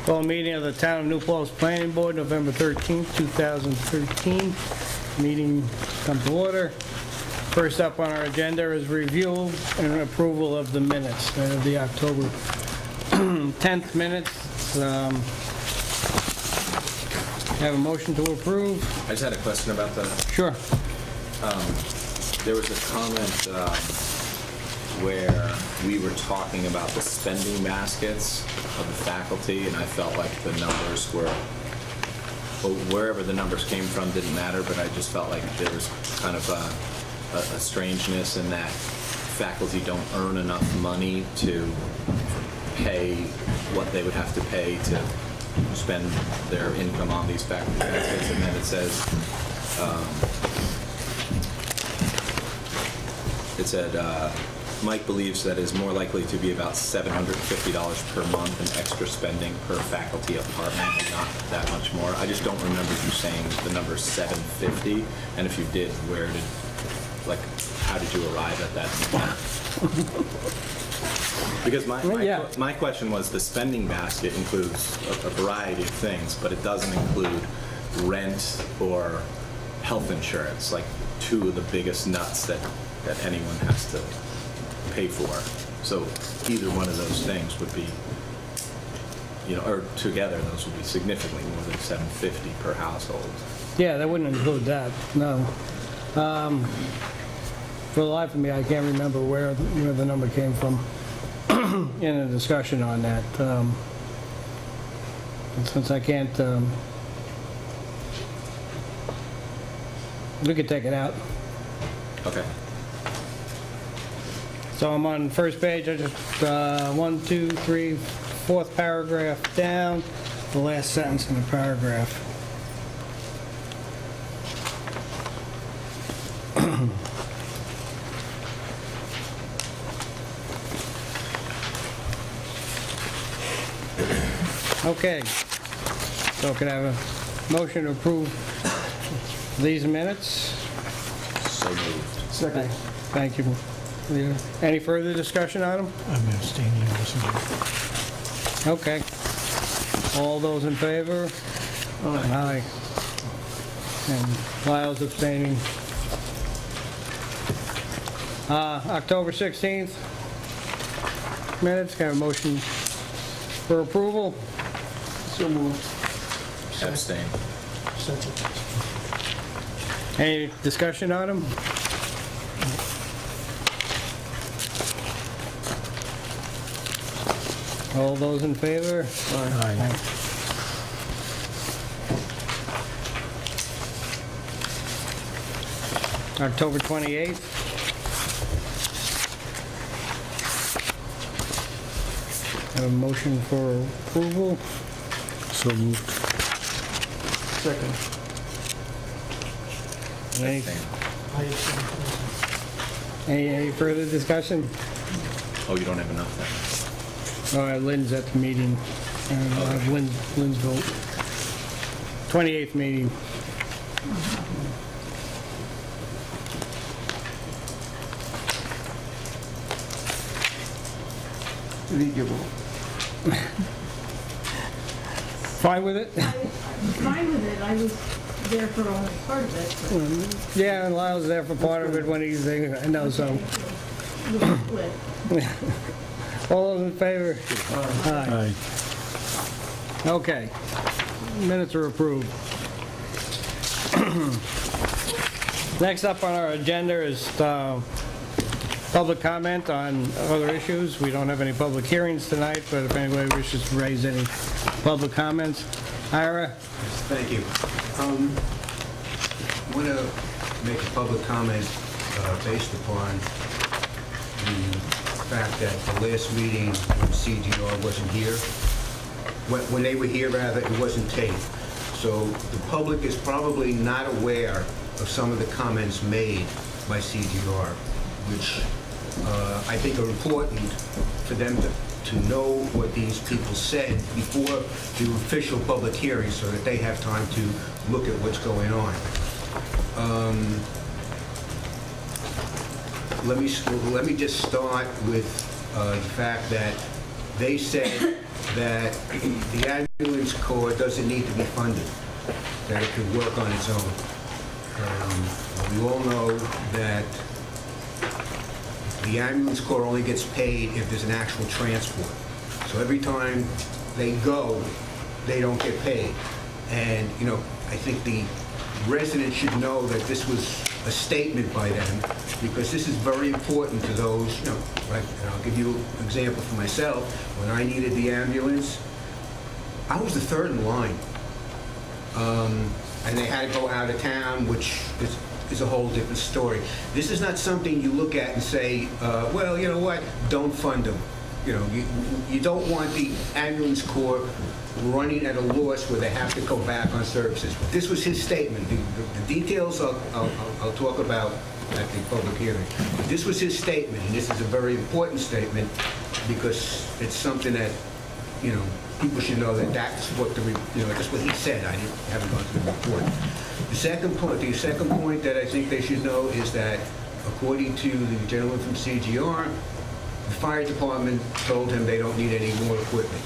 Call meeting of the Town of New Paltz Planning Board, November 13th, 2013. Meeting come to order. First up on our agenda is review and approval of the minutes, the October 10th minutes. Have a motion to approve? I just had a question about that. Sure. There was a comment where we were talking about the spending baskets of the faculty, and I felt like the numbers were, well, wherever the numbers came from didn't matter, but I just felt like there was kind of a strangeness in that faculty don't earn enough money to pay what they would have to pay to spend their income on these faculty baskets. And then it says, Mike believes that it is more likely to be about $750 per month in extra spending per faculty apartment, and not that much more. I just don't remember you saying the number $750, and if you did, how did you arrive at that number? Because my question was, the spending basket includes a variety of things, but it doesn't include rent or health insurance, like two of the biggest nuts that anyone has to pay for. So either one of those things would be, or together those would be significantly more than $750 per household. Yeah, that wouldn't include that, no. For the life of me, I can't remember where the number came from in a discussion on that. And since I can't, we could take it out. Okay. So I'm on the first page. I just 1, 2, 3, fourth paragraph down, the last sentence in the paragraph. Okay, so can I have a motion to approve these minutes? So moved. Second. Thank you. Any further discussion on them? I'm abstaining. Okay. All those in favor? Aye. And Lyle's abstaining. October 16th minutes, can I have a motion for approval? So moved. Abstain. Second. Any discussion on them? All those in favor? Aye. October 28th. Have a motion for approval? So moved. Second. Any, Abstain. any further discussion? Oh, you don't have enough then? All right, Lynn's at the meeting, and I'll have Lynn's vote. 28th meeting. Fine with it? I'm fine with it. I was there for only part of it. Yeah, and Lyle's there for part of it when he's there, I know, so. All those in favor? Aye. Okay. Minutes are approved. Next up on our agenda is public comment on other issues. We don't have any public hearings tonight, but if anybody wishes to raise any public comments. Ira? Thank you. I want to make a public comment based upon the fact that the last meeting when CGR wasn't here, when they were here rather, it wasn't taped. So the public is probably not aware of some of the comments made by CGR, which I think are important for them to know what these people said before the official public hearing so that they have time to look at what's going on. Let me just start with the fact that they said that the ambulance corps doesn't need to be funded, that it could work on its own. We all know that the ambulance corps only gets paid if there's an actual transport. So every time they go, they don't get paid. And, you know, I think the residents should know that this was a statement by them, because this is very important to those, you know, like, and I'll give you an example for myself. When I needed the ambulance, I was the third in line. And they had to go out of town, which is a whole different story. This is not something you look at and say, well, you know what, don't fund them. You know, you don't want the ambulance corps running at a loss where they have to go back on services. But this was his statement. The details I'll talk about at the public hearing. But this was his statement, and this is a very important statement because it's something that, you know, people should know that that's what that's what he said. I haven't gone through the report. The second point that I think they should know is that, according to the gentleman from CGR, the fire department told him they don't need any more equipment.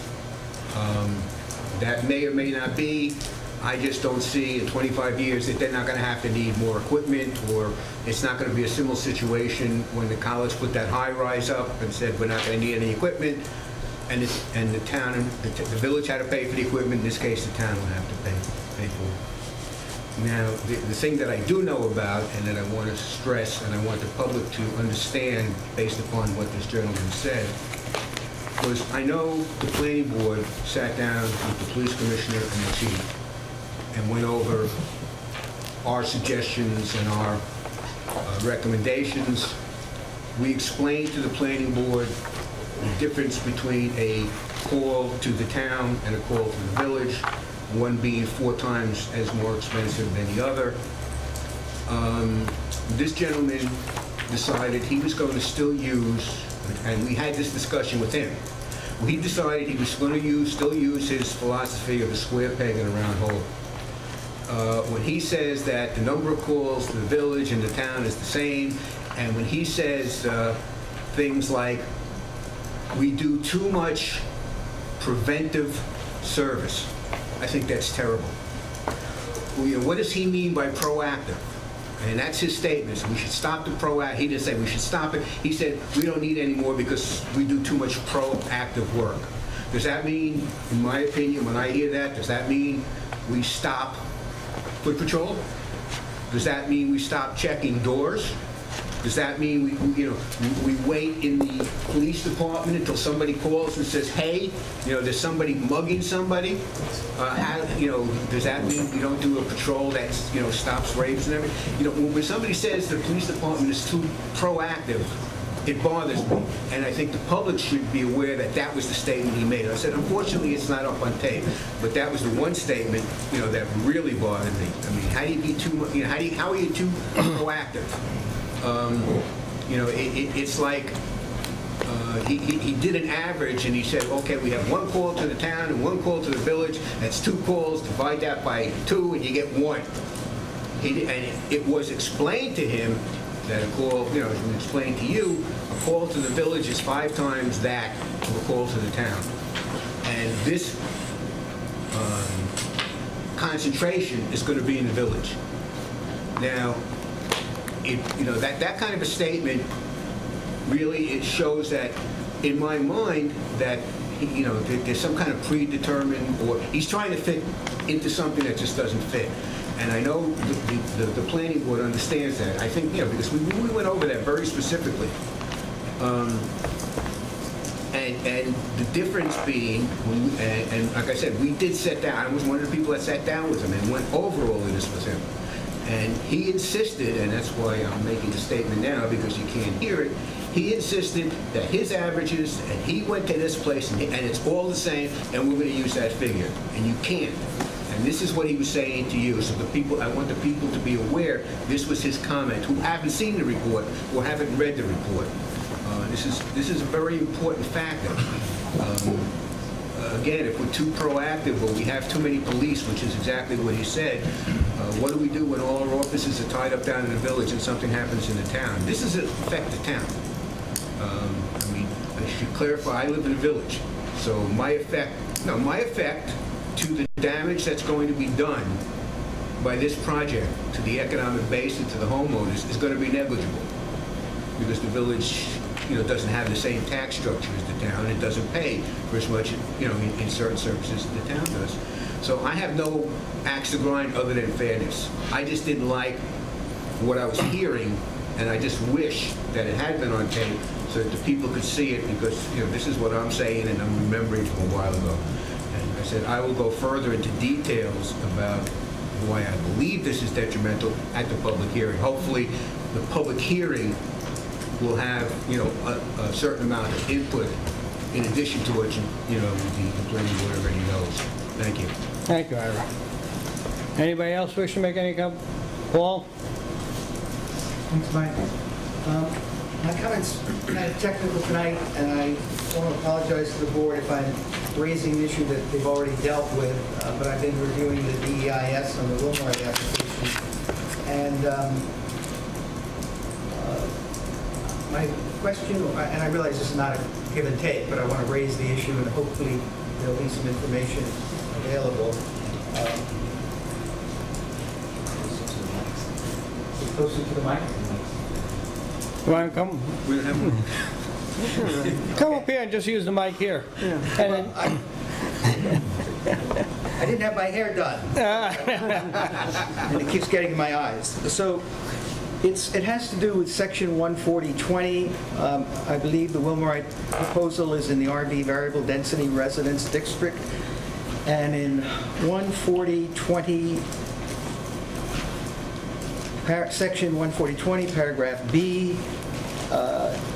That may or may not be. I just don't see in 25 years that they're not going to have to need more equipment, or it's not going to be a similar situation when the college put that high-rise up and said we're not going to need any equipment, and the town, the village had to pay for the equipment. In this case, the town will have to pay for it. Now, the thing that I do know about, and that I want to stress, and I want the public to understand based upon what this gentleman said, was I know the planning board sat down with the police commissioner and the chief and went over our suggestions and our recommendations. We explained to the planning board the difference between a call to the town and a call to the village, one being 4 times as more expensive than the other. This gentleman decided he was going to still use, and we had this discussion with him, he decided he was going to still use his philosophy of a square peg in a round hole. When he says that the number of calls to the village and the town is the same, and when he says things like, we do too much preventive service, I think that's terrible. Well, you know, what does he mean by proactive? And that's his statement. So we should stop the proactive. He didn't say we should stop it. He said we don't need any more because we do too much proactive work. Does that mean, in my opinion, when I hear that, does that mean we stop foot patrol? Does that mean we stop checking doors? Does that mean we wait in the police department until somebody calls and says, hey, you know, there's somebody mugging somebody? Does that mean we don't do a patrol that, you know, stops rapes and everything? You know, when somebody says the police department is too proactive, it bothers me. And I think the public should be aware that that was the statement he made. I said, unfortunately, it's not up on tape, but that was the one statement, you know, that really bothered me. I mean, how do you be too, you know, how are you too proactive? You know, it's like he did an average and he said, okay, we have 1 call to the town and 1 call to the village. That's 2 calls. Divide that by 2 and you get 1. And it was explained to him that a call, you know, it was explained to you, a call to the village is 5 times that of a call to the town. And this concentration is going to be in the village. Now, you know, that kind of a statement, really, it shows that, in my mind, that, you know, there's some kind of predetermined, or he's trying to fit into something that just doesn't fit. And I know the planning board understands that. I think, you know, because we went over that very specifically. And the difference being, and like I said, we did sit down. I was one of the people that sat down with him and went over all of this with him. And he insisted, and that's why I'm making the statement now, because you can't hear it, he insisted that his averages, and he went to this place, and it's all the same, and we're going to use that figure. And you can't. And this is what he was saying to you. So I want the people to be aware, this was his comment, who haven't seen the report or haven't read the report. This is a very important factor. Again, if we're too proactive or we have too many police, which is exactly what he said, what do we do when all our offices are tied up down in the village and something happens in the town? This doesn't affect the town. I mean, I should clarify, I live in a village. So my effect to the damage that's going to be done by this project to the economic base and to the homeowners is going to be negligible, because the village, doesn't have the same tax structure as the town. It doesn't pay for as much, in certain services that the town does. So I have no axe to grind other than fairness. I just didn't like what I was hearing, and I just wish that it had been on tape so that the people could see it, because, this is what I'm saying and I'm remembering from a while ago. And I said I will go further into details about why I believe this is detrimental at the public hearing. Hopefully, the public hearing will have, a certain amount of input in addition to what the planning board already knows. Thank you. Thank you, Ira. Anybody else wish to make any comment? Paul? Thanks, Mike. My comments kind of technical tonight, and I want to apologize to the board if I'm raising an issue that they've already dealt with, but I've been reviewing the DEIS on the Wilmore application, and my question, and I realize this is not a give and take, but I want to raise the issue, and hopefully there'll be some information available. Closer to the mic. You want to come? We don't have one. Come up here and just use the mic here. And I didn't have my hair done. And it keeps getting in my eyes. So it has to do with section 14020. I believe the Wilmorite proposal is in the RV variable density residence district. And in 14020, section 14020, paragraph B,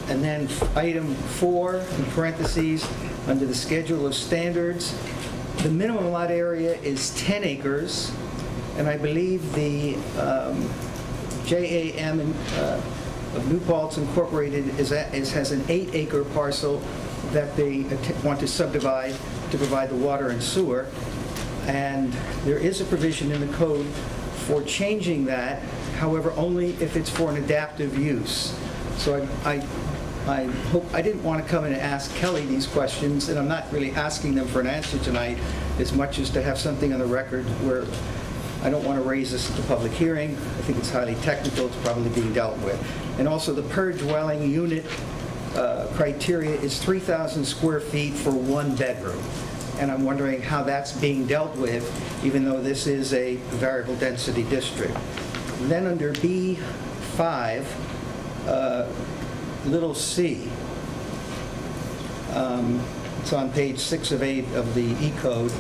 and then item 4 in parentheses, under the schedule of standards, the minimum lot area is 10 acres, and I believe the JAM of New Paltz Incorporated has an 8-acre parcel that they want to subdivide to provide the water and sewer, and there is a provision in the code for changing that, however, only if it's for an adaptive use. So I hope, I didn't want to come in and ask Kelly these questions, and I'm not really asking them for an answer tonight as much as to have something on the record where I don't want to raise this at the public hearing. I think it's highly technical. It's probably being dealt with. And also the per dwelling unit criteria is 3,000 square feet for 1 bedroom. And I'm wondering how that's being dealt with, even though this is a variable density district. And then under B5, little c, it's on page 6 of 8 of the E-code.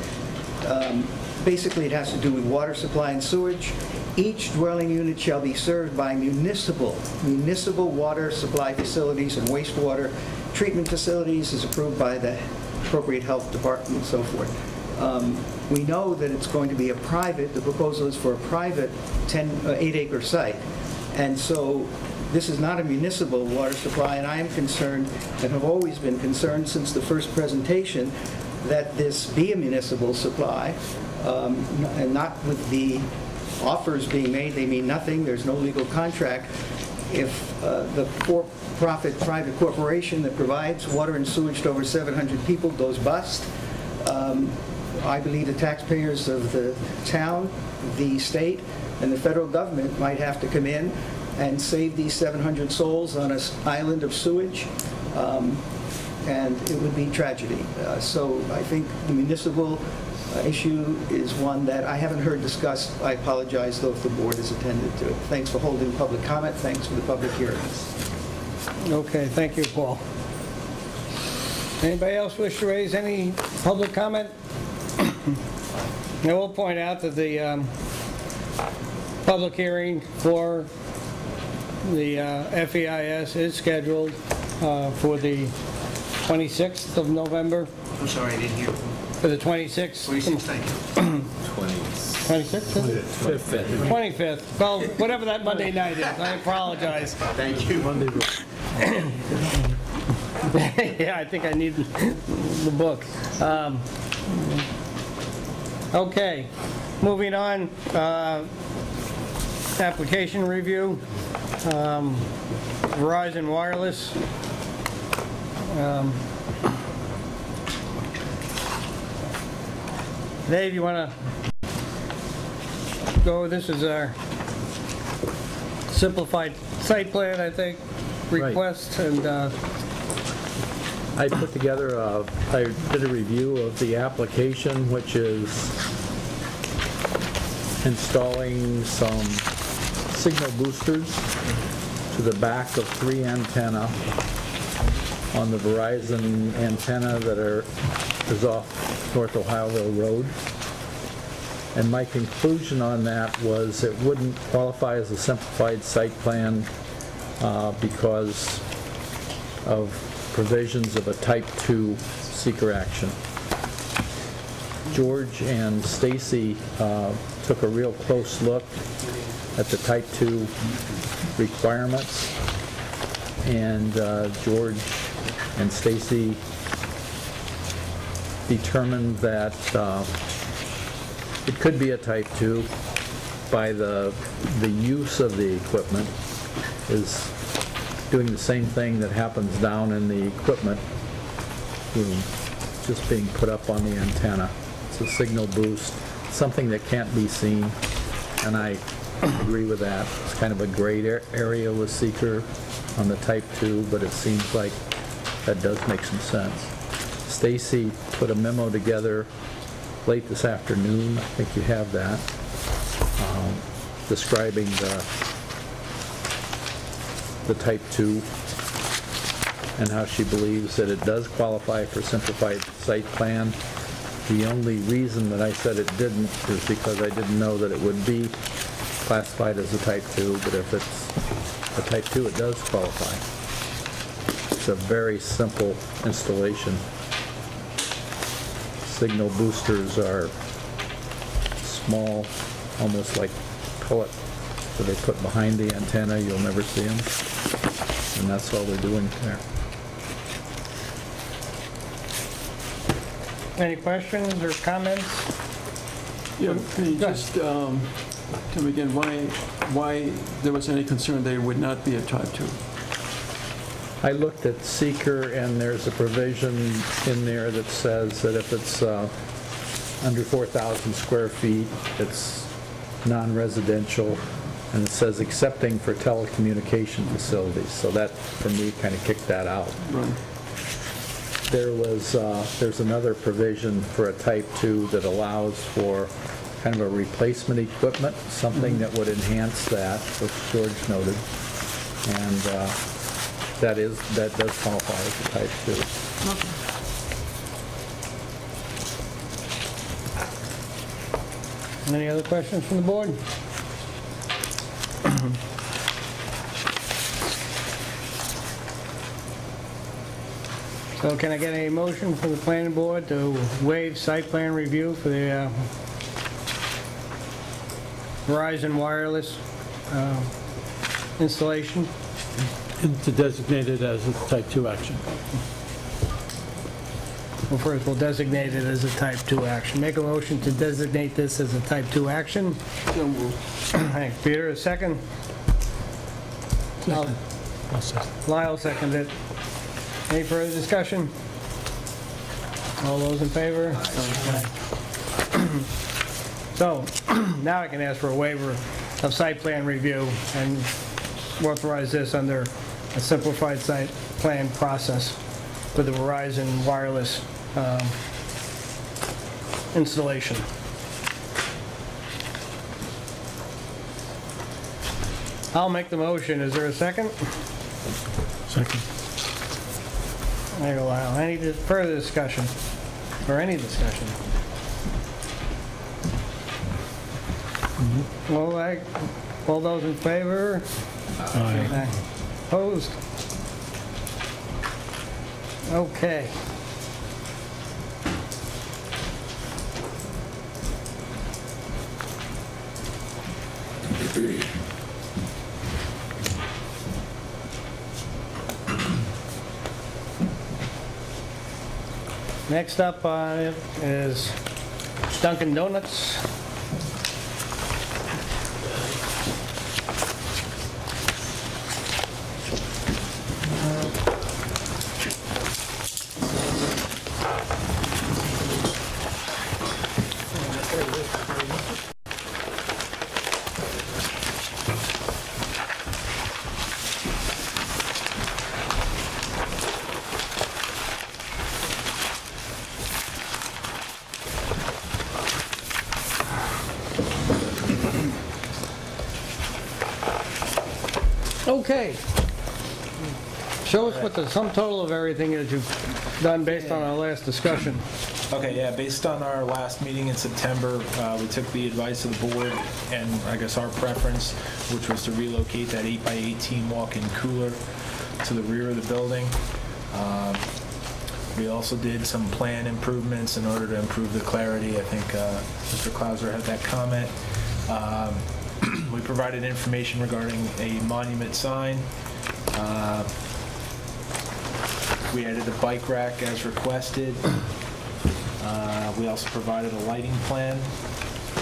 Basically, it has to do with water supply and sewage. Each dwelling unit shall be served by municipal water supply facilities and wastewater treatment facilities as approved by the appropriate health department and so forth. We know that it's going to be the proposal is for a private 8-acre site. And so this is not a municipal water supply, and I am concerned, and have always been concerned since the first presentation, that this be a municipal supply, and not with the offers being made. They mean nothing. There's no legal contract. If the for-profit private corporation that provides water and sewage to over 700 people goes bust, I believe the taxpayers of the town, the state, and the federal government might have to come in and save these 700 souls on an island of sewage, and it would be tragedy. So I think the municipal issue is one that I haven't heard discussed. I apologize, though, if the board has attended to it. Thanks for holding public comment. Thanks for the public hearings. Okay, thank you, Paul. Anybody else wish to raise any public comment? I will point out that the public hearing for the FEIS is scheduled for the 26th of November. I'm sorry, I didn't hear. For the 26th? 26, thank you. 26th? 25th. Well, whatever that Monday night is. I apologize. Thank you. Monday. Yeah, I think I need the book. Okay, moving on. Application review. Verizon Wireless. Dave, you want to go? This is our simplified site plan, I think, Right. request, and I put together, I did a review of the application, which is installing some signal boosters to the back of 3 antenna on the Verizon antenna that is off North Ohioville Road. And my conclusion on that was it wouldn't qualify as a simplified site plan because of provisions of a Type 2 seeker action. George and Stacy took a real close look at the Type 2 requirements, and George and Stacy determined that it could be a Type 2 by the use of the equipment is doing the same thing that happens down in the equipment room, just being put up on the antenna. It's a signal boost, something that can't be seen, and I agree with that. It's kind of a gray area with seeker on the Type 2, but it seems like that does make some sense. Stacy put a memo together late this afternoon, I think you have that, describing the Type 2 and how she believes that it does qualify for simplified site plan. The only reason that I said it didn't is because I didn't know that it would be classified as a Type 2, but if it's a Type 2, it does qualify. It's a very simple installation. Signal boosters are small, almost like pellet that they put behind the antenna. You'll never see them, and that's all they're doing there. any questions or comments? Yeah, can you Go ahead. just tell me again why there was any concern that it would not be a Type 2? I looked at seeker, and there's a provision in there that says that if it's under 4,000 square feet, it's non-residential, and it says accepting for telecommunication facilities. So that, for me, kind of kicked that out. Right. There's another provision for a Type 2 that allows for kind of a replacement equipment, something that would enhance that, which George noted, and that does qualify as a Type 2. Any other questions from the board? So can I get a motion from the planning board to waive site plan review for the Verizon Wireless installation? And to designate it as a Type 2 action. Well, first, we'll designate it as a Type 2 action. Make a motion to designate this as a Type 2 action. So moved. Thanks, Peter. A second? I'll second. Lyle seconded it. Any further discussion? All those in favor? So, now I can ask for a waiver of site plan review and authorize this under a simplified site plan process for the Verizon Wireless installation. I'll make the motion. Is there a second? Second. There you go, Lyle. Any further discussion? Or any discussion? Well, all those in favor? Aye. Opposed? Okay. Next up on it is Dunkin' Donuts. Okay. Show us what the sum total of everything is you've done based on our last discussion. Okay, yeah, based on our last meeting in September, we took the advice of the board and I guess our preference, which was to relocate that 8x18 walk-in cooler to the rear of the building. We also did some plan improvements in order to improve the clarity. I think Mr. Clauser had that comment. We provided information regarding a monument sign. We added the bike rack as requested. We also provided a lighting plan,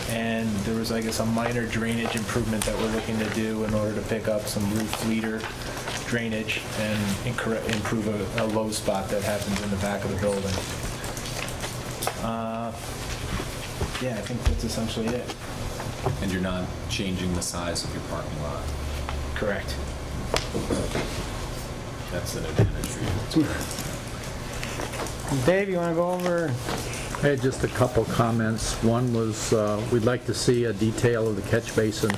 and there was, I guess, a minor drainage improvement that we're looking to do in order to pick up some roof leader drainage and improve a low spot that happens in the back of the building. Yeah, I think that's essentially it. And you're not changing the size of your parking lot? Correct. That's an advantage for you. Dave, you want to go over? I had just a couple comments. One was, we'd like to see a detail of the catch basin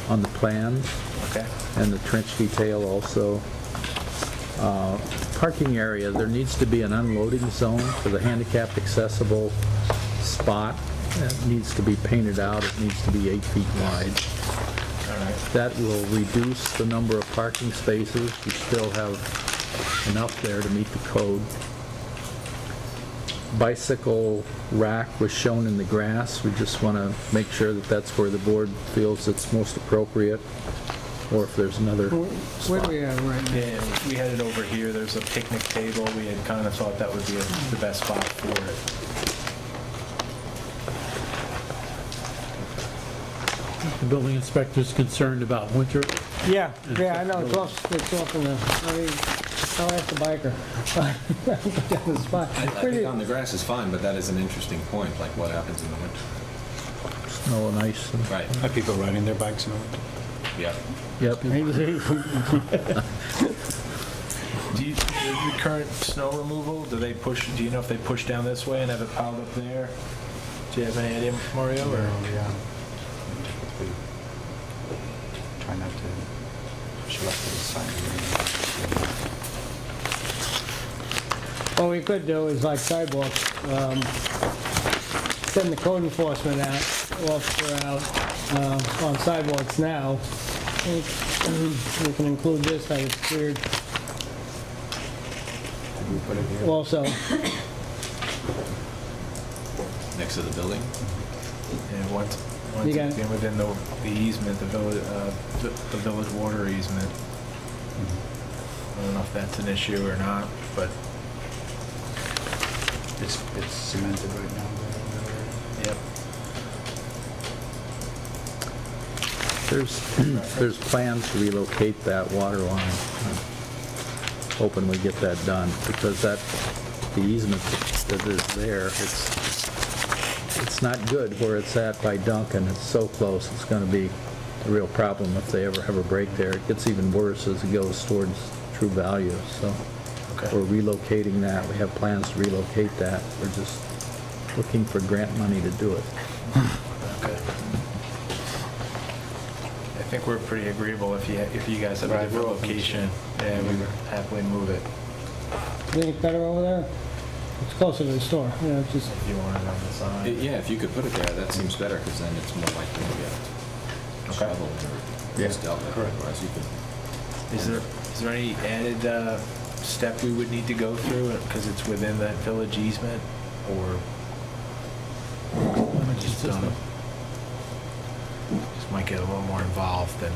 on the plan. Okay. And the trench detail also. Parking area, there needs to be an unloading zone for the handicapped accessible spot. It needs to be painted out. It needs to be 8 feet wide. All right. That will reduce the number of parking spaces. We still have enough there to meet the code. Bicycle rack was shown in the grass. We just want to make sure that that's where the board feels it's most appropriate, or if there's another Where do we have right now? Yeah, we had it over here. There's a picnic table. We had kind of thought that would be the best spot for it. The building inspector's concerned about winter. Yeah, I know, it's off in the, I'll ask the biker. Down the spot. I think on the grass is fine, but that is an interesting point, like what happens in the winter. snow and ice. Right. Are people riding their bikes in the winter? Yeah. Yep. Do you, the current snow removal, do you know if they push down this way and have it piled up there? Do you have any idea, Mario? Or? Yeah. Try not to show up to the side. What we could do is like sidewalks, send the code enforcement officer out on sidewalks now. We can include this, that it's cleared. Did we put it here? Also, Next to the building? Yeah, once You got it's it. within the easement, the village water easement. I don't know if that's an issue or not, but It's cemented right now. yep. There's plans to relocate that water line. Hoping we get that done, because the easement that is there, it's not good where it's at by Duncan. It's so close, it's going to be a real problem if they ever have a break there. It gets even worse as it goes towards True Value, so Okay. we're relocating that. We have plans to relocate that. We're just looking for grant money to do it. Okay. I think we're pretty agreeable if you guys have a different location, yeah, we would happily move it you think better over there? It's closer to the store, you know, it's just, if you want it on the side. Yeah, if you could put it there, that seems better, because then it's more likely to get shoveled or just dealt with. Otherwise, you could. Is there any added step we would need to go through because it's within that village easement, or just might get a little more involved than?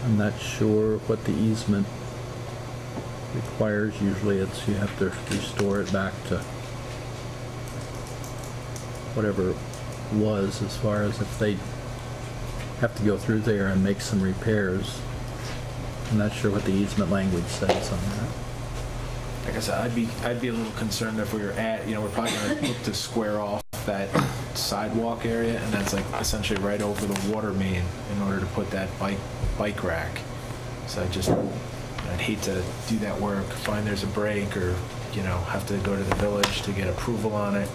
I'm not sure what the easement requires. Usually it's, you have to restore it back to whatever it was, as far as if they have to go through there and make some repairs. I'm not sure what the easement language says on that. Like I said, I'd be a little concerned if we were we're probably going to look to square off that sidewalk area, and that's like essentially right over the water main in order to put that bike rack. So I'd hate to do that work, find there's a break, or have to go to the village to get approval on it.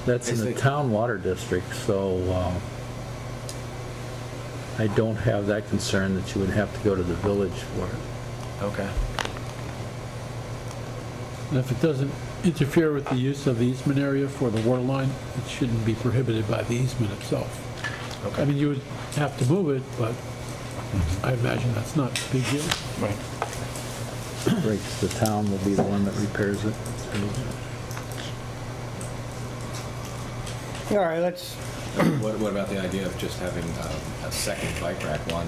That's in the town water district, so I don't have that concern that you would have to go to the village for it. Okay. And if it doesn't interfere with the use of the easement area for the water line, it shouldn't be prohibited by the easement itself. Okay. I mean, you would have to move it, but I imagine that's not a big deal. Right. Right, the town will be the one that repairs it. All right, let's, What about the idea of just having a second bike rack, one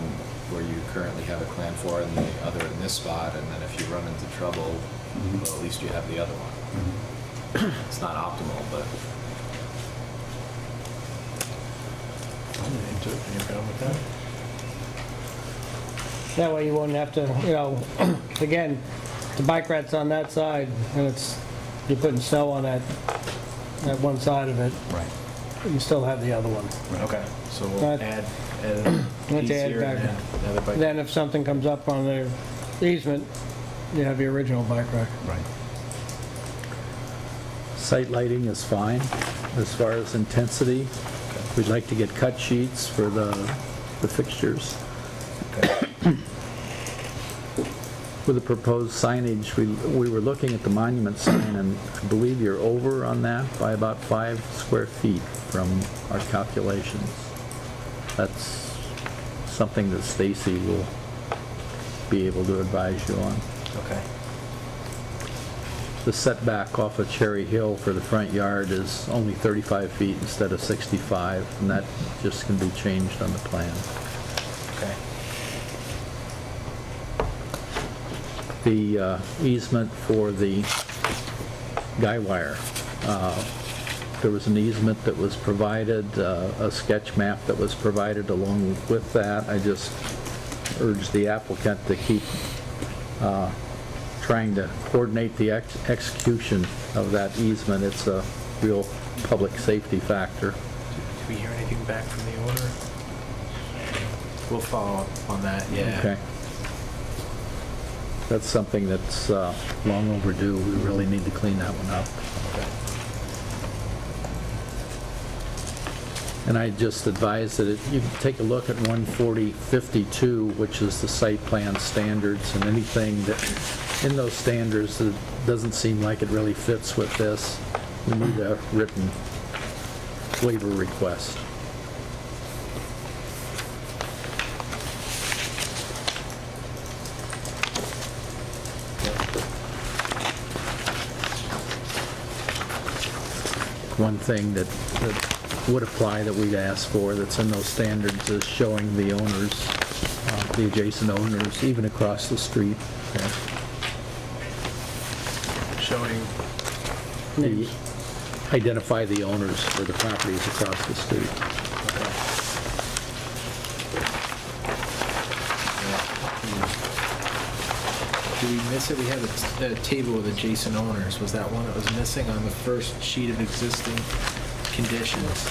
where you currently have it planned for and the other in this spot, and then if you run into trouble, well, at least you have the other one. It's not optimal, but I'm into it. Any problem with that? that way you won't have to, you know, again, the bike rack's on that side, and you're putting snow on that one side of it. Right. You still have the other one. Okay, so we'll That- add a Let's piece add here and back. then another bike. Then if something comes up on the easement, you have the original bike rack. Right. Site lighting is fine as far as intensity. We'd like to get cut sheets for the fixtures. With the proposed signage, we were looking at the monument sign, and I believe you're over on that by about 5 square feet from our calculations. That's something that Stacy will be able to advise you on. Okay. The setback off of Cherry Hill for the front yard is only 35 feet instead of 65, and that just can be changed on the plan. Okay. The easement for the guy wire. There was an easement that was provided, a sketch map that was provided along with that. I just urge the applicant to keep trying to coordinate the execution of that easement. It's a real public safety factor. Did we hear anything back from the owner? We'll follow up on that, yeah. Okay. That's something that's long overdue. We really need to clean that one up. Okay. And I just advise that you can take a look at 14052, which is the site plan standards, and anything that in those standards that doesn't seem like it really fits with this, we need a written waiver request. One thing that would apply that we'd ask for that's in those standards is showing the owners, the adjacent owners, even across the street. Showing, Identify the owners for the properties across the street. did we miss it? We had a table with adjacent owners. Was that one that was missing on the first sheet of existing conditions?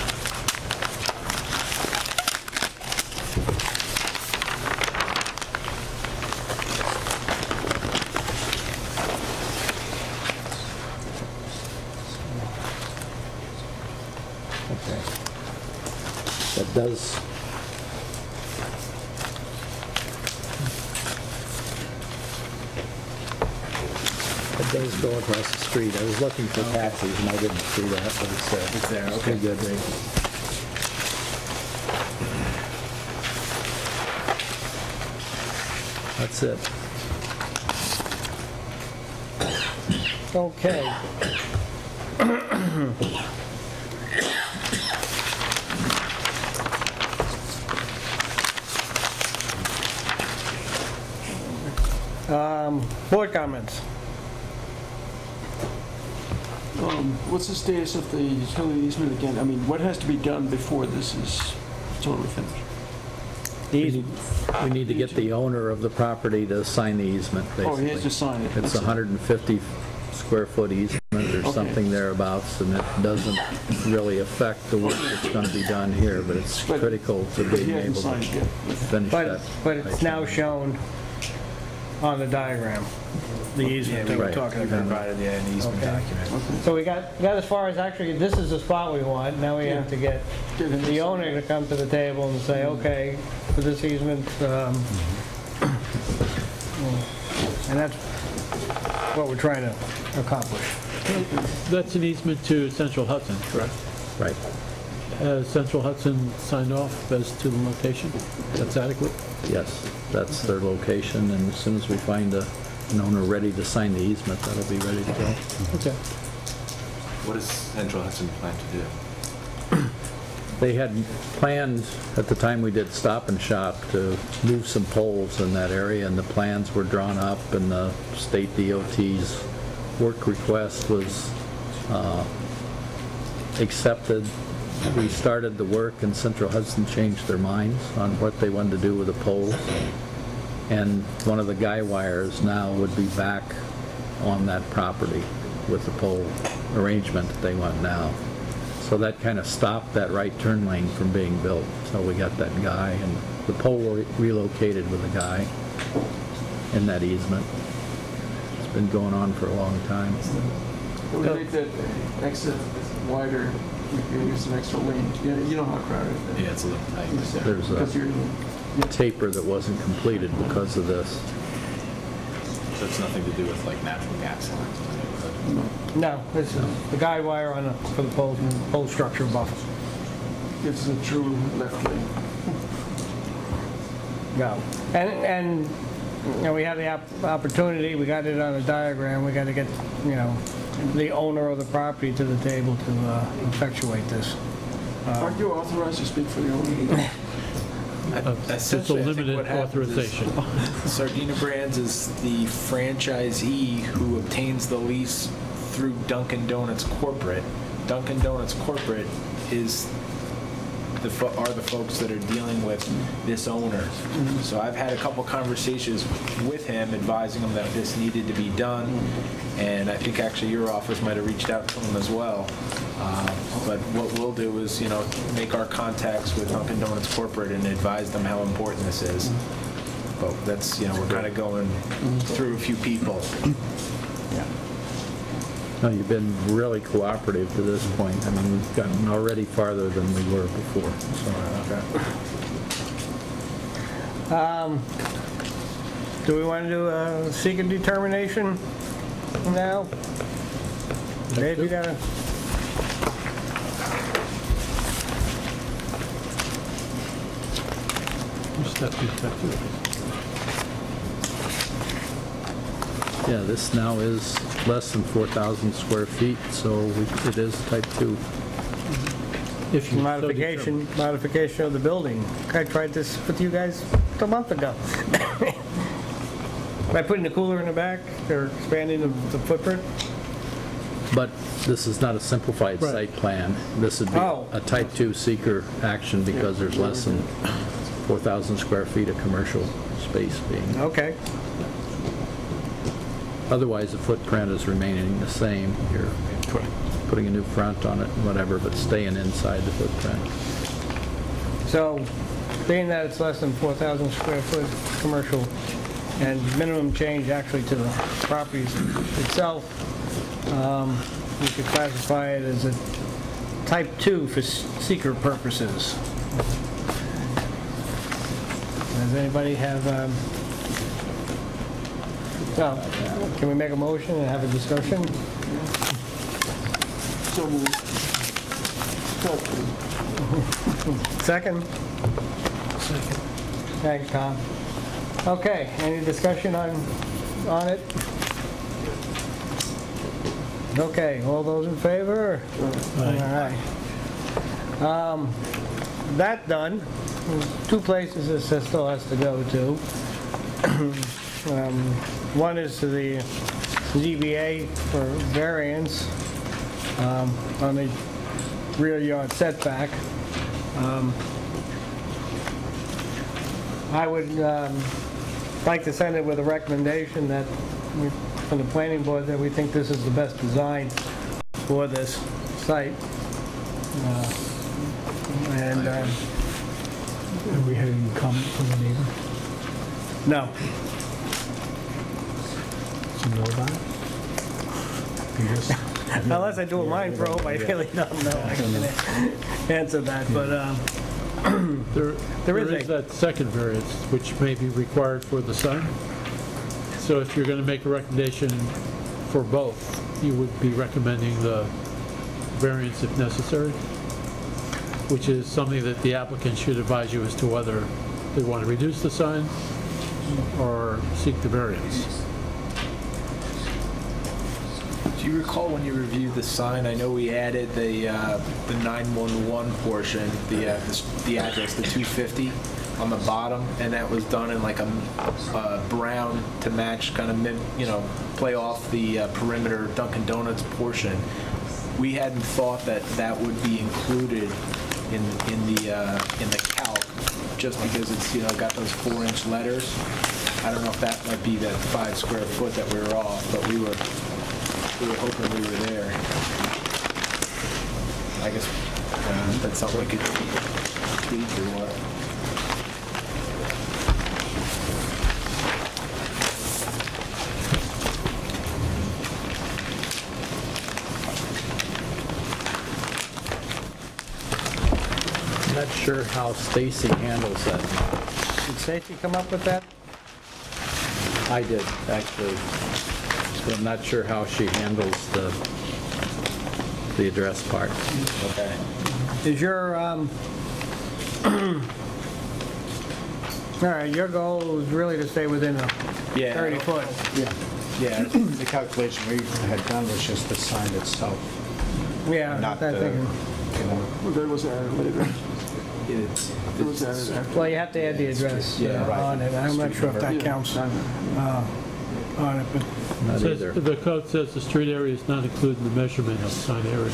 Okay. That does. It does go across the street. I was looking for taxis and I didn't see that, but it's there. It's there, okay. Pretty good. That's it. Okay. Board comments. What's the status of the utility easement again? I mean, what has to be done before this is totally finished? We need to get the owner of the property to sign the easement, basically. Oh, he has to sign it. It's a 150 square foot easement or Okay. something thereabouts, and it doesn't really affect the work that's going to be done here, but it's But- critical to But he being hasn't able signed to it yet. finish that. But it's now shown on the diagram, the easement that we're talking about. Provided, an easement Okay. document. So we got as far as, actually, this is the spot we want. Now we have to get the owner to come to the table and say, okay, for this easement, and that's what we're trying to accomplish. That's an easement to Central Hudson, correct? Right. Has Central Hudson signed off as to the location? That's adequate? Yes, that's their location, and as soon as we find an owner ready to sign the easement, that'll be ready to go. Okay. What does Central Hudson plan to do? They had planned, at the time we did Stop and Shop, to move some poles in that area, and the plans were drawn up, and the state DOT's work request was accepted. We started the work, and Central Hudson changed their minds on what they wanted to do with the poles. And one of the guy wires now would be back on that property with the pole arrangement that they want now. So that kind of stopped that right turn lane from being built. So we got that guy, and the pole relocated with the guy in that easement. It's been going on for a long time. It would make that exit wider, use an extra lane. Yeah, you know how crowded it is. Yeah, it's a little tight. There's Because you're, a taper that wasn't completed because of this. So it's nothing to do with like natural gas lines. No, this is the guy wire on for the pole structure above. it's a true left lane. No. And you know, we had the opportunity, we got it on a diagram, we got to get, you know, the owner of the property to the table to effectuate this. Aren't you authorized to speak for the owner? It's a limited authorization. Sardina Brands is the franchisee who obtains the lease through Dunkin' Donuts Corporate. Dunkin' Donuts Corporate is are the folks that are dealing with this owner. So I've had a couple conversations with him, advising him that this needed to be done, and I think actually your office might have reached out to him as well. But what we'll do is, you know, make our contacts with Dunkin' Donuts Corporate and advise them how important this is. But that's, you know, we're kind of going through a few people. No, you've been really cooperative to this point. I mean, we've gotten already farther than we were before. So. Do we want to do a secret determination now? Dave, you got a... Step 2, step 2. Yeah, this now is less than 4,000 square feet, so it is type 2. If you so Modification of the building. I tried this with you guys a month ago. By putting the cooler in the back, or expanding the footprint? But this is not a simplified Right. site plan. This would be a type 2 seeker action because there's less than 4,000 square feet of commercial space being. Okay. Otherwise, the footprint is remaining the same. You're putting a new front on it and whatever, but staying inside the footprint. So, being that it's less than 4,000 square foot commercial, and minimum change actually to the property itself, we could classify it as a type 2 for seeker purposes. Does anybody have, well, can we make a motion and have a discussion? So moved. Second? Second. Thanks, Tom. Okay, any discussion on it? Okay, all those in favor? All right. That done, two places this still has to go to. One is to the ZBA for variance on the rear yard setback. I would like to send it with a recommendation that, from the planning board, that we think this is the best design for this site. Have we had any comment from the neighbor? No. You know that? You just- Unless I do a mind probe, I really don't know. I can answer that, but There There is is a- that second variance, which may be required for the sign. So if you're going to make a recommendation for both, you would be recommending the variance if necessary, which is something that the applicant should advise you as to whether they want to reduce the sign or seek the variance. Do you recall when you reviewed the sign? I know we added the 911 portion, the address, the 250 on the bottom, and that was done in like a brown to match, kind of play off the perimeter Dunkin' Donuts portion. We hadn't thought that that would be included in the calc, just because it's got those 4-inch letters. I don't know if that might be that 5 square foot that we were off, but we were hoping we were there. I guess that's something we could tweak or what. I'm not sure how Stacy handles that. did Stacy come up with that? I did, actually. But I'm not sure how she handles the address part. Okay. Is your, all right, your goal is really to stay within a Yeah. 30 foot. Yeah. The calculation we had done was just the sign itself, Yeah, not I the, think. Well, that was added later. It was added after. Well, you have to add the address Yeah, right. on it. I'm not sure if that Yeah, counts I know. on it, but Not Says- either. The code says the street area is not included in the measurement of sign area.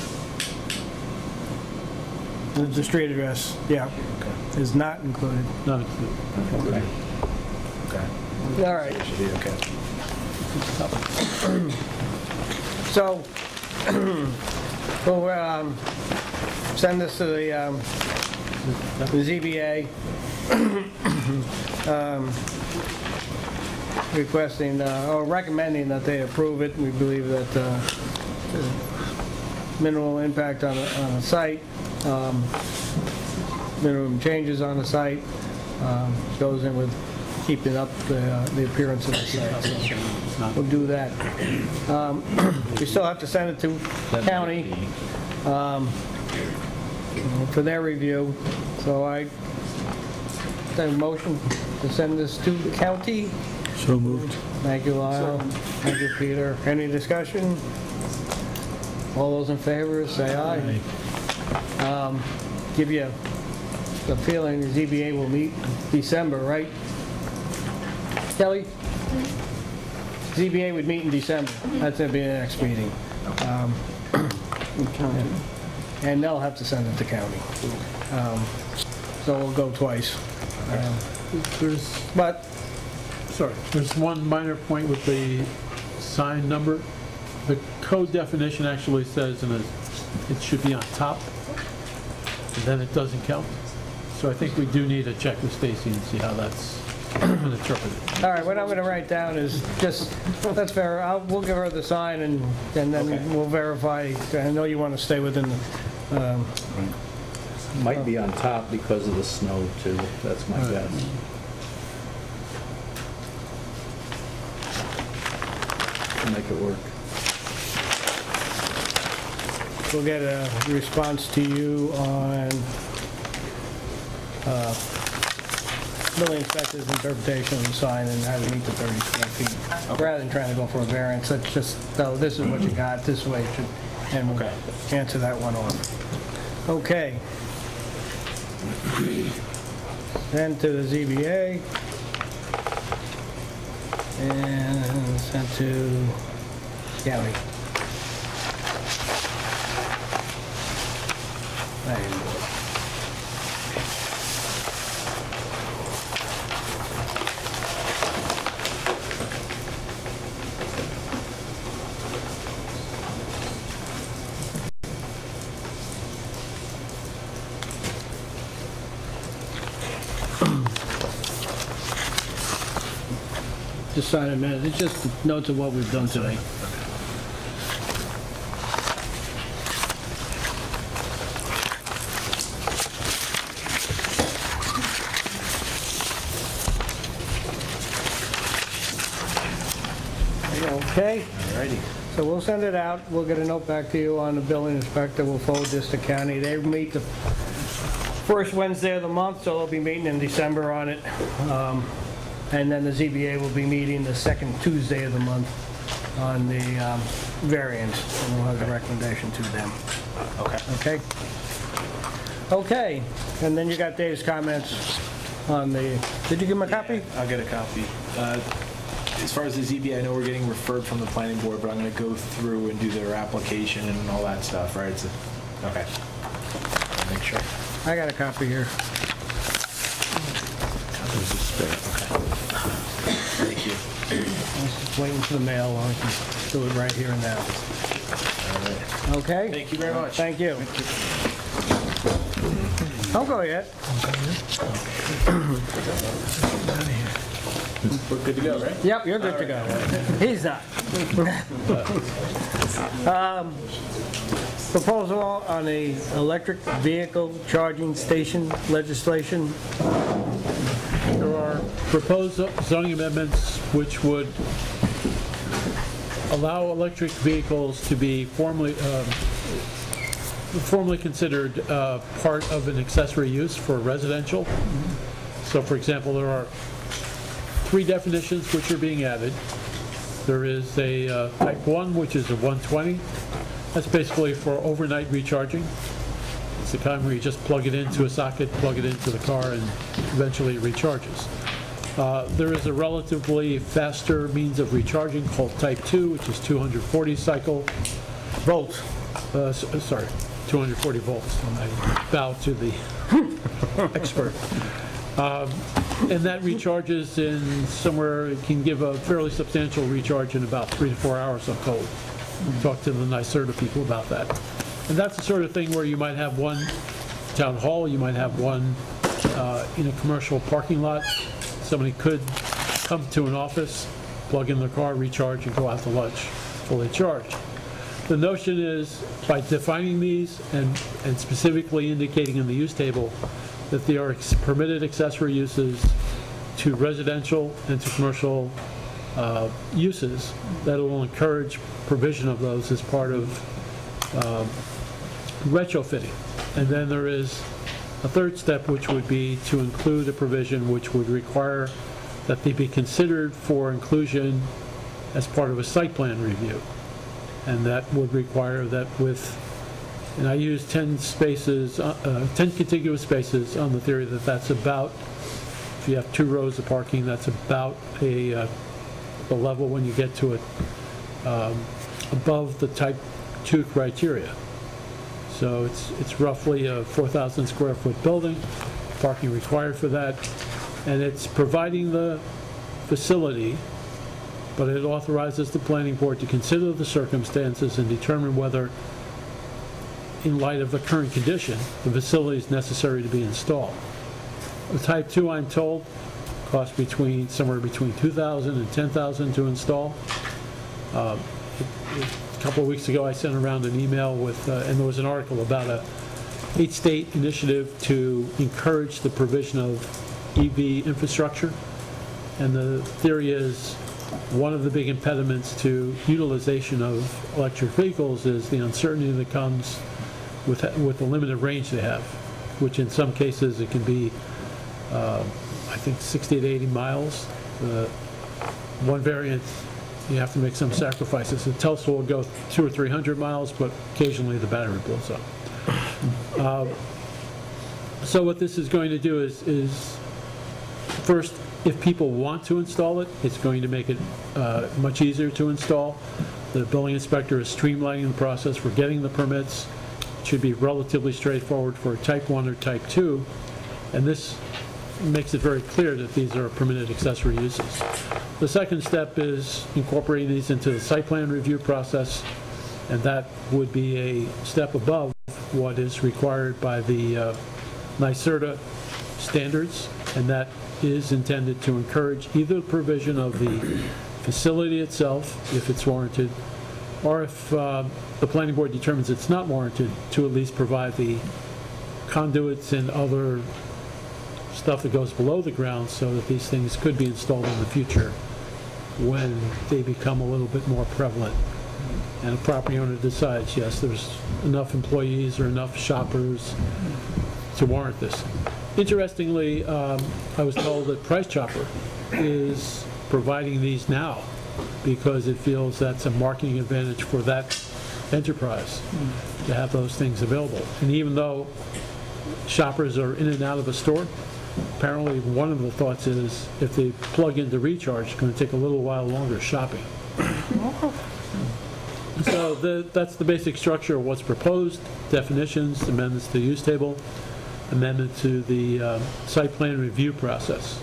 the street address, yeah, is not included. Not included. Okay. All right, Should be okay. so we'll send this to the ZBA, requesting, or recommending that they approve it. We believe that minimal impact on the site, minimum changes on the site, goes in with keeping up the appearance of the site. So we'll do that. We still have to send it to county for their review. So I have a motion to send this to the county. So moved. Thank you, Lyle. Thank you, Peter. Any discussion? All those in favor, say aye. Give you the feeling the ZBA will meet December, right? Kelly? ZBA would meet in December. That's going to be the next meeting. And they'll have to send it to county. So we'll go twice. But There's one minor point with the sign number. The code definition actually says it should be on top, and then it doesn't count. So I think we do need to check with Stacy and see how that's interpreted. all right, what I'm going to write down is just, that's fair, we'll give her the sign and then we'll verify. I know you want to stay within the, Might be on top because of the snow, too. That's my guess. Make it work. we'll get a response to you on building inspector's interpretation of the sign and how to meet the 30 square feet. Rather than trying to go for a variance, let's just, so this is what you got, this way it should, and we'll answer that one off. Okay. Then to the ZBA. And sent to county. Planning board. just sign a minute. It's just notes of what we've done today. Okay? Alrighty. So we'll send it out. We'll get a note back to you on the building inspector. We'll forward this to county. They meet the first Wednesday of the month, so they'll be meeting in December on it. And then the ZBA will be meeting the second Tuesday of the month on the variance. And we'll have the recommendation to them. Okay. Okay? Okay. And then you got Dave's comments on the, did you give him a copy? I'll get a copy. As far as the ZBA, I know we're getting referred from the planning board, but I'm going to go through and do their application and all that stuff, right? So, okay. I'll make sure. I got a copy here. Thank you. I'm just waiting for the mail, or I can do it right here and now. Okay? Thank you very much. Thank you. Don't go yet. We're good to go, right? Yep, you're good to go. He's not. Proposal on the electric vehicle charging station legislation. There are proposed zoning amendments which would allow electric vehicles to be formally considered part of an accessory use for residential. So, for example, there are 3 definitions which are being added. There is a type 1, which is a 120. That's basically for overnight recharging. It's the kind where you just plug it into a socket, plug it into the car, and eventually it recharges. There is a relatively faster means of recharging called type 2, which is 240 cycle volts. Sorry, 240 volts. I bow to the expert. And that recharges in somewhere, it can give a fairly substantial recharge in about 3 to 4 hours on cold. Talk to the NYSERDA people about that. And that's the sort of thing where you might have one town hall, you might have one in a commercial parking lot. Somebody could come to an office, plug in their car, recharge, and go out to lunch fully charged. The notion is, by defining these and specifically indicating in the use table that they are permitted accessory uses to residential and to commercial uses, that it will encourage provision of those as part of retrofitting. And then there is a third step, which would be to include a provision which would require that they be considered for inclusion as part of a site plan review. And that would require that with, and I use 10 spaces, 10 contiguous spaces on the theory that that's about, if you have 2 rows of parking, that's about the level when you get to it above the type 2 criteria. So it's roughly a 4,000 square foot building, parking required for that, and it's providing the facility, but it authorizes the planning board to consider the circumstances and determine whether, in light of the current condition, the facility is necessary to be installed. The type 2, I'm told, costs somewhere between $2,000 and $10,000 to install. A couple of weeks ago, I sent around an email with, and there was an article about a 8-state initiative to encourage the provision of EV infrastructure. And the theory is one of the big impediments to utilization of electric vehicles is the uncertainty that comes with the limited range they have, which in some cases it can be, I think, 60 to 80 miles. One variant, you have to make some sacrifices. The Tesla will go 200 or 300 miles, but occasionally the battery blows up. So what this is going to do is first, if people want to install it, it's going to make it much easier to install. The building inspector is streamlining the process for getting the permits. It should be relatively straightforward for type 1 or type 2, and this makes it very clear that these are permitted accessory uses. The second step is incorporating these into the site plan review process, and that would be a step above what is required by the NYSERDA standards, and that is intended to encourage either the provision of the facility itself, if it's warranted, or if the planning board determines it's not warranted, to at least provide the conduits and other stuff that goes below the ground so that these things could be installed in the future when they become a little bit more prevalent. And a property owner decides, yes, there's enough employees or enough shoppers to warrant this. Interestingly, I was told that Price Chopper is providing these now because it feels that's a marketing advantage for that enterprise to have those things available. And even though shoppers are in and out of a store, apparently one of the thoughts is if they plug in to recharge, it's going to take a little while longer shopping. So that's the basic structure of what's proposed: definitions, amendments to the use table, amendment to the site plan review process.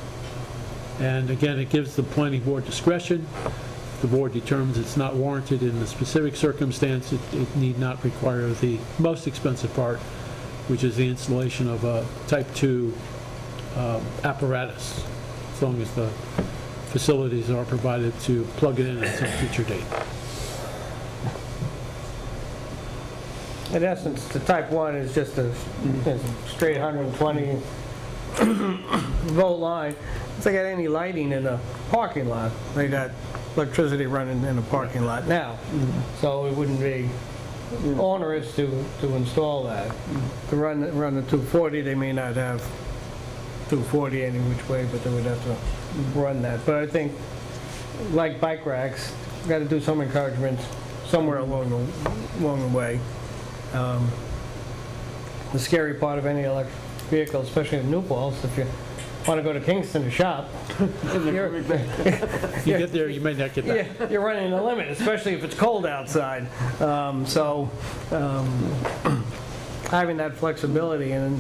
And again, it gives the planning board discretion. If the board determines it's not warranted in the specific circumstance, it need not require the most expensive part, which is the installation of a type 2 apparatus, as long as the facilities are provided to plug it in at some future date. In essence, the type 1 is just a straight 120 volt line. It's like any lighting in a parking lot. They got electricity running in a parking lot now, so it wouldn't be onerous to install that. To run the 240, they may not have 240 any which way, but they would have to run that. But I think, like bike racks, got to do some encouragement somewhere along the way. The scary part of any electric vehicle, especially in New Paltz, if you want to go to Kingston to shop, You get there, you may not get back. yeah, you're running the limit, especially if it's cold outside. Having that flexibility and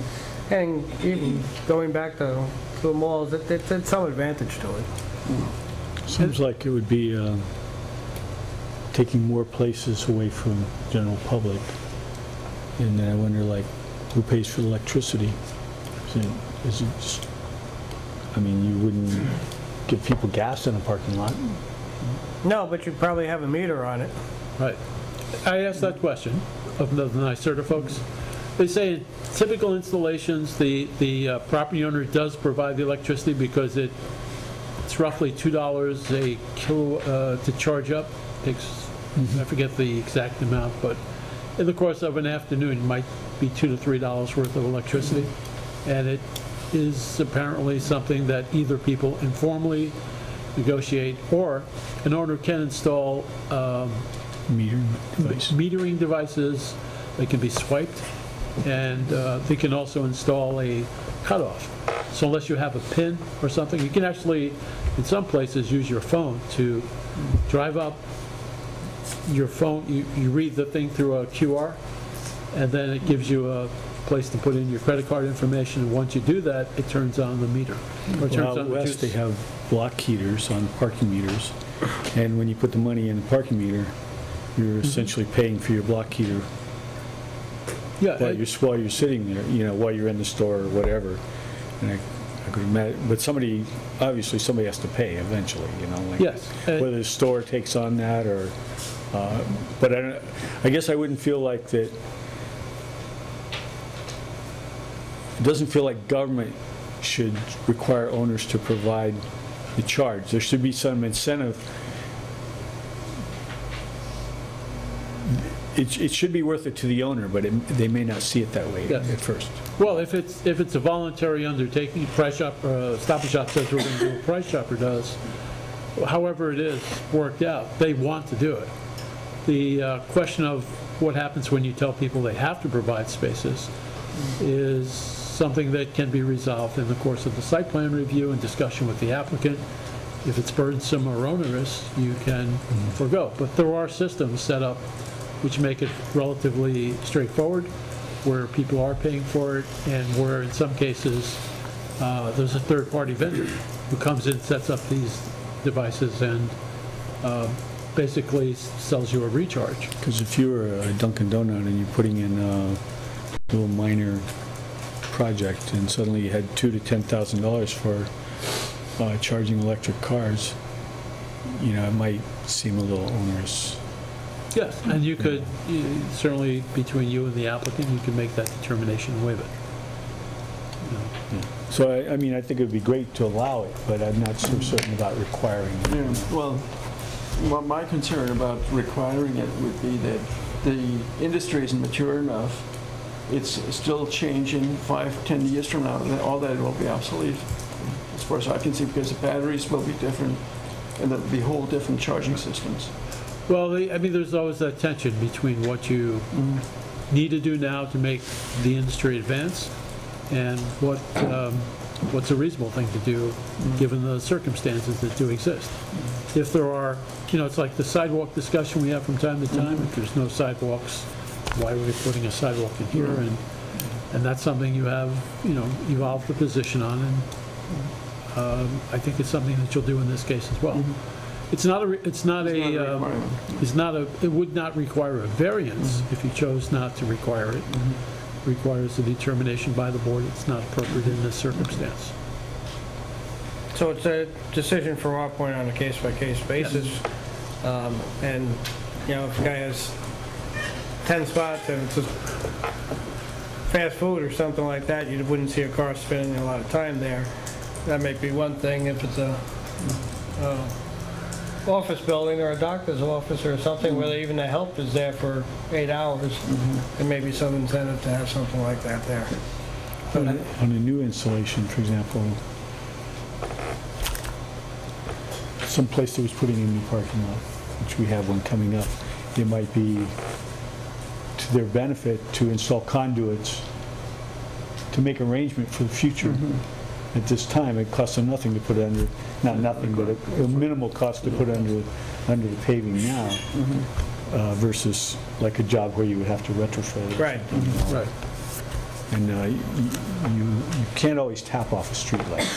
even going back to the malls, it's some advantage to it. Seems like it would be taking more places away from general public. And then I wonder, like, who pays for the electricity? Is it just, I mean, you wouldn't give people gas in a parking lot. No, but you probably have a meter on it. Right. I asked that question of the NYSERDA folks. They say in typical installations, the property owner does provide the electricity because it's roughly $2 a kilo to charge up. I forget the exact amount, but in the course of an afternoon, it might be $2 to $3 worth of electricity. And it is apparently something that either people informally negotiate, or an owner can install metering devices. They can be swiped, and they can also install a cutoff. So unless you have a pin or something, you can actually, in some places, use your phone to drive up your phone. You read the thing through a QR, and then it gives you a place to put in your credit card information, and once you do that, it turns on the meter. Or it turns Well, out on the west, juice. they have block heaters on parking meters, and when you put the money in the parking meter, you're essentially paying for your block heater Yeah, while you're sitting there, while you're in the store or whatever. And I could imagine, but obviously somebody has to pay eventually, like Yes. whether the store takes on that or, but I guess I wouldn't feel like that. It doesn't feel like government should require owners to provide the charge. There should be some incentive. It should be worth it to the owner, but they may not see it that way Yes. at first. well, if it's a voluntary undertaking, Stop and Shop says we're going to do what Price Chopper does. However it is worked out, they want to do it. The question of what happens when you tell people they have to provide spaces is something that can be resolved in the course of the site plan review and discussion with the applicant. If it's burdensome or onerous, you can forego. But there are systems set up which make it relatively straightforward, where people are paying for it, and where in some cases there's a third-party vendor who comes in, sets up these devices, and basically sells you a recharge. Because if you were a Dunkin' Donut and you're putting in a little minor project and suddenly you had $2,000 to $10,000 for charging electric cars, you know, it might seem a little onerous. Yes, and you could, certainly between you and the applicant, you can make that determination and waive it. So, I mean, I think it would be great to allow it, but I'm not so certain about requiring it. Yeah, well, my concern about requiring it would be that the industry isn't mature enough. It's still changing 5-10 years from now, and all that will be obsolete, as far as I can see, because the batteries will be different, and there'll be whole different charging systems. Well, I mean, there's always that tension between what you need to do now to make the industry advance and what's a reasonable thing to do given the circumstances that do exist. If there are, you know, it's like the sidewalk discussion we have from time to time. If there's no sidewalks, why are we putting a sidewalk in here? And that's something you have, you know, evolved the position on, and I think it's something that you'll do in this case as well. It would not require a variance if you chose not to require it. Requires a determination by the board it's not appropriate in this circumstance. So it's a decision from our point on a case-by-case basis. And, you know, if a guy has 10 spots and it's just fast food or something like that, you wouldn't see a car spending a lot of time there. That might be one thing. If it's a office building or a doctor's office or something where even the help is there for 8 hours, there may be some incentive to have something like that there. On a new installation, for example, some place that was putting in a new parking lot, which we have one coming up, it might be to their benefit to install conduits to make arrangement for the future. At this time, it costs them nothing to put under, not nothing, but a minimal cost to put under the paving now, versus like a job where you would have to retrofit it. Right. Right. And you can't always tap off a street light.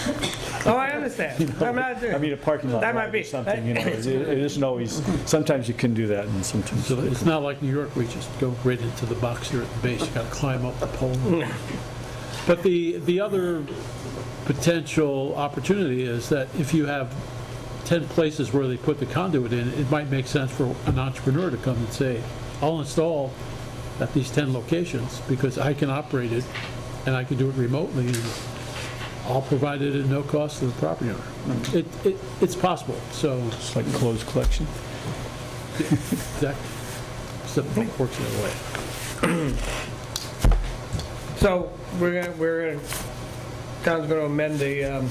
Oh, I understand. I'm not doing. I mean, a parking lot That might light be or something, you know, it isn't always, sometimes you can do that and sometimes. So it's not like New York, we just go right into the box here at the base. You got to climb up the pole. But the other potential opportunity is that if you have 10 places where they put the conduit in, it might make sense for an entrepreneur to come and say, I'll install at these 10 locations because I can operate it and I can do it remotely and I'll provide it at no cost to the property owner. It's possible. So It's like closed collection. Exactly. Except it works that way. So town's going to amend the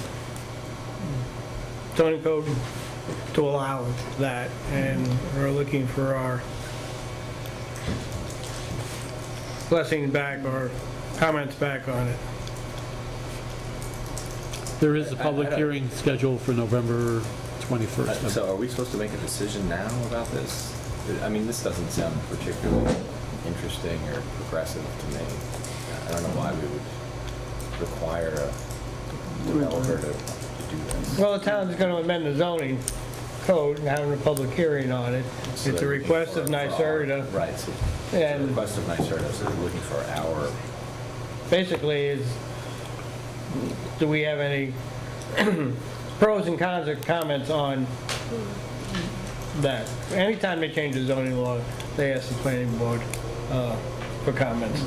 zoning code to allow that, and we're looking for our blessing back or comments back on it. There is a public hearing scheduled for November 21st. So are we supposed to make a decision now about this? I mean, this doesn't sound particularly interesting or progressive to me. I don't know why we would require a developer to do this. Well, the town's going to amend the zoning code and having a public hearing on it. So It's a they're request of looking for NYSERDA. Right, so it's a And request of NYSERDA, so they're looking for our, basically is, do we have any pros and cons or comments on that? Anytime they change the zoning law, they ask the planning board for comments.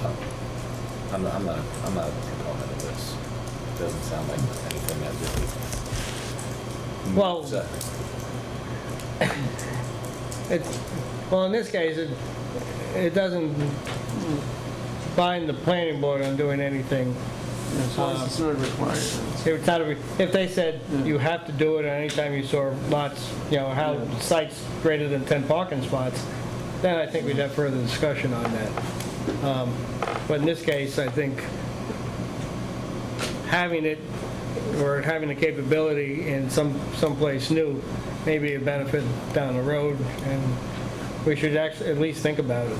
I'm not a proponent of this. It doesn't sound like anything that really. Well, So, well, in this case, it doesn't bind the planning board on doing anything. As long as it's not required. If they said you have to do it anytime you saw lots, you know, how sites greater than 10 parking spots, then I think we'd have further discussion on that. But in this case, I think having it, or having the capability in someplace new may be a benefit down the road, and we should actually at least think about it.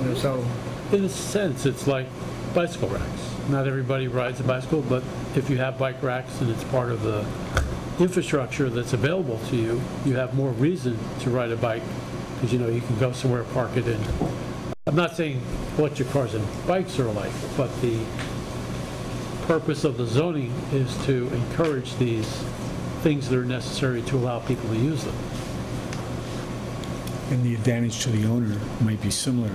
You know, so. In a sense, it's like bicycle racks. Not everybody rides a bicycle, but if you have bike racks and it's part of the infrastructure that's available to you, you have more reason to ride a bike because you know you can go somewhere, park it in. I'm not saying electric cars and bikes are alike, but the purpose of the zoning is to encourage these things that are necessary to allow people to use them. And the advantage to the owner might be similar,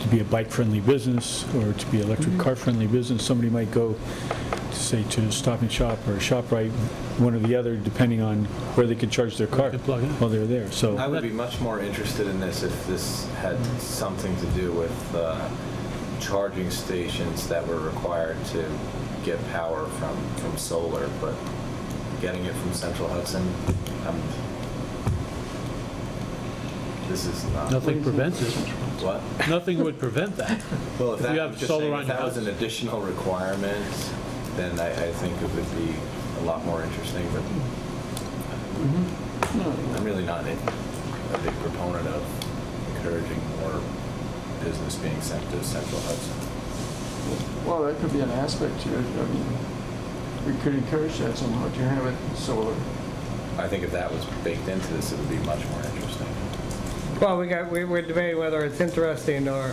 to be a bike-friendly business or to be electric car-friendly business. Somebody might go, say, to Stop and Shop or ShopRite, one or the other, depending on where they could charge their car They can plug in. while they're there. So I would be much more interested in this if this had something to do with charging stations that were required to get power from solar, but getting it from Central Hudson, this is not. Nothing prevents it. What? Nothing would prevent that. Well, if If that, you have just solar saying, on if your that was house. an additional requirement, then I think it would be a lot more interesting, but I'm really not a big proponent of encouraging more business being sent to Central Hudson. Well, that could be an aspect to it. I mean, we could encourage that somehow, to have it solar. I think if that was baked into this, it would be much more interesting. Well, we're debating whether it's interesting or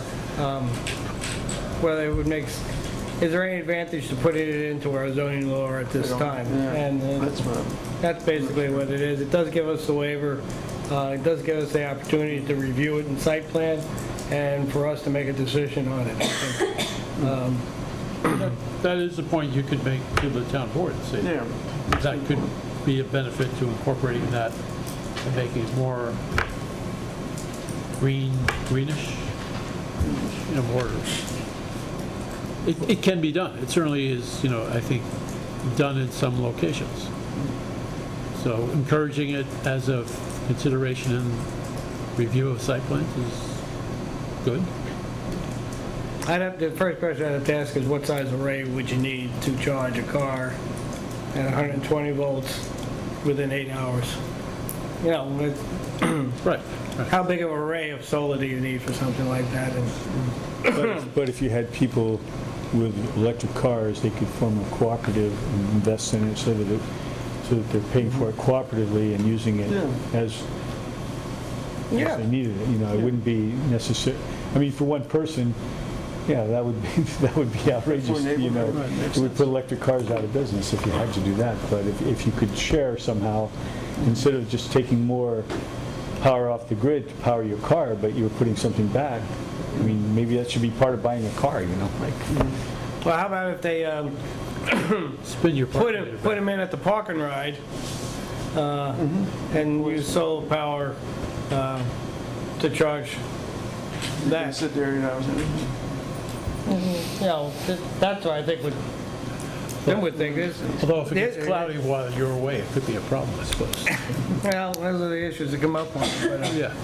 whether it would make, is there any advantage to putting it into our zoning law at this time? Yeah, And that's basically what it is. It does give us the waiver, it does give us the opportunity to review it in site plan and for us to make a decision on it. I think. That is a point you could make to the town board, and say Yeah. that could be a benefit to incorporating that and making it more greenish, you know, more, it can be done. It certainly is, you know, I think, done in some locations. So encouraging it as a consideration in review of site plans is good. The first question I'd have to ask is what size array would you need to charge a car at 120 volts within 8 hours? You know, Right. how big of an array of solar do you need for something like that? But if you had people with electric cars, they could form a cooperative and invest in it so that they're paying for it cooperatively and using it as they needed it. You know, it wouldn't be necessary. I mean, for one person, yeah, that would be outrageous. You know, it would put electric cars out of business if you had to do that. But if you could share somehow, instead of just taking more power off the grid to power your car, but you were putting something back. I mean, maybe that should be part of buying a car, you know? Like, Well, how about if they Spin your put them in at the park and ride and use solar power to charge that? Sit there, you know. You know, that's what I think Tim would think is. Although if it gets cloudy while you're away, it could be a problem, I suppose. Well, those are the issues that come up on it. But, Yeah.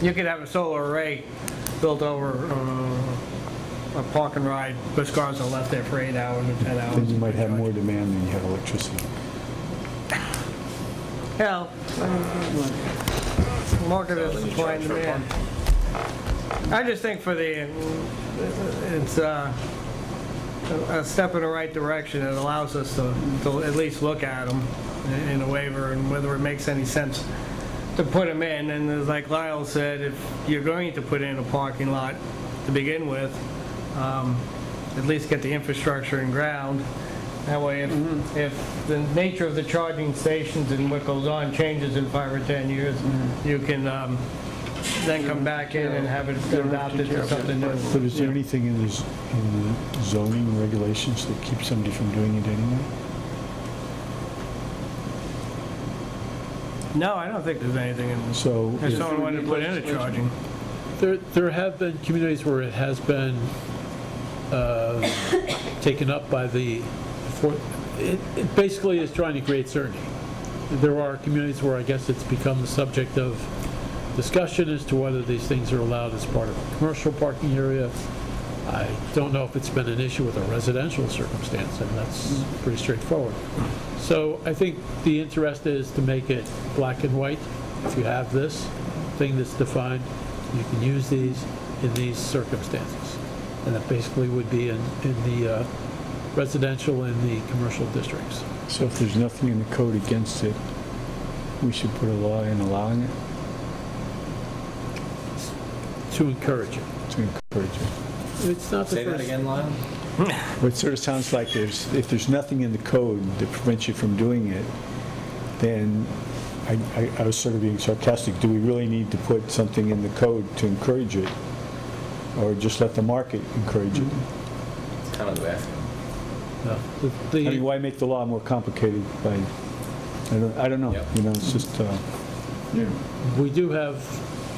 you could have a solar array built over a park and ride, because cars are left there for 8 hours or 10 hours. then you might have more demand than you have electricity. Well, market is supply and demand. I just think it's a step in the right direction. It allows us to at least look at them in a waiver and whether it makes any sense to put them in. And as like Lyle said, if you're going to put in a parking lot to begin with, at least get the infrastructure in ground. That way, if the nature of the charging stations and what goes on changes in 5 or 10 years, you can then come back in and have it adopted to something new. But is there anything in the zoning regulations that keeps somebody from doing it anyway? No, I don't think there's anything in this. So If someone wanted to put in a charging. There have been communities where it has been taken up by it basically is trying to create certainty. There are communities where I guess it's become the subject of discussion as to whether these things are allowed as part of a commercial parking area. I don't know if it's been an issue with a residential circumstance, and that's pretty straightforward. So I think the interest is to make it black and white. If you have this thing that's defined, you can use these in these circumstances. And that basically would be in the residential and the commercial districts. So if there's nothing in the code against it, we should put a law in allowing it? To encourage it. To encourage it. It's not the Say that first. again, Lyle? Well, it sort of sounds like if there's nothing in the code that prevents you from doing it, then I was sort of being sarcastic. Do we really need to put something in the code to encourage it? Or just let the market encourage it? It's kind of the way I feel. No, I mean, why make the law more complicated by, I don't know. Yep. You know, it's just, we do have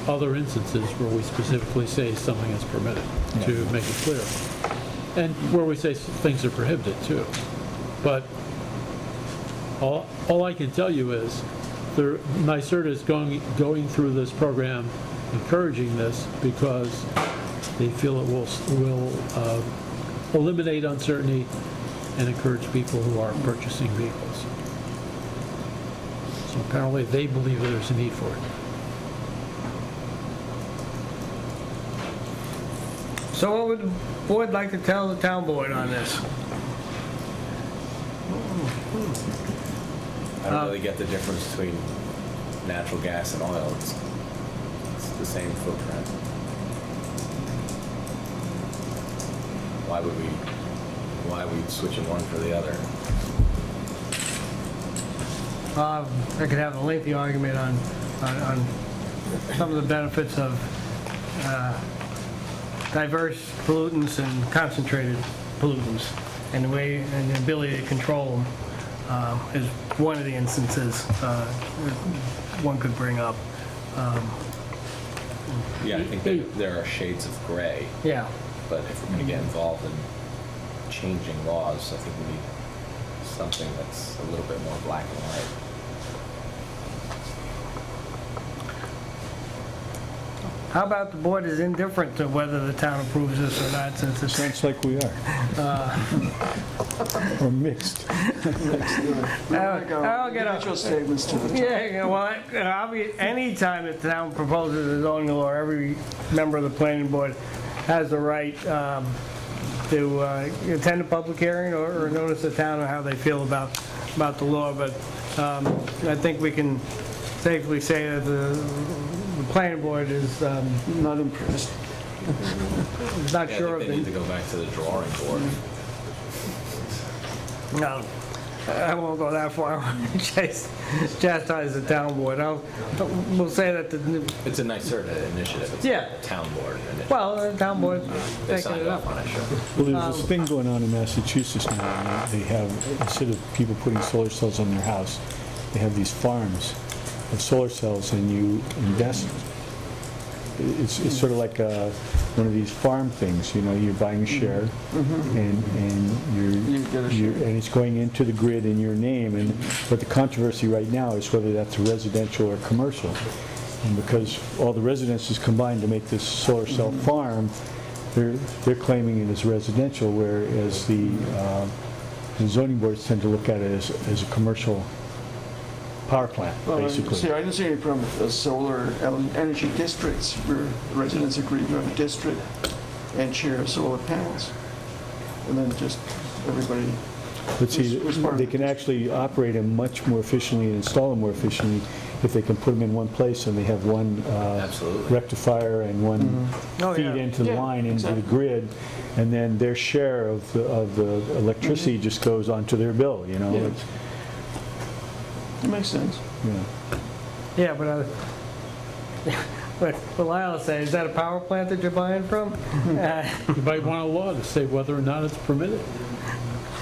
other instances where we specifically say something is permitted to make it clear. And where we say things are prohibited too. But all I can tell you is NYSERDA is going through this program encouraging this because they feel it will eliminate uncertainty and encourage people who are purchasing vehicles. So apparently they believe that there's a need for it. So what would the board like to tell the town board on this? I don't really get the difference between natural gas and oil. It's the same footprint. Why are we switching one for the other? I could have a lengthy argument on some of the benefits of diverse pollutants and concentrated pollutants, and the way and the ability to control them is one of the instances one could bring up. Yeah, I think there are shades of gray, Yeah. but if we're going to get involved in changing laws, I think we need something that's a little bit more black and white. How about the board is indifferent to whether the town approves this or not, since it's... sounds like we are. Or mixed. I'll get Individual statements to the. Yeah, well, any time the town proposes a zoning law, every member of the planning board has the right to attend a public hearing or notice the town on how they feel about the law. But I think we can safely say that the planning board is Not impressed. not Yeah, sure I of think they need the... to go back to the drawing board. No, I won't go that far. Chastise the town board. We'll say that the... It's a NYSERDA initiative. It's Yeah. a town board initiative. Well, the town board They taking signed it off up. on it, sure. Well, there's this thing going on in Massachusetts now, and they have, instead of people putting solar cells on their house, they have these farms of solar cells, and you invest. It's sort of like one of these farm things, you know, you're buying a share, and You get a share. and it's going into the grid in your name, but the controversy right now is whether that's residential or commercial. And because all the residences combined to make this solar cell farm, they're claiming it as residential, whereas the zoning boards tend to look at it as a commercial power plant, Well, basically. see, I don't see any problem with solar energy districts where residents agree to have a district and share solar panels. And then just everybody, But see, Which part? they can actually operate them much more efficiently and install them more efficiently if they can put them in one place and they have one Absolutely. rectifier and one Oh, feed yeah. into the Yeah, line, into the exactly. grid, and then their share of the electricity just goes onto their bill, you know? Yeah. It's- it makes sense. yeah. Yeah, but Lyle say, is that a power plant that you're buying from? You might want a law to say whether or not it's permitted.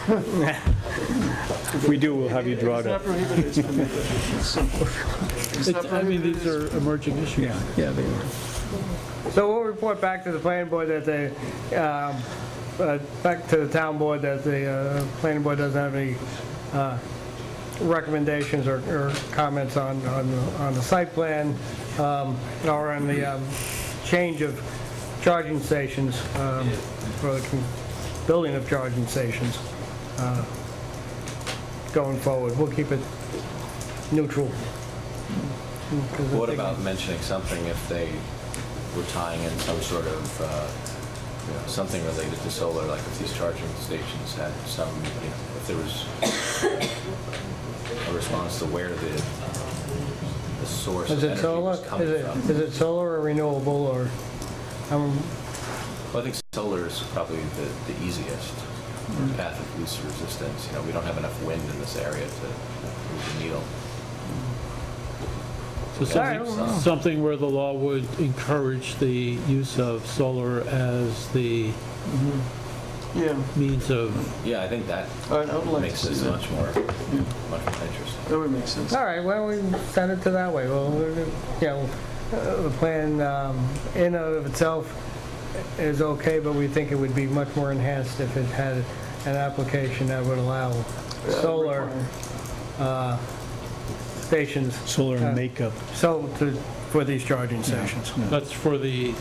If we do, we'll have you draw it It's not up. prohibited, it's permitted. It's simple. It's not I mean, prohibited, these are emerging issues. Yeah, they are. So we'll report back to the planning board that they, back to the town board that the planning board doesn't have any recommendations or comments on the site plan or on the change of charging stations or the building of charging stations going forward. We'll keep it neutral. What about mentioning something if they were tying in some sort of, something related to solar, like if these charging stations had some, if there was a response to where the source Is of it energy solar? was coming from. Is it solar or renewable or? Well, I think solar is probably the easiest path of least resistance. You know, we don't have enough wind in this area to move the needle. So something where the law would encourage the use of solar as the Yeah, means of, Yeah, I think that I would like makes to see this that. much more interesting. That would make sense. All right, why don't we send it to that way? Well, you know, the plan in and of itself is okay, but we think it would be much more enhanced if it had an application that would allow solar stations. Solar and makeup. For these charging stations. that's for the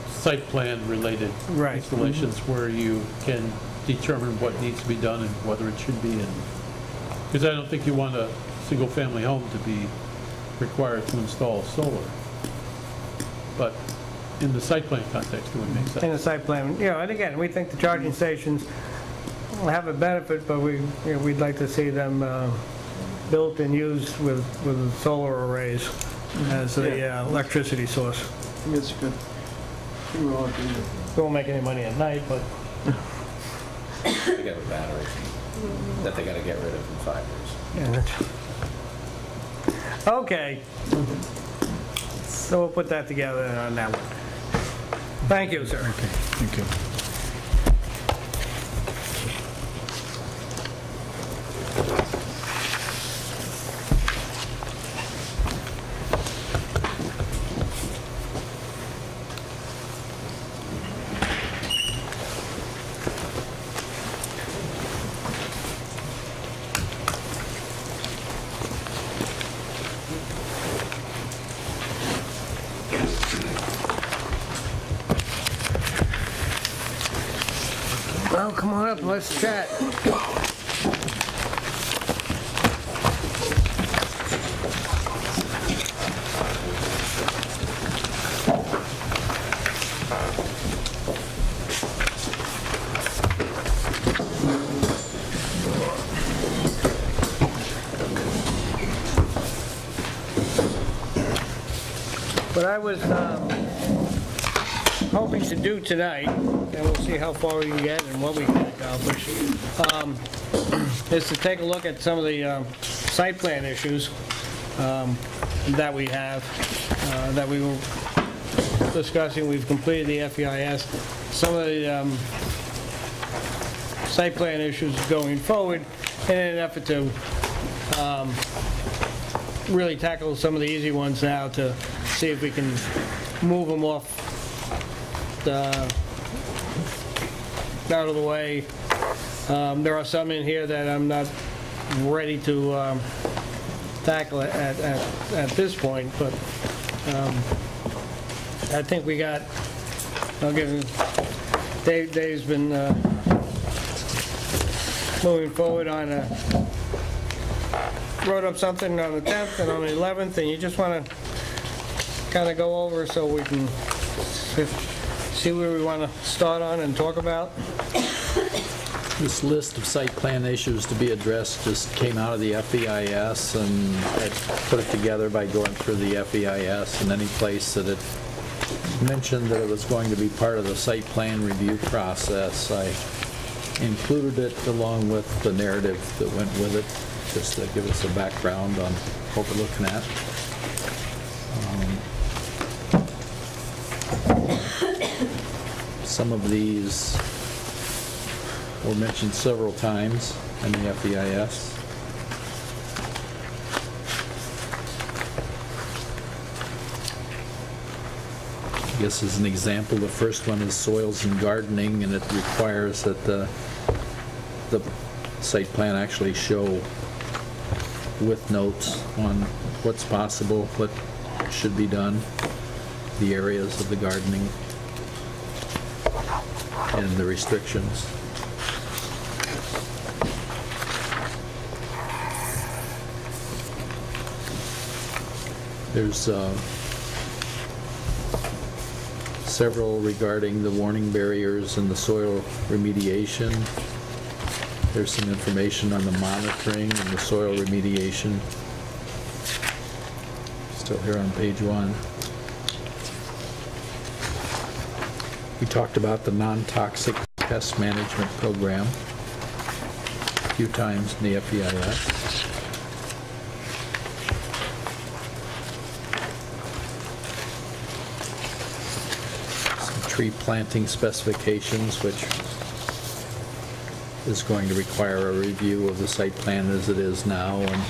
site plan related Right. installations where you can determine what needs to be done and whether it should be in. Because I don't think you want a single-family home to be required to install solar. But in the site plan context, it would make sense. In the site plan, you know, and again, we think the charging stations will have a benefit, but we'd like to see them built and used with solar arrays as the electricity source. I think it's good. I think we all agree. We won't make any money at night, but They got a battery that they got to get rid of in 5 years. yeah. Okay. So we'll put that together on that one. Thank you, sir. Okay, thank you. Well, come on up, let's chat. What I was hoping to do tonight, and we'll see how far we can get and what we can accomplish, is to take a look at some of the site plan issues that we have, that we were discussing. We've completed the FEIS. Some of the site plan issues going forward in an effort to really tackle some of the easy ones now to see if we can move them off out of the way. There are some in here that I'm not ready to tackle at this point, but I think we got, I'll give him, Dave's been moving forward on wrote up something on the 10th and on the 11th, and you just want to kind of go over so we can see where we want to start on and talk about. This list of site plan issues to be addressed just came out of the FEIS, and I put it together by going through the FEIS, and any place that it mentioned that it was going to be part of the site plan review process, I included it along with the narrative that went with it, just to give us a background on what we're looking at. Some of these were mentioned several times in the FEIS. I guess as an example, the first one is soils and gardening, and it requires that the site plan actually show with notes on what's possible, what should be done, the areas of the gardening, and the restrictions. There's several regarding the warning barriers and the soil remediation. There's some information on the monitoring and the soil remediation. Still here on page 1. We talked about the non-toxic pest management program a few times in the FEIS. Some tree planting specifications, which is going to require a review of the site plan as it is now, and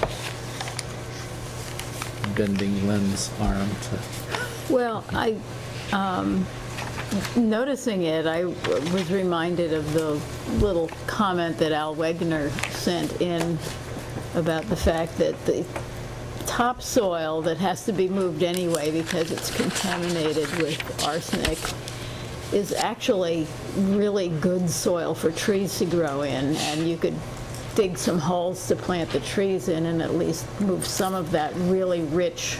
bending Lynn's arm to... Well, noticing it, I was reminded of the little comment that Al Wegner sent in about the fact that the topsoil that has to be moved anyway because it's contaminated with arsenic is actually really good soil for trees to grow in, and you could dig some holes to plant the trees in and at least move some of that really rich,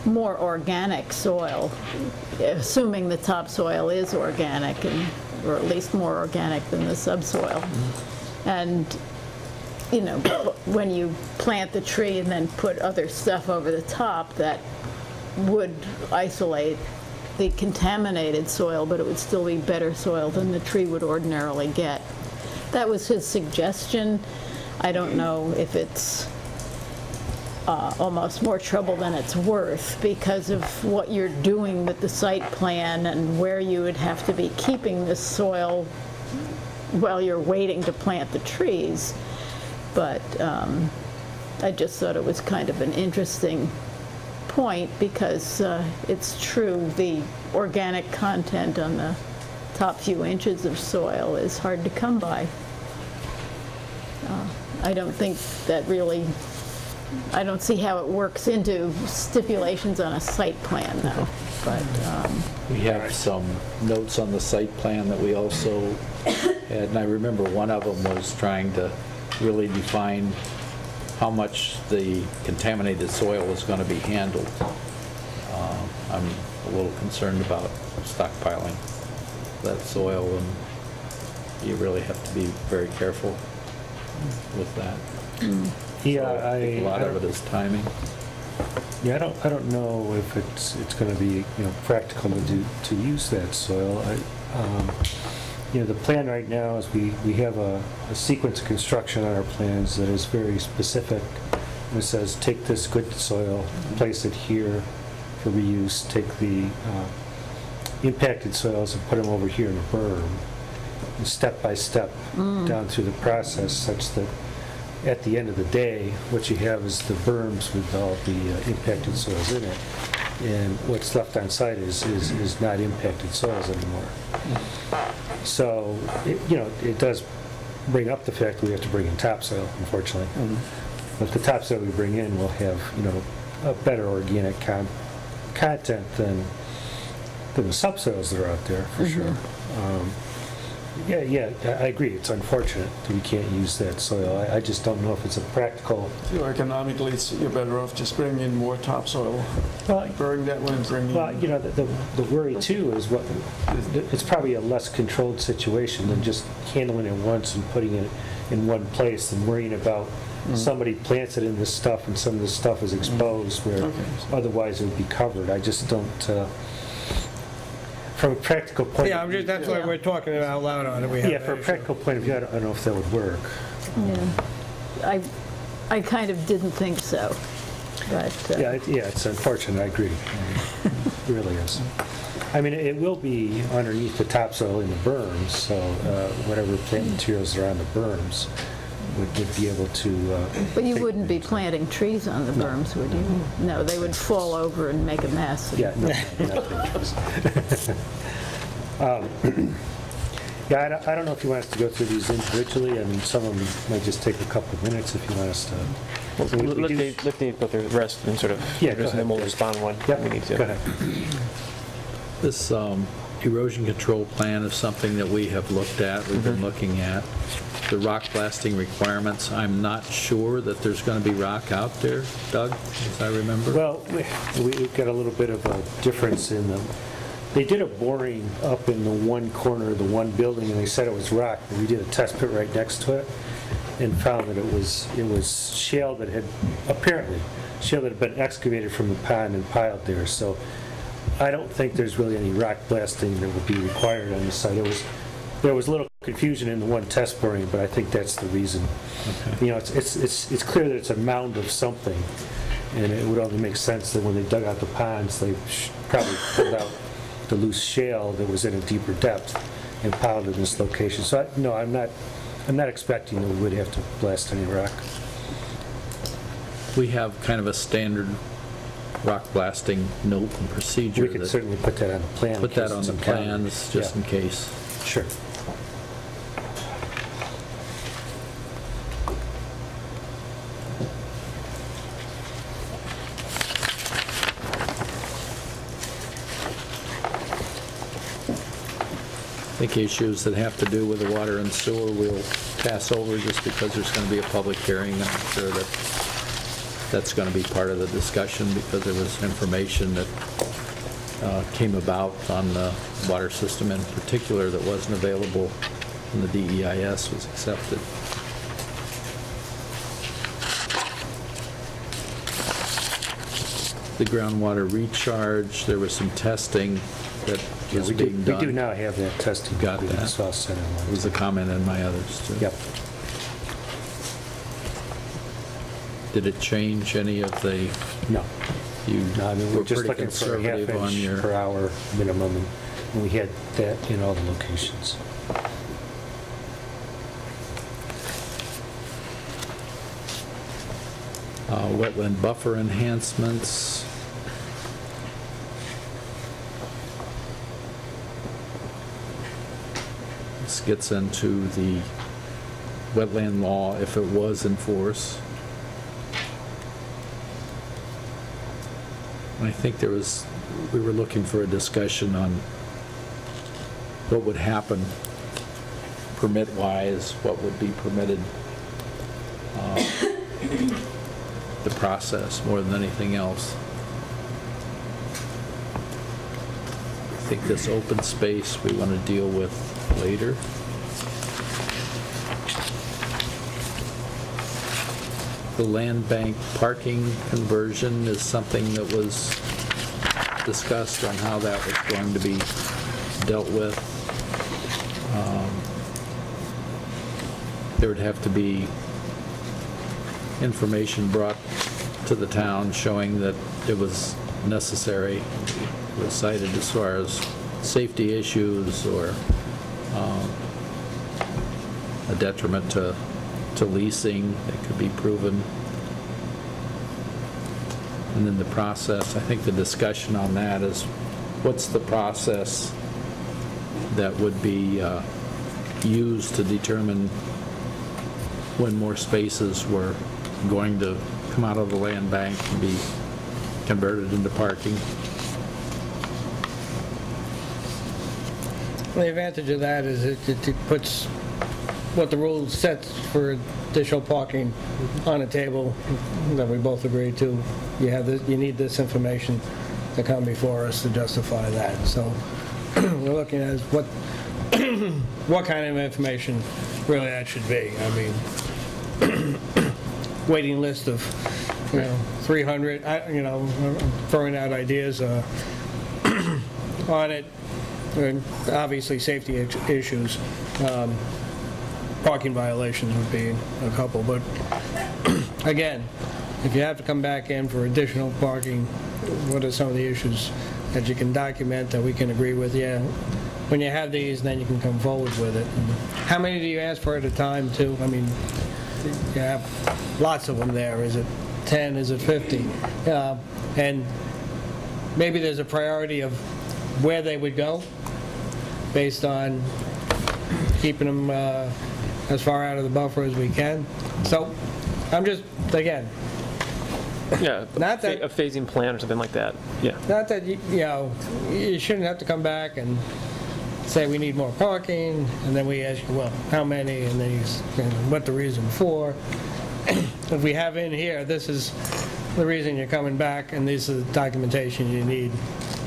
more organic soil, assuming the topsoil is organic, or at least more organic than the subsoil. And, you know, when you plant the tree and then put other stuff over the top, that would isolate the contaminated soil, but it would still be better soil than the tree would ordinarily get. That was his suggestion. I don't know if it's almost more trouble than it's worth because of what you're doing with the site plan and where you would have to be keeping this soil while you're waiting to plant the trees. But I just thought it was kind of an interesting point because it's true, the organic content on the top few inches of soil is hard to come by. I don't think that really, I don't see how it works into stipulations on a site plan though. But we have some notes on the site plan that we also had, and I remember one of them was trying to really define how much the contaminated soil was going to be handled. I'm a little concerned about stockpiling that soil, and you really have to be very careful with that. Yeah, so I think a lot of it is timing. Yeah, I don't know if it's going to be practical to use that soil. The plan right now is we have a sequence of construction on our plans that is very specific. It says take this good soil, place it here for reuse, take the impacted soils and put them over here in a berm, and step by step down through the process such that at the end of the day what you have is the berms with all the impacted soils in it, and what's left on site is not impacted soils anymore. So it does bring up the fact that we have to bring in topsoil, unfortunately. But the topsoil we bring in will have a better organic content than the subsoils that are out there for sure. Yeah, I agree. It's unfortunate that we can't use that soil. I just don't know if it's a practical. Economically, you're better off just bringing in more topsoil. Burying that one and bringing. Well, the worry too is it's probably a less controlled situation than just handling it once and putting it in one place and worrying about somebody plants it in this stuff and some of this stuff is exposed where otherwise it would be covered. I just don't. From a practical point of view. That's why we're talking out loud on it. From a practical point of view, I don't know if that would work. Yeah, I kind of didn't think so. But it's unfortunate. I agree. It really is. I mean, it will be underneath the topsoil in the berms, so whatever plant materials are on the berms would be able to. But you wouldn't be planting trees on the berms, would you? No, they would fall over and make a mess. Yeah, no, not trees. I don't know if you want us to go through these individually. I mean, some of them might just take a couple of minutes if you want us to. Let Dave go through the rest and sort of, and then we'll respond when we need to. Go ahead. This erosion control plan is something that we have looked at, we've been looking at. The rock blasting requirements, I'm not sure that there's going to be rock out there, Doug, as I remember. Well, we've got a little bit of a difference in them. They did a boring up in the one corner of the one building, and they said it was rock. And we did a test pit right next to it, and found that it was shale that had been excavated from the pond and piled there. So I don't think there's really any rock blasting that would be required on the site. There was a little confusion in the one test boring, but I think that's the reason. Okay. You know, it's clear that it's a mound of something, and it would only make sense that when they dug out the ponds, they probably pulled out the loose shale that was in a deeper depth and piled in this location. So no, I'm not expecting that we would have to blast any rock. We have kind of a standard rock blasting note and procedure. We could certainly put that on the plan. Put that on the plans, just in case. Sure. I think issues that have to do with the water and sewer we'll pass over just because there's going to be a public hearing. I'm sure that that's going to be part of the discussion because there was information that came about on the water system in particular that wasn't available when the DEIS was accepted. The groundwater recharge, there was some testing that was being done. We do now have that testing. Got that. It's all set in line. It was a comment in my others, too. Yep. Did it change any of the... No. No, I mean, were we're just pretty looking for a conservative on your... half-inch per hour minimum, and we had that in all the locations. Wetland buffer enhancements. This gets into the wetland law if it was in force. I think we were looking for a discussion on what would happen permit-wise, what would be permitted, the process more than anything else. I think this open space we want to deal with later. The land bank parking conversion is something that was discussed on how that was going to be dealt with. There would have to be information brought to the town showing that it was necessary. It was cited as far as safety issues or a detriment to leasing that could be proven. And then the process, I think the discussion on that is what's the process that would be used to determine when more spaces were going to come out of the land bank and be converted into parking. The advantage of that is it puts what the rule sets for additional parking on a table that we both agree to. You need this information to come before us to justify that. So we're looking at what what kind of information really that should be. I mean, waiting list of 300. Throwing out ideas on it. And obviously, safety issues. Parking violations would be a couple, but again, if you have to come back in for additional parking, what are some of the issues that you can document that we can agree with? Yeah, when you have these, then you can come forward with it. And how many do you ask for at a time, too? I mean, you have lots of them there. Is it 10? Is it 50? And maybe there's a priority of where they would go based on keeping them as far out of the buffer as we can. So I'm just, again, yeah, not that, a phasing plan or something like that. Yeah. Not that, you shouldn't have to come back and say we need more parking, and then we ask you, well, how many, and then what the reason for. If we have in here, this is the reason you're coming back, and this is the documentation you need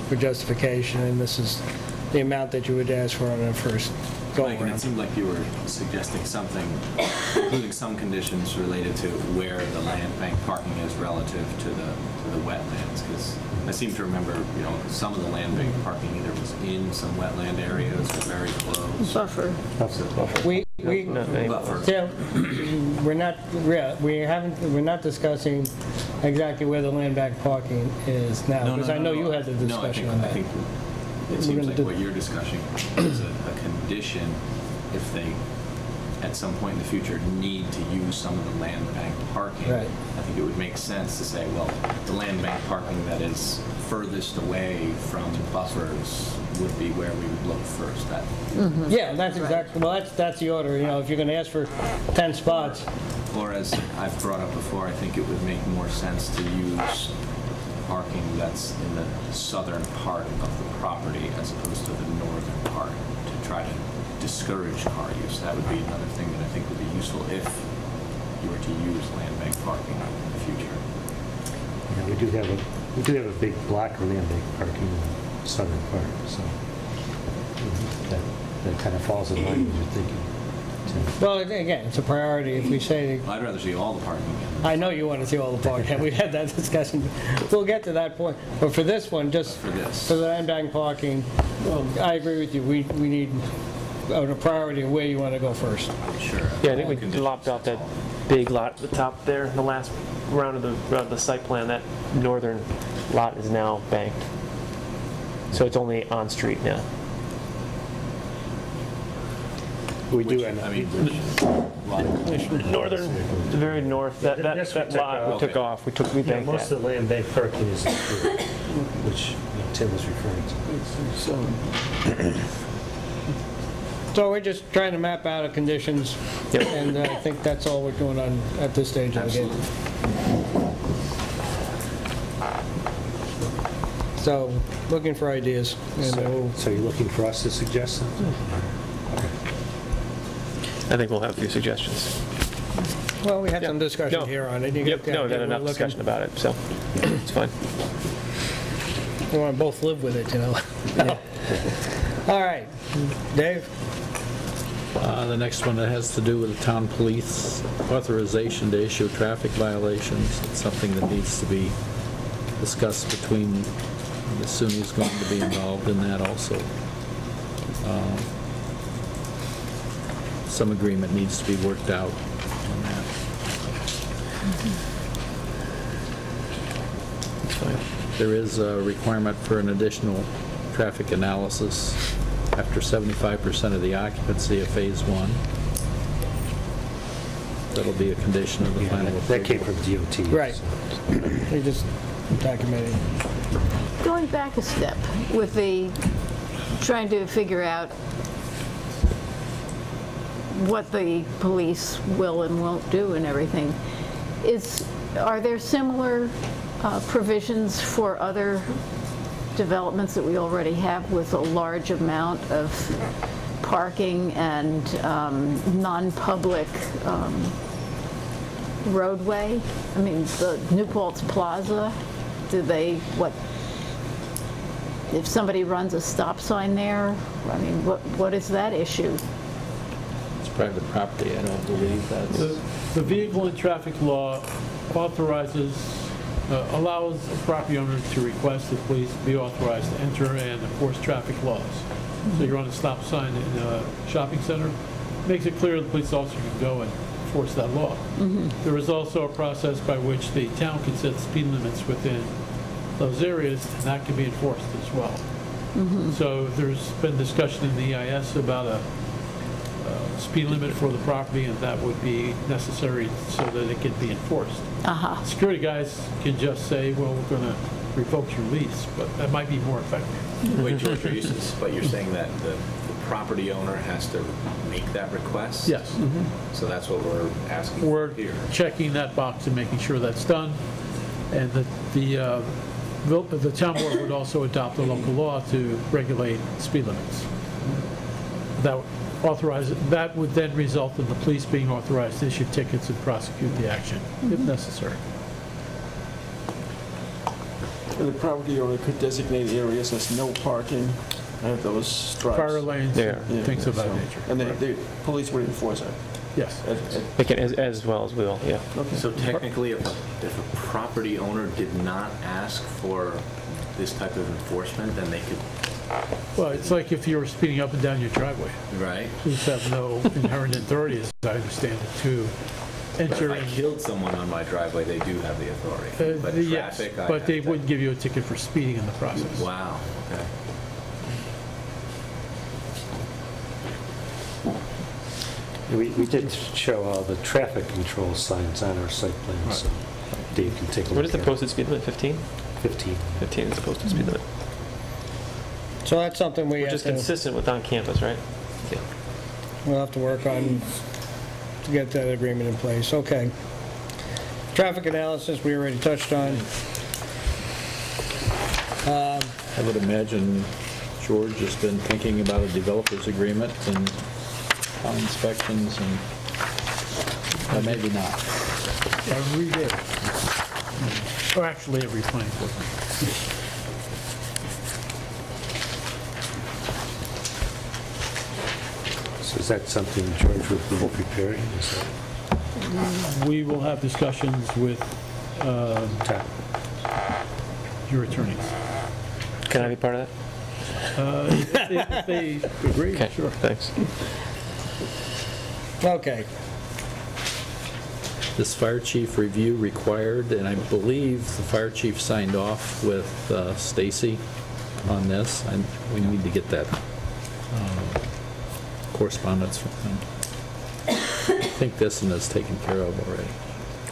for justification, and this is the amount that you would ask for on the first go Mike, around. it seemed like you were suggesting something, including some conditions related to where the land bank parking is relative to the wetlands, because I seem to remember, some of the land bank parking either was in some wetland areas or very close. Buffer. Buffer. Yeah, we're not discussing exactly where the land bank parking is now, because I know you had the discussion on that. I think it seems like what you're discussing is a condition if they, at some point in the future, need to use some of the land bank parking. Right. I think it would make sense to say, well, the land bank parking that is furthest away from buffers would be where we would look first. Yeah, that's exactly, well, that's the order, if you're going to ask for 10 spots. Or as I've brought up before, I think it would make more sense to use parking that's in the southern part of the property as opposed to the northern part to try to discourage car use. That would be another thing that I think would be useful if you were to use land bank parking in the future. Yeah, we do have a big block of land bank parking in the southern part, so that kind of falls in line with your thinking. Well, again, it's a priority if we say... I'd rather see all the parking. I know you want to see all the parking. We had that discussion. We'll get to that point. But for this one, just for the land bank parking, I agree with you. We need a priority of where you want to go first. Sure. Yeah, I think we lopped out that big lot at the top there. The last round of the site plan, that northern lot is now banked. So it's only on street now. We do have, northern, the very north, that lot we took off. We banked that. Most of the land bank parking is approved, which Tim was referring to. So we're just trying to map out the conditions, and I think that's all we're doing on at this stage of the game. So, looking for ideas. And so you're looking for us to suggest something? I think we'll have a few suggestions. Well, we had some discussion here on it. No, we had enough discussion about it, so it's fine. We want to both live with it, All right, Dave? The next one that has to do with the town police authorization to issue traffic violations. It's something that needs to be discussed between the SUNY is going to be involved in that also. Some agreement needs to be worked out on that. That's fine. There is a requirement for an additional traffic analysis after 75% of the occupancy of Phase 1. That'll be a condition of the final approval. That came from DOT. Right. They just documented. Going back a step with the trying to figure out what the police will and won't do and everything, are there similar provisions for other developments that we already have with a large amount of parking and non-public roadway? I mean, the New Paltz Plaza, if somebody runs a stop sign there, I mean, what is that issue? It's private property, I don't believe that's... The vehicle and traffic law allows a property owner to request the police be authorized to enter and enforce traffic laws. So you're on a stop sign in a shopping center, makes it clear the police officer can go and enforce that law. There is also a process by which the town can set speed limits within those areas, and that can be enforced as well. So there's been discussion in the EIS about a speed limit for the property, and that would be necessary so that it can be enforced. Security guys can just say, well, we're going to revoke your lease, but that might be more effective. Wait, George, but you're saying that the property owner has to make that request? Yes. So that's what we're asking for here. We're checking that box and making sure that's done, and that the town board would also adopt a local law to regulate speed limits. That would then result in the police being authorized to issue tickets and prosecute the action if necessary. And the property owner could designate areas as no parking, those stripes. Fire lanes, things of that nature. And the police would enforce that. Yes. They can, as well as we will, yeah. So technically, if a property owner did not ask for this type of enforcement, then they could, Well, it's like if you were speeding up and down your driveway. right? You have no inherent authority, as I understand it, to But if enter I in. killed someone on my driveway, they do have the authority. But Yes, traffic, I but have they to- wouldn't give you a ticket for speeding in the process. Wow, okay. We did show all the traffic control signs on our site plan, so Dave can take a look at it. What is the posted speed limit, 15? 15. 15 is the posted speed limit. So that's something we Which have is to, consistent with on campus, right? Yeah. we'll have to work on to get that agreement in place. Okay. Traffic analysis, we already touched on. I would imagine George has been thinking about a developer's agreement and town inspections and, or maybe not. Every day. Or actually, every planning board. So is that something George would be preparing? Is that We will have discussions with ta- your attorneys. Can I be part of If they agree, that? Okay, sure. thanks. Okay. This fire chief review required, and I believe the fire chief signed off with Stacy on this, and we need to get that correspondence from him. I think this one is taken care of already.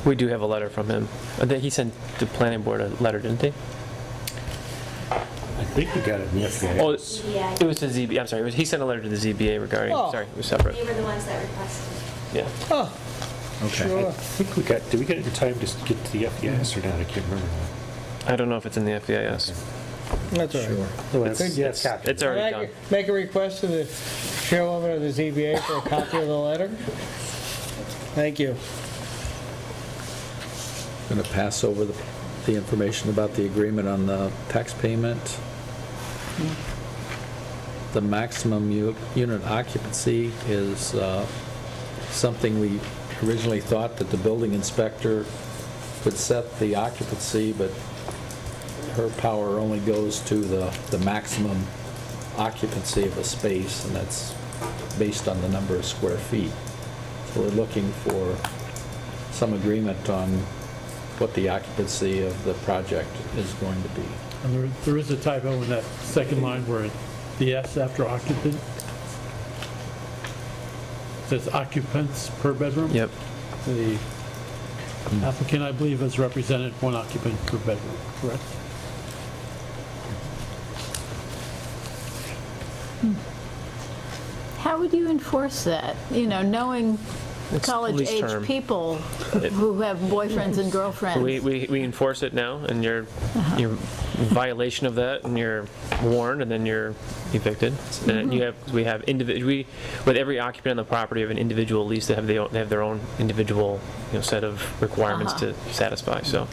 We do have a letter from him. I think he sent the planning board a letter, didn't he? I think we got it in the FAA. Oh, it was to ZBA, I'm sorry, he sent a letter to the ZBA regarding, Oh. sorry, it was separate. They were the ones that requested. Yeah. Oh, Okay. sure. I think we got, did we get it in time to get to the FEIS or not? I can't remember. I don't know if it's in the FEIS. That's all right. No, It's already done. Make a request to the, show over to the ZBA for a copy of the letter. Thank you. Going to pass over the information about the agreement on the tax payment. The maximum unit occupancy is something we originally thought that the building inspector could set the occupancy, but her power only goes to the maximum occupancy of a space, and that's based on the number of square feet. So we're looking for some agreement on what the occupancy of the project is going to be. And there is a typo in that second line where the S after occupant says occupants per bedroom. Yep. The applicant, I believe, has represented one occupant per bedroom, correct? How would you enforce that? You know, knowing It's college-age police term. people who have boyfriends and girlfriends. We enforce it now, and you're in violation of that, and you're warned, and then you're evicted. And we have with every occupant on the property of an individual lease, they have their own individual set of requirements to satisfy. So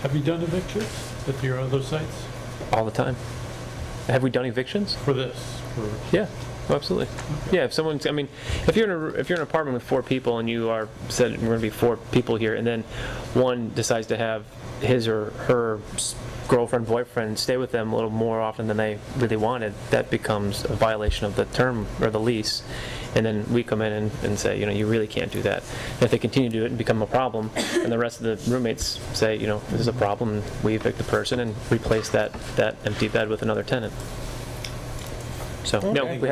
Have you done evictions at your other sites all the time. Have we done evictions? for this? Yeah. Oh, absolutely. Yeah, if someone's, I mean, if you're in an apartment with 4 people and you are said we're going to be 4 people here, and then one decides to have his or her girlfriend, boyfriend stay with them a little more often than they really wanted, that becomes a violation of the term or the lease. And then we come in and say, you really can't do that. And if they continue to do it and become a problem, and the rest of the roommates say, this is a problem, we evict the person and replace that empty bed with another tenant. So, no, we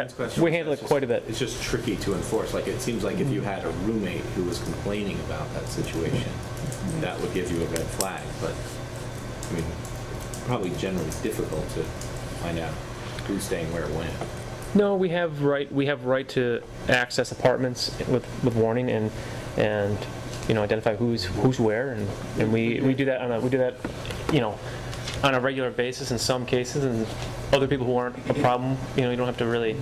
handle it quite a bit. It's just tricky to enforce. Like, it seems like if you had a roommate who was complaining about that situation, that would give you a red flag. But, I mean, probably generally difficult to find out who's staying where when. No, we have right to access apartments with warning and identify who's where, and we do that on a regular basis in some cases, and other people who aren't a problem, you don't have to really,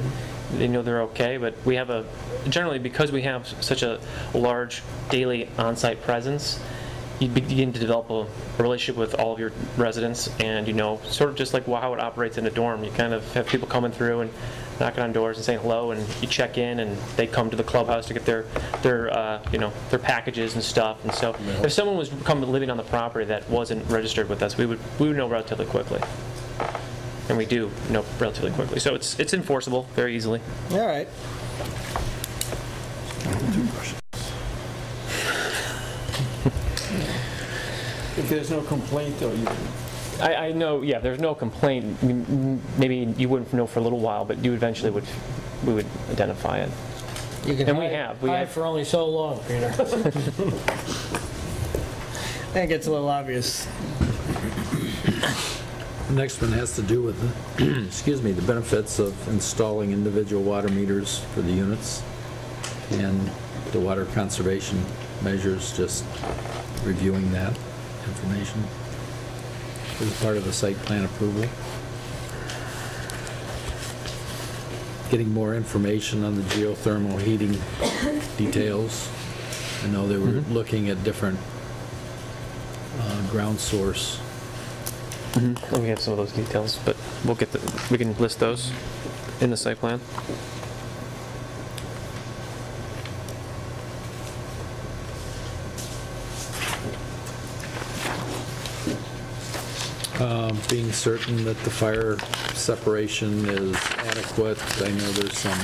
they're okay, but we have generally, because we have such a large daily on-site presence, you begin to develop a relationship with all of your residents, and you know, sort of just like how it operates in a dorm. You kind of have people coming through and knocking on doors and saying hello, and you check in, and they come to the clubhouse to get their you know, their packages and stuff. And so, if someone was living on the property that wasn't registered with us, we would know relatively quickly, and we do know relatively quickly. So it's enforceable very easily. All right. If there's no complaint, though, you... I know, yeah, there's no complaint. Maybe you wouldn't know for a little while, but you eventually we would identify it. You can And hide, we hide have. for only so long, Peter. I think it's a little obvious. The next one has to do with the, excuse me, the benefits of installing individual water meters for the units and the water conservation measures, just reviewing that information as part of the site plan approval. Getting more information on the geothermal heating details. I know they were looking at different ground source. We have some of those details, but we can list those in the site plan. Being certain that the fire separation is adequate. I know there's some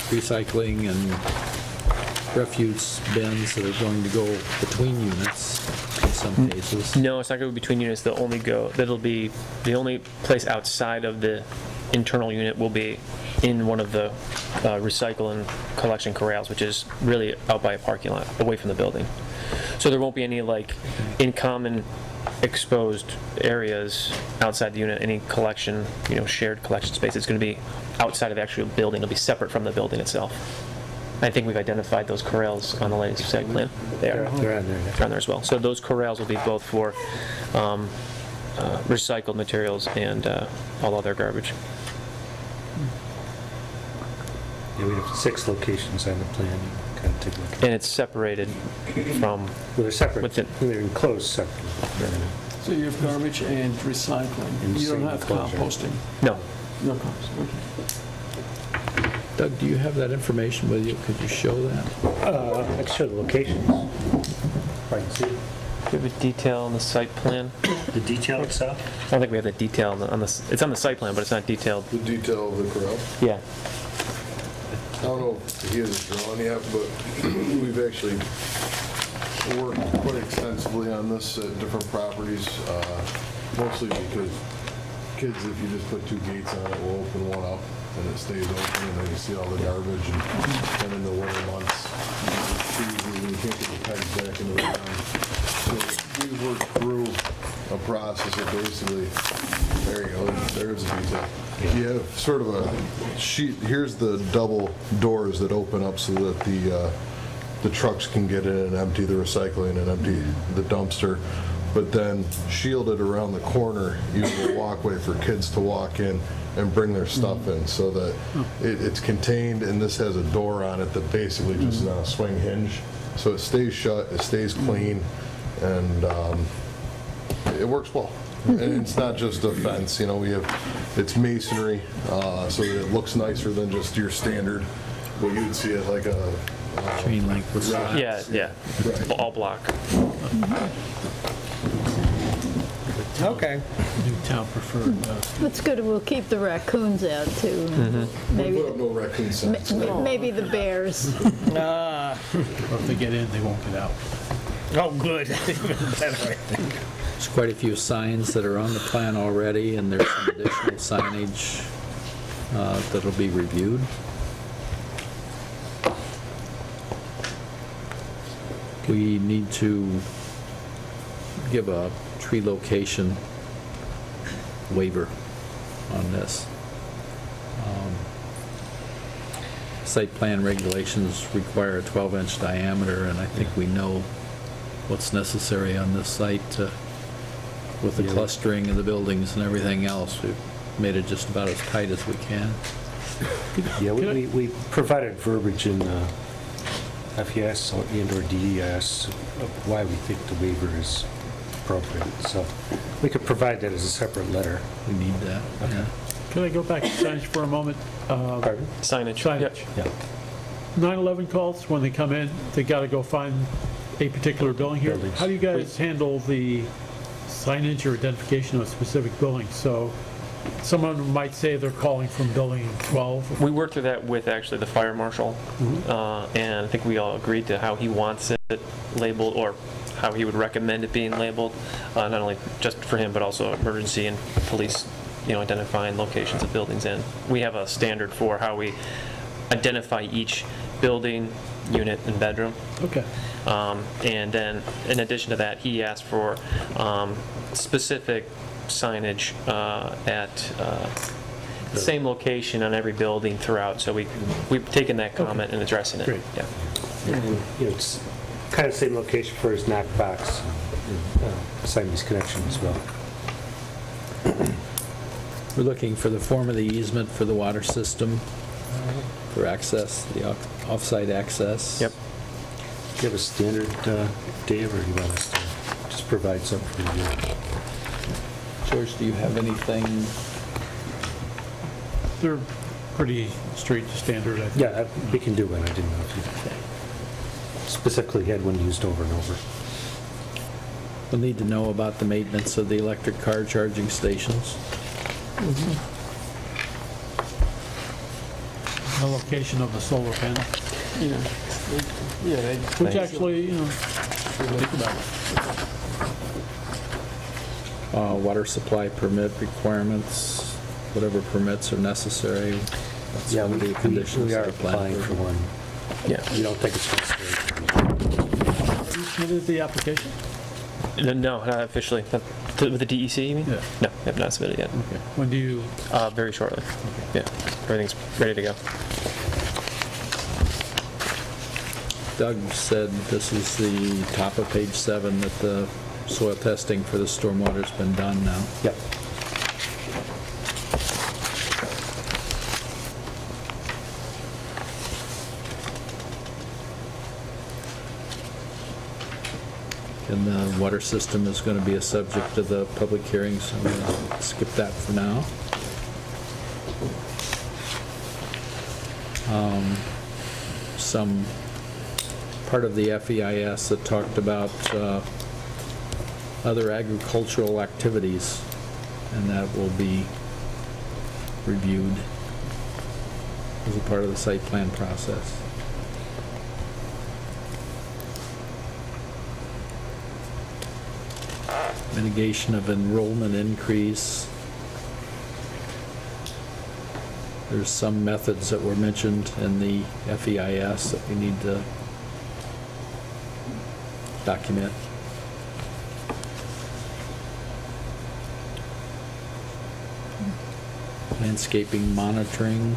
recycling and refuse bins that are going to go between units in some cases. No, it's not going to be between units. That'll be the only place outside of the internal unit will be in one of the recycle and collection corrals, which is really out by a parking lot, away from the building. So there won't be any like in common exposed areas outside the unit, any collection, you know, shared collection space. It's going to be outside of the actual building. It'll be separate from the building itself. I think we've identified those corrals on the latest site plan. They're on there. They're on there as well. So those corrals will be both for recycled materials and all other garbage. Yeah, we have 6 locations on the plan. Kind of take a look at. And it's separated from... Well, they're separate. Within. They're enclosed separately. So you have garbage and recycling. You don't have composting? No. No composting, okay. Doug, do you have that information with you? Could you show that? I can show the locations. I can see it. Do you have a detail on the site plan? The detail itself? I don't think we have the detail on the... It's on the site plan, but it's not detailed. The detail of the corral? Yeah. I don't know if he has it drawn yet, but we've actually worked quite extensively on this at different properties, mostly because kids, if you just put 2 gates on it, will open one up and it stays open, and then you see all the garbage, and in the winter months, you can't get the pegs back into the ground. So we worked through a process of basically, there you go, there's the detail. You have sort of a sheet, here's the double doors that open up so that the trucks can get in and empty the recycling and empty the dumpster. But then shielded around the corner, you have a walkway for kids to walk in and bring their stuff in, so that it's contained, and this has a door on it that basically just is on a swing hinge. So it stays shut, it stays clean, and it works well. And it's not just a fence, you know, it's masonry, so that it looks nicer than just your standard, what you would see at like a chain link with slats. Yeah. Right. All block. Okay. Newtown preferred. That's good, we'll keep the raccoons out too. Maybe, We'll put up no raccoon signs. maybe the bears. Ah, Or if they get in, they won't get out. oh, good. Even better, I think. There's quite a few signs that are on the plan already, and there's some additional signage that'll be reviewed. We need to give a tree location waiver on this. Site plan regulations require a 12-inch diameter, and I think we know what's necessary on this site with the clustering of the buildings and everything else. We've made it just about as tight as we can. Yeah, we provided verbiage in FES and/or DES of why we think the waiver is appropriate. So we could provide that as a separate letter. We need that. Okay. Can I go back to signage for a moment? Pardon? Signage. Signage. Yeah. 9/11 calls, when they come in, they got to go find a particular building here. Buildings. How do you guys handle the signage or identification of a specific building? So someone might say they're calling from building 12. We worked through that with actually the fire marshal, and I think we all agreed to how he wants it labeled, or how he would recommend it being labeled, not only just for him, but also emergency and police, identifying locations of buildings. And we have a standard for how we identify each building, unit, and bedroom. Okay. And then, in addition to that, he asked for specific signage at the same location on every building throughout. So we've taken that comment and addressing it. Great. Yeah. And, it's kind of same location for his knockbox, Siamese connection as well. We're looking for the form of the easement for the water system, for access, the off-site access. Yep. Do you have a standard, Dave, or do you want us to just provide some for review? George, do you have anything? They're pretty straight to standard, I think. Yeah, we can do one. I didn't know if you specifically had one used over and over. We'll need to know about the maintenance of the electric car charging stations. The location of the solar panel, Yeah, which actually, think about it. Water supply permit requirements, whatever permits are necessary. That's one of the conditions. We are of the plan. applying for one. Yeah. You don't think it's necessary? Have you submitted the application? No, not officially. With the DEC, you mean? Yeah. No, I have not submitted yet. Okay. When do you? Very shortly. Yeah, everything's ready to go. Doug said this is the top of page 7, that the soil testing for the stormwater's been done now. Yep. And the water system is going to be a subject of the public hearing, so I'm going to skip that for now. Some part of the FEIS that talked about other agricultural activities, and that will be reviewed as a part of the site plan process. Mitigation of enrollment increase. There's some methods that were mentioned in the FEIS that we need to document. Landscaping monitoring.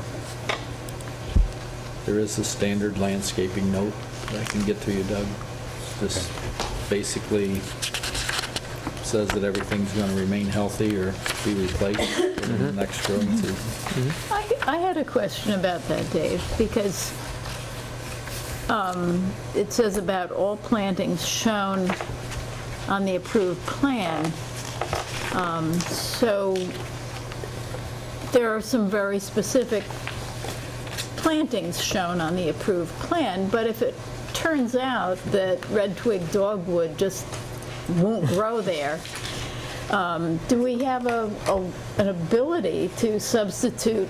There is a standard landscaping note that I can get to you, Doug. This basically says that everything's going to remain healthy or be replaced in the next growing season. I had a question about that, Dave, because it says about all plantings shown on the approved plan. So there are some very specific plantings shown on the approved plan, but if it turns out that red twig dogwood just won't grow there, do we have an ability to substitute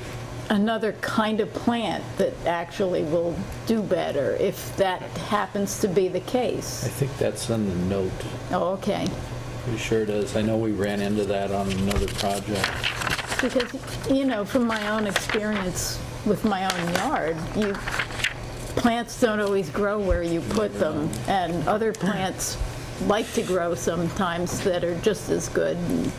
another kind of plant that actually will do better if that happens to be the case? I think that's on the note. Oh, okay. Pretty sure it is. I know we ran into that on another project. Because, from my own experience with my own yard, plants don't always grow where you put them, and other plants like to grow sometimes that are just as good, and,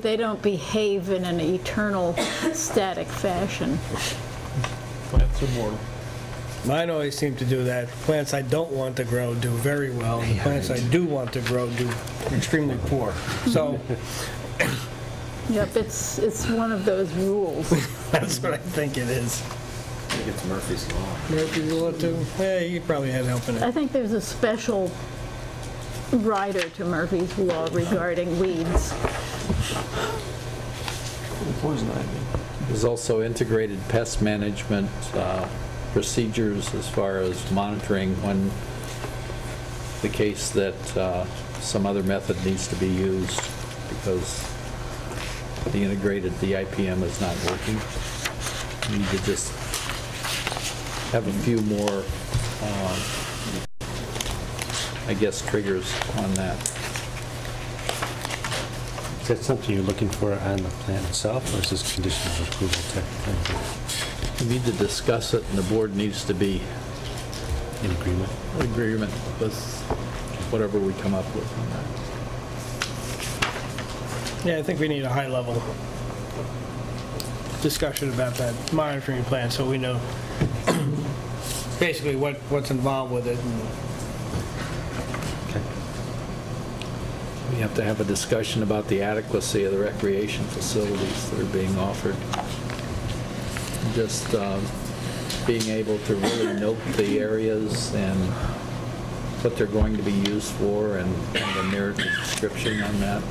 they don't behave in an eternal static fashion. Plants are mortal. Mine always seem to do that. Plants I don't want to grow do very well. The plants I do want to grow do extremely poor. So, Yep, it's one of those rules. that's what I think it is. think it's Murphy's Law. Murphy's Law too? Yeah, you probably had help in I it. think there's a special rider to Murphy's Law regarding weeds. Poison ivy. There's also integrated pest management procedures as far as monitoring when the case that some other method needs to be used because the IPM is not working. We need to just have a few more, I guess, triggers on that. Is that something you're looking for on the plan itself, or is this condition of approval type of thing? We need to discuss it, and the board needs to be in agreement with whatever we come up with on that. Yeah, I think we need a high-level discussion about that monitoring plan so we know basically what's involved with it. We have to have a discussion about the adequacy of the recreation facilities that are being offered. Just being able to really note the areas and what they're going to be used for and a narrative description on that.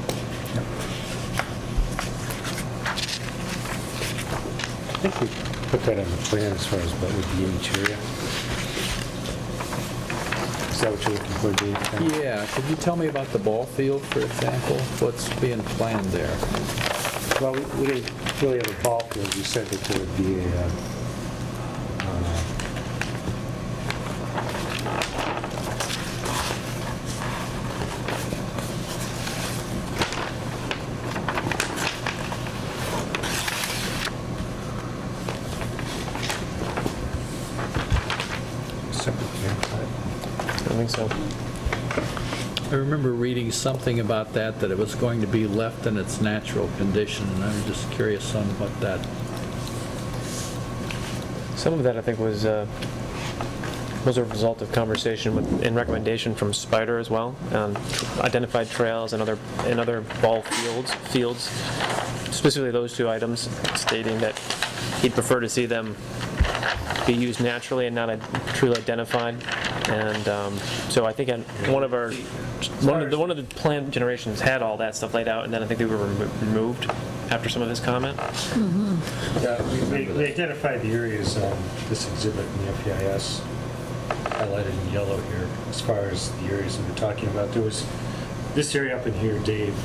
I think we put that on the plan as far as what would be in each area. Is that what you're looking for, Dave? Yeah, could you tell me about the ball field, for example? What's being planned there? Well, we didn't really have a ball field. We said that there would be a So I remember reading something about that it was going to be left in its natural condition, and I'm just curious on what that... some of that I think was a result of conversation and recommendation from Spider as well, identified trails and other ball fields, specifically those two items, stating that he'd prefer to see them be used naturally and not truly identified. And so I think one of the plan generations had all that stuff laid out, and then I think they were removed after some of his comment. Mm-hmm. Yeah, we identified the areas on this exhibit in the FEIS, highlighted in yellow here, as far as the areas that we're talking about. There was this area up in here, Dave,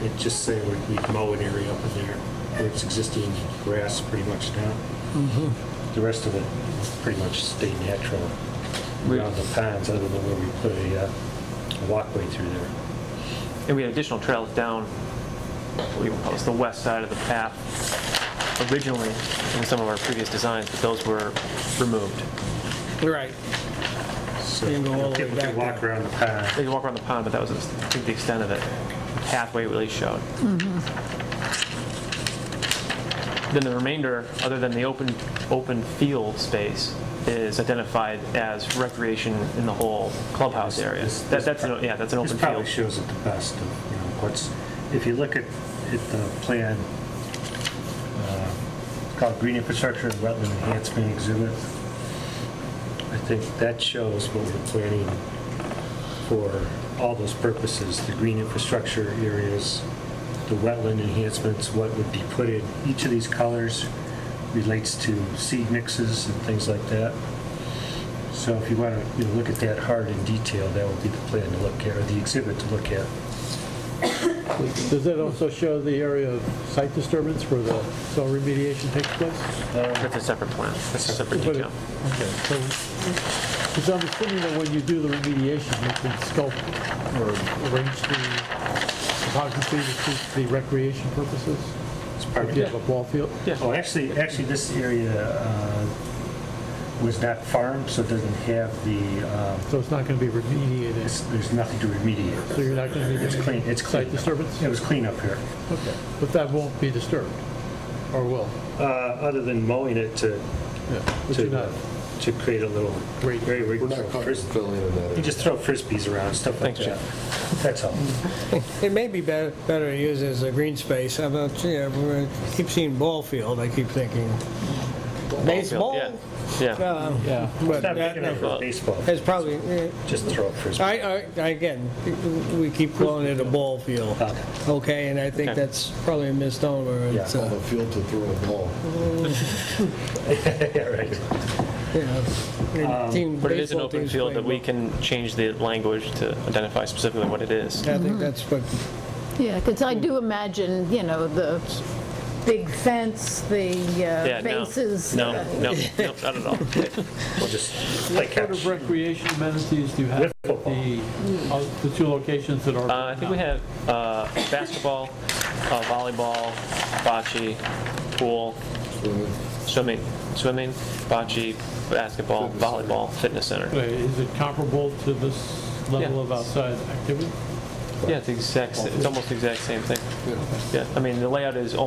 it just say we'd mow an area up in there where it's existing grass pretty much now. Mm-hmm. The rest of it pretty much stayed natural around the ponds, other than where we put a walkway through there. And we had additional trails down, what do you call it, the west side of the path originally in some of our previous designs, but those were removed. Right. So you can go all the way people back can walk there. around the pond. They could walk around the pond, but that was, I think, the extent of it. The pathway really showed. Mm-hmm. Then the remainder, other than the open field space, is identified as recreation in the whole clubhouse area. That's an open field. This probably shows it the best of what's. If you look at the plan called Green Infrastructure and Wetland Enhancement Exhibit, I think that shows what we're planning for all those purposes: the green infrastructure areas, the wetland enhancements, what would be put in each of these colors relates to seed mixes and things like that. So if you want to look at that hard in detail, that would be the plan to look at, or the exhibit to look at. Does that also show the area of site disturbance where the soil remediation takes place? That's a separate plan. That's a separate detail. Okay, so it's understanding that when you do the remediation, you can scope or arrange the topography to suit the recreation purposes? If you have a ball field? Yeah. Oh, actually, this area was not farmed, so it doesn't have the. So it's not going to be remediated. There's nothing to remediate. So you're not going to need it's clean. It's clean. Site disturbance? It was clean up here. Okay, but that won't be disturbed, or will? Other than mowing it to create a little area where you can throw frisbees. You just throw frisbees around, stuff like that. That's all. It may be better to use as a green space. I keep seeing ball field. I keep thinking field. Baseball? Yeah. Yeah. Yeah. But Not big enough for baseball. it's probably, Just throw it frisbee. again, we keep calling it a ball field. Okay, and I think Okay. that's probably a misnomer. It's, On the field to throw a ball. Yeah, right. you know, team- But it is an baseball open teams field play that we can change the language to identify specifically what it is. I think that's what, Yeah, because I do imagine, you know, the big fence, the Yeah, bases. no, not at all. We'll just play What sort catch. of recreation amenities do you have at the two locations that are? I think we have basketball, volleyball, bocce, pool, swimming, bocce, basketball, volleyball, fitness center. Okay, is it comparable to this level Yeah. of outside activity? Yeah, it's almost the exact same thing. Yeah, I mean, the layout is I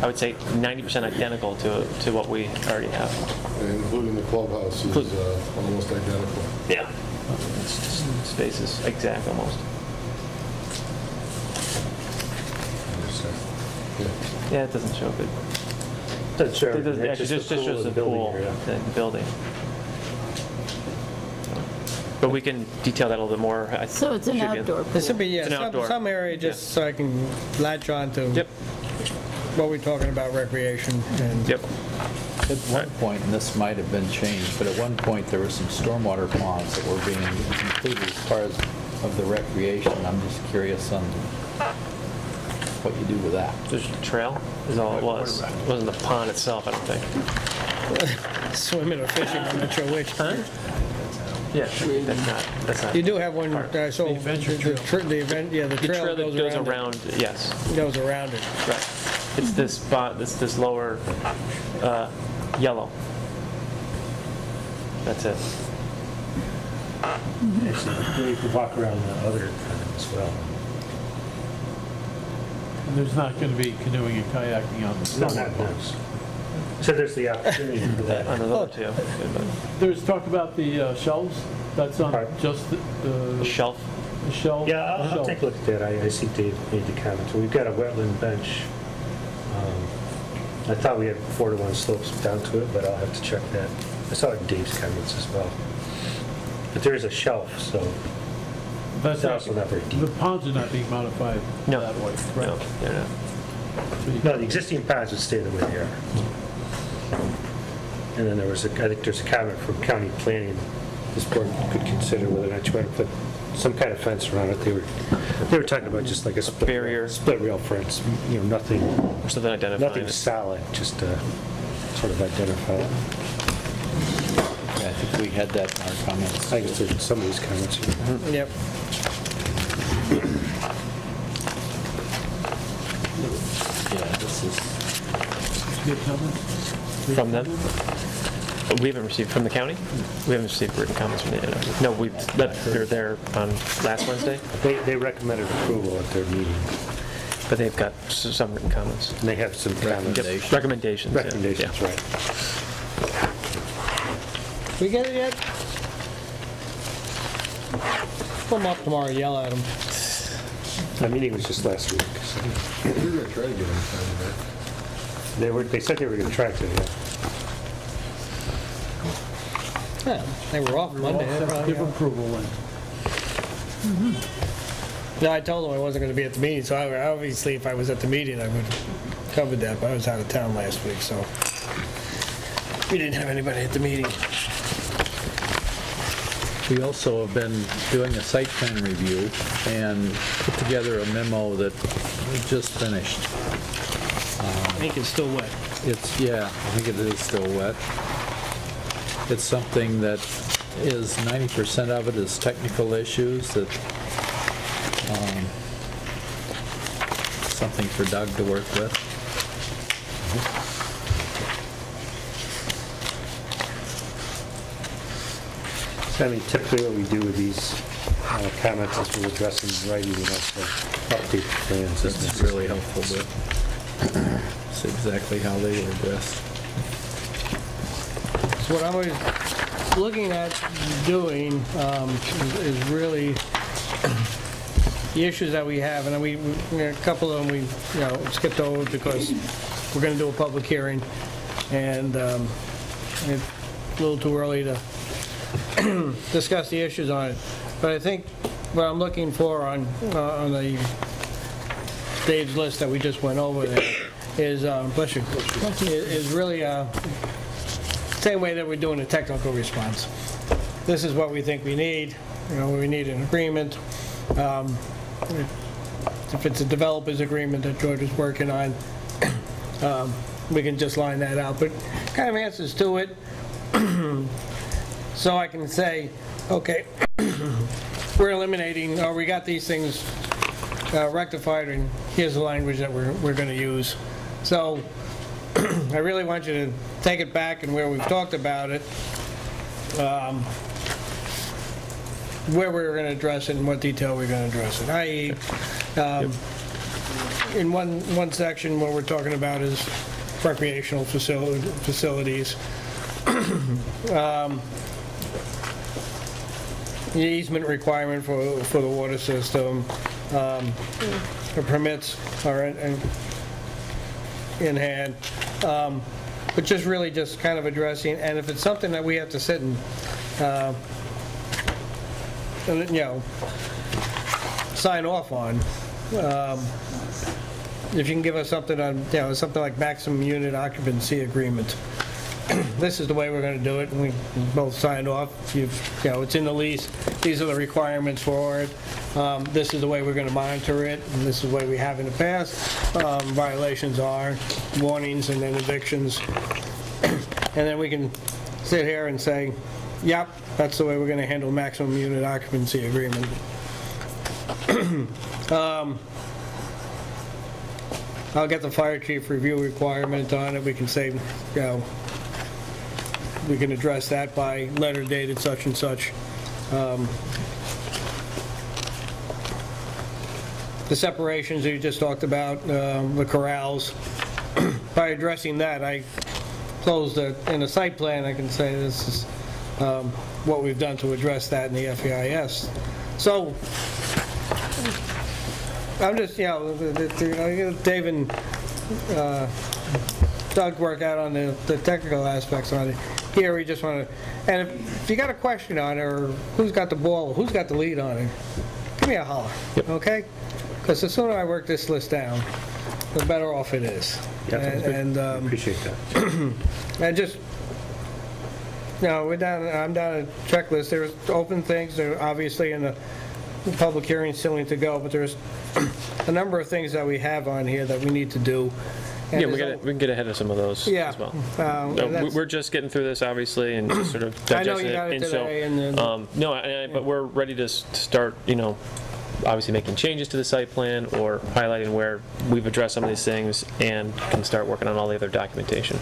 would say 90% identical to what we already have. And including the clubhouse is almost identical. Yeah. It's just spaces, exact almost. Yeah, it doesn't show good. Doesn't show. It doesn't, It's actually, just the pool shows and the building pool area. and the building. But we can detail that a little bit more. So it's an outdoor pool. this would be, yeah, It's an outdoor. some area just so I can latch on to Yep. what we're talking about, recreation and. Yep. At one point, and this might have been changed, but at one point, there were some stormwater ponds that were being included as part of the recreation. I'm just curious on what you do with that. There's a trail is all it was. It wasn't the pond itself, I don't think. Swimming or fishing, I'm not sure which. Yeah, that's not. You do have one, so The adventure the event, yeah, the The trail trail that goes goes around. around, yes, Goes around it. right. It's this spot, this lower yellow. That's it. Actually, you can walk around the other kind as well. And there's not going to be canoeing and kayaking on the No, stormwater not ponds. So there's the opportunity for that. On the other two. There's talk about the shelves. That's on Pardon? just The the shelf. shelf. Yeah, I'll shelf. take a look at that. I see Dave made the comment. We've got a wetland bench. I thought we had 4-to-1 slopes down to it, but I'll have to check that. I saw it in Dave's comments as well. But there is a shelf, so That's it's not, also not very the deep. ponds are not being modified No. that way, No, right? they're not. So you- No, the existing ponds would stay the way they are. And then there was, I think there's a comment from county planning. This board could consider whether or not you want to put some kind of fence around it. They were talking about just like a split barrier. split rail fence. You know, nothing. Or something identifying Nothing it. solid, just to sort of identify it. Yeah, I think we had that in our comments. I guess there's some of these comments. Yep. Yeah, this is, Do you have comments? From them? We haven't received, from the county? We haven't received written comments from the, no, they're there on last Wednesday, They recommended approval at their meeting, but they've got some written comments. and they have some comments. Yep, recommendations. yeah, Recommendations, yeah. right. We get it yet? Pull them up tomorrow, yell at them. My meeting was just last week. So We're gonna try to get them signed back. they said they were going to try to, yeah. Yeah, they were off Monday. they probably- Give approval when. No, I told them I wasn't going to be at the meeting, so obviously if I was at the meeting, I would have covered that, but I was out of town last week, so we didn't have anybody at the meeting. we also have been doing a site plan review and put together a memo that we just finished. I think it's still wet. Yeah, I think it is still wet. It's something that is, 90% of it is technical issues that, something for Doug to work with. So, I mean, typically what we do with these comments is we'll address them in writing and also update the plans. as It's really helpful, but it's exactly how they were addressed. So what I was looking at doing is really the issues that we have, and a couple of them we skipped over because we're going to do a public hearing. and it's a little too early to discuss the issues on it. But I think what I'm looking for on the Dave's list that we just went over there is, bless you, is really same way that we're doing a technical response. This is what we think we need. You know, we need an agreement. If it's a developer's agreement that George is working on, we can just line that out. But kind of answers to it, so I can say, okay, we're eliminating, or we got these things rectified, and here's the language that we're going to use. So I really want you to take it back and where we've talked about it, where we're going to address it and what detail we're going to address it. I.e., in one section where we're talking about is recreational facilities, the easement requirement for the water system, the permits are in hand, but just really just kind of addressing, and if it's something that we have to sit and you know, sign off on, if you can give us something on, you know, something like maximum unit occupancy agreement. This is the way we're going to do it, and we both signed off. You know, it's in the lease. These are the requirements for it. This is the way we're going to monitor it, and this is the way we have in the past. Violations are warnings and then evictions, and then we can sit here and say, yep, that's the way we're going to handle maximum unit occupancy agreement. I'll get the fire chief review requirement on it. We can say, you know, we can address that by letter dated such and such. The separations that you just talked about, the corrals, by addressing that, I closed in a site plan. I can say this is what we've done to address that in the FEIS. So I'm just, you know, Dave and Doug work out on the technical aspects on it. Here we just want to, and if you got a question on it, or who's got the ball, who's got the lead on it, give me a holler, okay? Because the sooner I work this list down, the better off it is. Yeah, and appreciate that. And just, you know, I'm down a checklist. There's open things. They're obviously in the public hearing still need to go, but there's a number of things that we have on here that we need to do. And yeah, we can get ahead of some of those as well. We're just getting through this, obviously, and just sort of digesting it. I know you got it today. No, but we're ready to start, you know, obviously making changes to the site plan or highlighting where we've addressed some of these things and can start working on all the other documentation.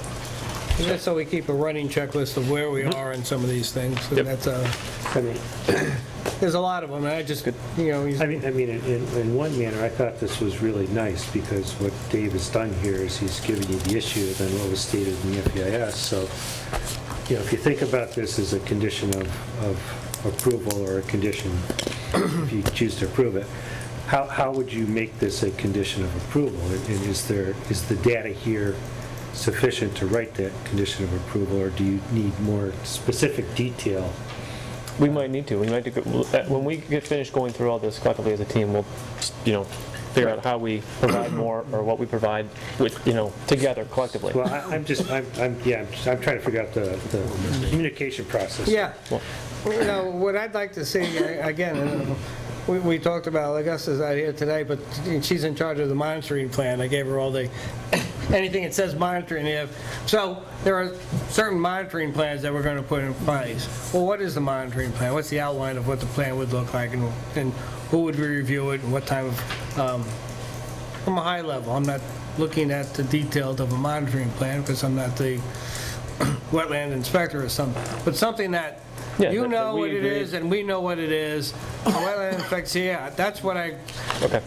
Just so we keep a running checklist of where we are in some of these things. And that's I mean, there's a lot of them. And I just, you know, I mean, in one manner, I thought this was really nice because what Dave has done here is he's giving you the issue than what was stated in the FEIS. So, you know, if you think about this as a condition of approval or a condition, if you choose to approve it, how would you make this a condition of approval? And is the data here sufficient to write that condition of approval, or do you need more specific detail? We might need to. We might when we get finished going through all this collectively as a team, we'll, you know, figure out how we provide more or what we provide with, you know, together collectively. Well, I'm trying to figure out the communication process. Yeah. Well, you know, what I'd like to see, again, we talked about, Augusta's out here today, but she's in charge of the monitoring plan. I gave her all the, anything that says monitoring here. So there are certain monitoring plans that we're going to put in place. Well, what is the monitoring plan? What's the outline of what the plan would look like, and who would review it, and what time of, from a high level. I'm not looking at the details of a monitoring plan because I'm not the wetland inspector or something, but something that you know what it is, and we know what it is. Wetland inspector, yeah, that's what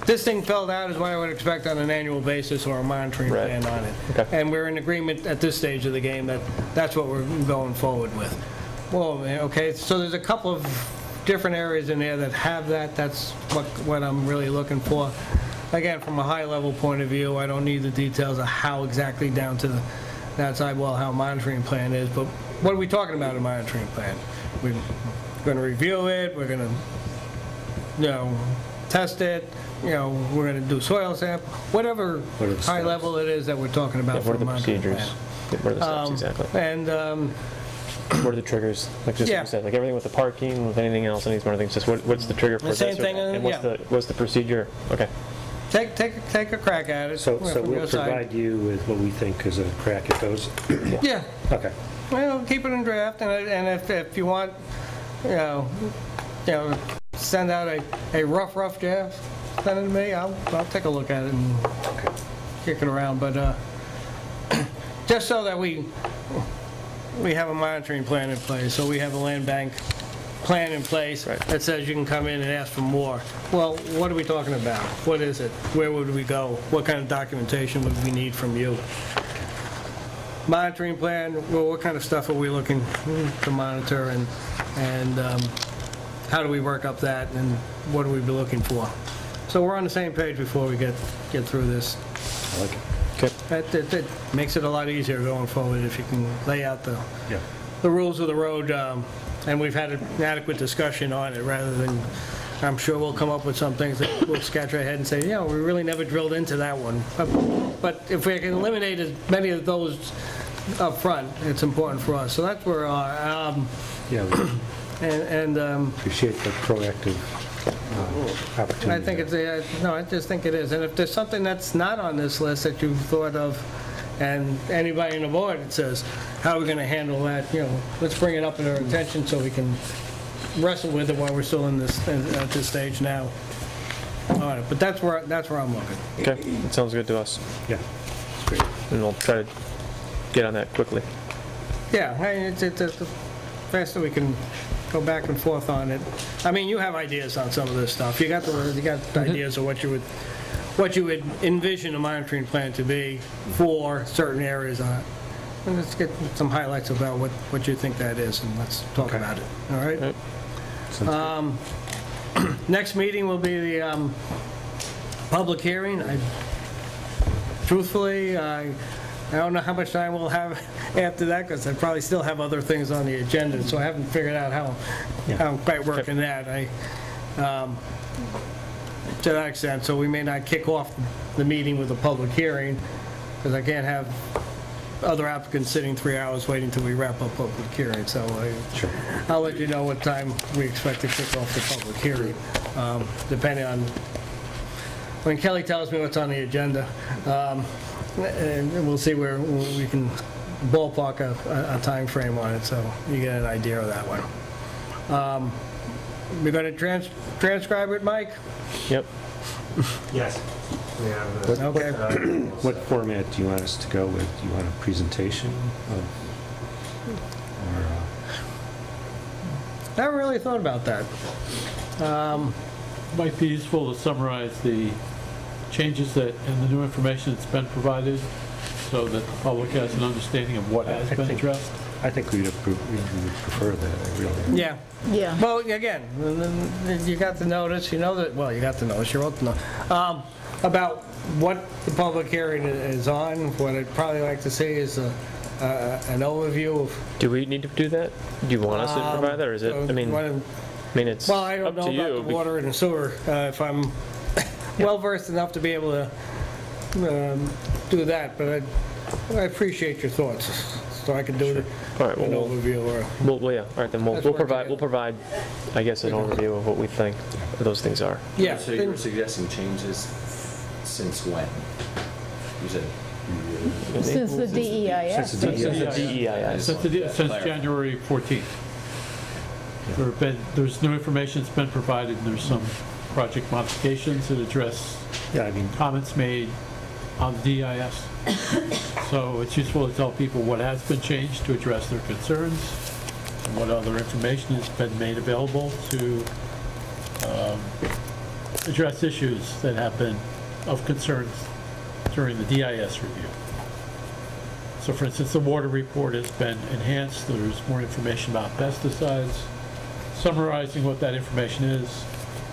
this thing filled out is what I would expect on an annual basis or a monitoring plan on it. Okay. And we're in agreement at this stage of the game that that's what we're going forward with. Well, okay, so there's a couple of different areas in there that have that. That's what I'm really looking for. Again, from a high level point of view, I don't need the details of how exactly down to the that sidewall, how a monitoring plan is, but what are we talking about, a monitoring plan? We're going to review it, we're going to, test it, we're going to do soil sample, whatever What are the high steps? level it is that we're talking about Yeah, for what are a the monitoring procedures? plan. Yeah, what are the steps exactly? And, What are the triggers? Like just Yeah. like you said, like everything with the parking, with anything else, any of these more things, just what's the trigger for The this? same or thing, that? And yeah. what's the procedure? Okay. take a crack at it. So from we'll your side. provide you with what we think is a crack at those? Yeah. Okay. Well, keep it in draft, and if you want, send out a rough draft, send it to me. I'll take a look at it and kick it around. But just so that we have a monitoring plan in place, so we have a land bank plan in place that says you can come in and ask for more. Well, what are we talking about? What is it? Where would we go? What kind of documentation would we need from you? Monitoring plan, well, what kind of stuff are we looking to monitor, and how do we work up that, and what do we be looking for? So we're on the same page before we get through this. I like it. It makes it a lot easier going forward if you can lay out the rules of the road, and we've had an adequate discussion on it, rather than, I'm sure we'll come up with some things that we'll scratch our head and say, we really never drilled into that one. But if we can eliminate as many of those up front, it's important for us. So that's where we are. Yeah, appreciate the proactive opportunity. I think it's, I just think it is. And if there's something that's not on this list that you've thought of, and anybody on the board that says, how are we going to handle that, let's bring it up in our attention so we can wrestle with it while we're still at this stage now. All right, but that's where I'm looking. Okay, that sounds good to us. Yeah, that's great. And we'll try to get on that quickly. Yeah, it's the faster we can go back and forth on it. I mean, you have ideas on some of this stuff. You got ideas of what you would envision a monitoring plan to be for certain areas on it. And let's get some highlights about what you think that is, and let's talk about it. All right? Next meeting will be the public hearing. Truthfully, I don't know how much time we'll have after that, because I probably still have other things on the agenda, so I haven't figured out how I'm quite working that. To that extent, so we may not kick off the meeting with a public hearing, because I can't have other applicants sitting 3 hours waiting till we wrap up public hearing. So I'll let you know what time we expect to kick off the public hearing, depending on when Kelly tells me what's on the agenda. And we'll see where we can ballpark a time frame on it, so you get an idea of that one. We're going to transcribe it, Mike? Yep. Yes. What format do you want us to go with? Do you want a presentation? I haven't really thought about that. Might be useful to summarize the changes and the new information that's been provided, so that the public has an understanding of what has been addressed. I think we would prefer that, I really. Yeah. Yeah. Well, again, you got the notice, you got the notice, you wrote the notice, about what the public hearing is on. What I'd probably like to see is an overview of... Do we need to do that? Do you want us to provide that, or is it, it's well, I don't up know to you. about the water and the sewer, if I'm well-versed enough to be able to do that, but I appreciate your thoughts, so I can do an overview or... All right, then we'll provide, I guess, an overview of what we think those things are. Yeah. So you were suggesting changes since when? You said... Since the DEIS. Since January 14th. There's new information that's been provided, and there's some project modifications that address comments made on the DEIS. So it's useful to tell people what has been changed to address their concerns, and what other information has been made available to address issues that have been of concern during the DEIS review. So for instance, the water report has been enhanced. There's more information about pesticides, summarizing what that information is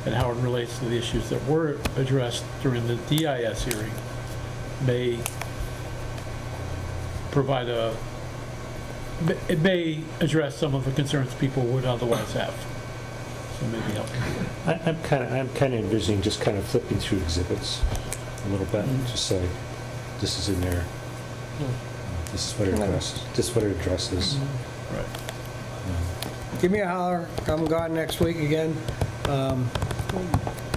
and how it relates to the issues that were addressed during the DEIS hearing may provide it may address some of the concerns people would otherwise have. So maybe help. I'm kind of envisioning just kind of flipping through exhibits a little bit, just say, this is in there. This is what it addresses. This is what it addresses. Right. Give me a holler. I'm gone next week again.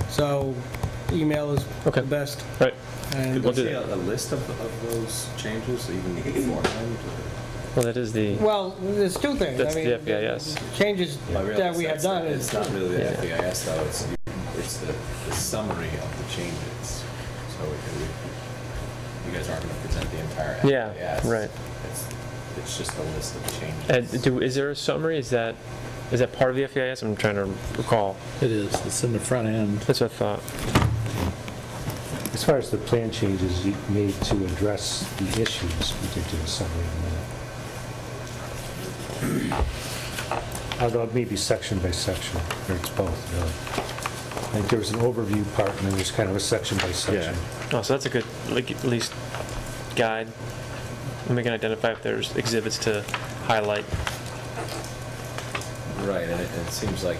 So email is the best. Right. And We'll see a list of those changes, even beforehand? Well, that is the. Well, there's two things. That's I mean, the FEIS. Changes that we have done. It's not really the FEIS though, it's the summary of the changes. So you guys aren't going to present the entire FEIS. Yeah, right. It's just a list of changes. Is there a summary? Is that part of the FEIS? I'm trying to recall. It is. It's in the front end. That's what I thought. As far as the plan changes you made to address the issues, we did do a summary on that. Although maybe section by section, or it's both, really. I think there was an overview part and then there's kind of a section by section. Oh, so that's a good, like, at least guide. And we can identify if there's exhibits to highlight. Right, and it seems like,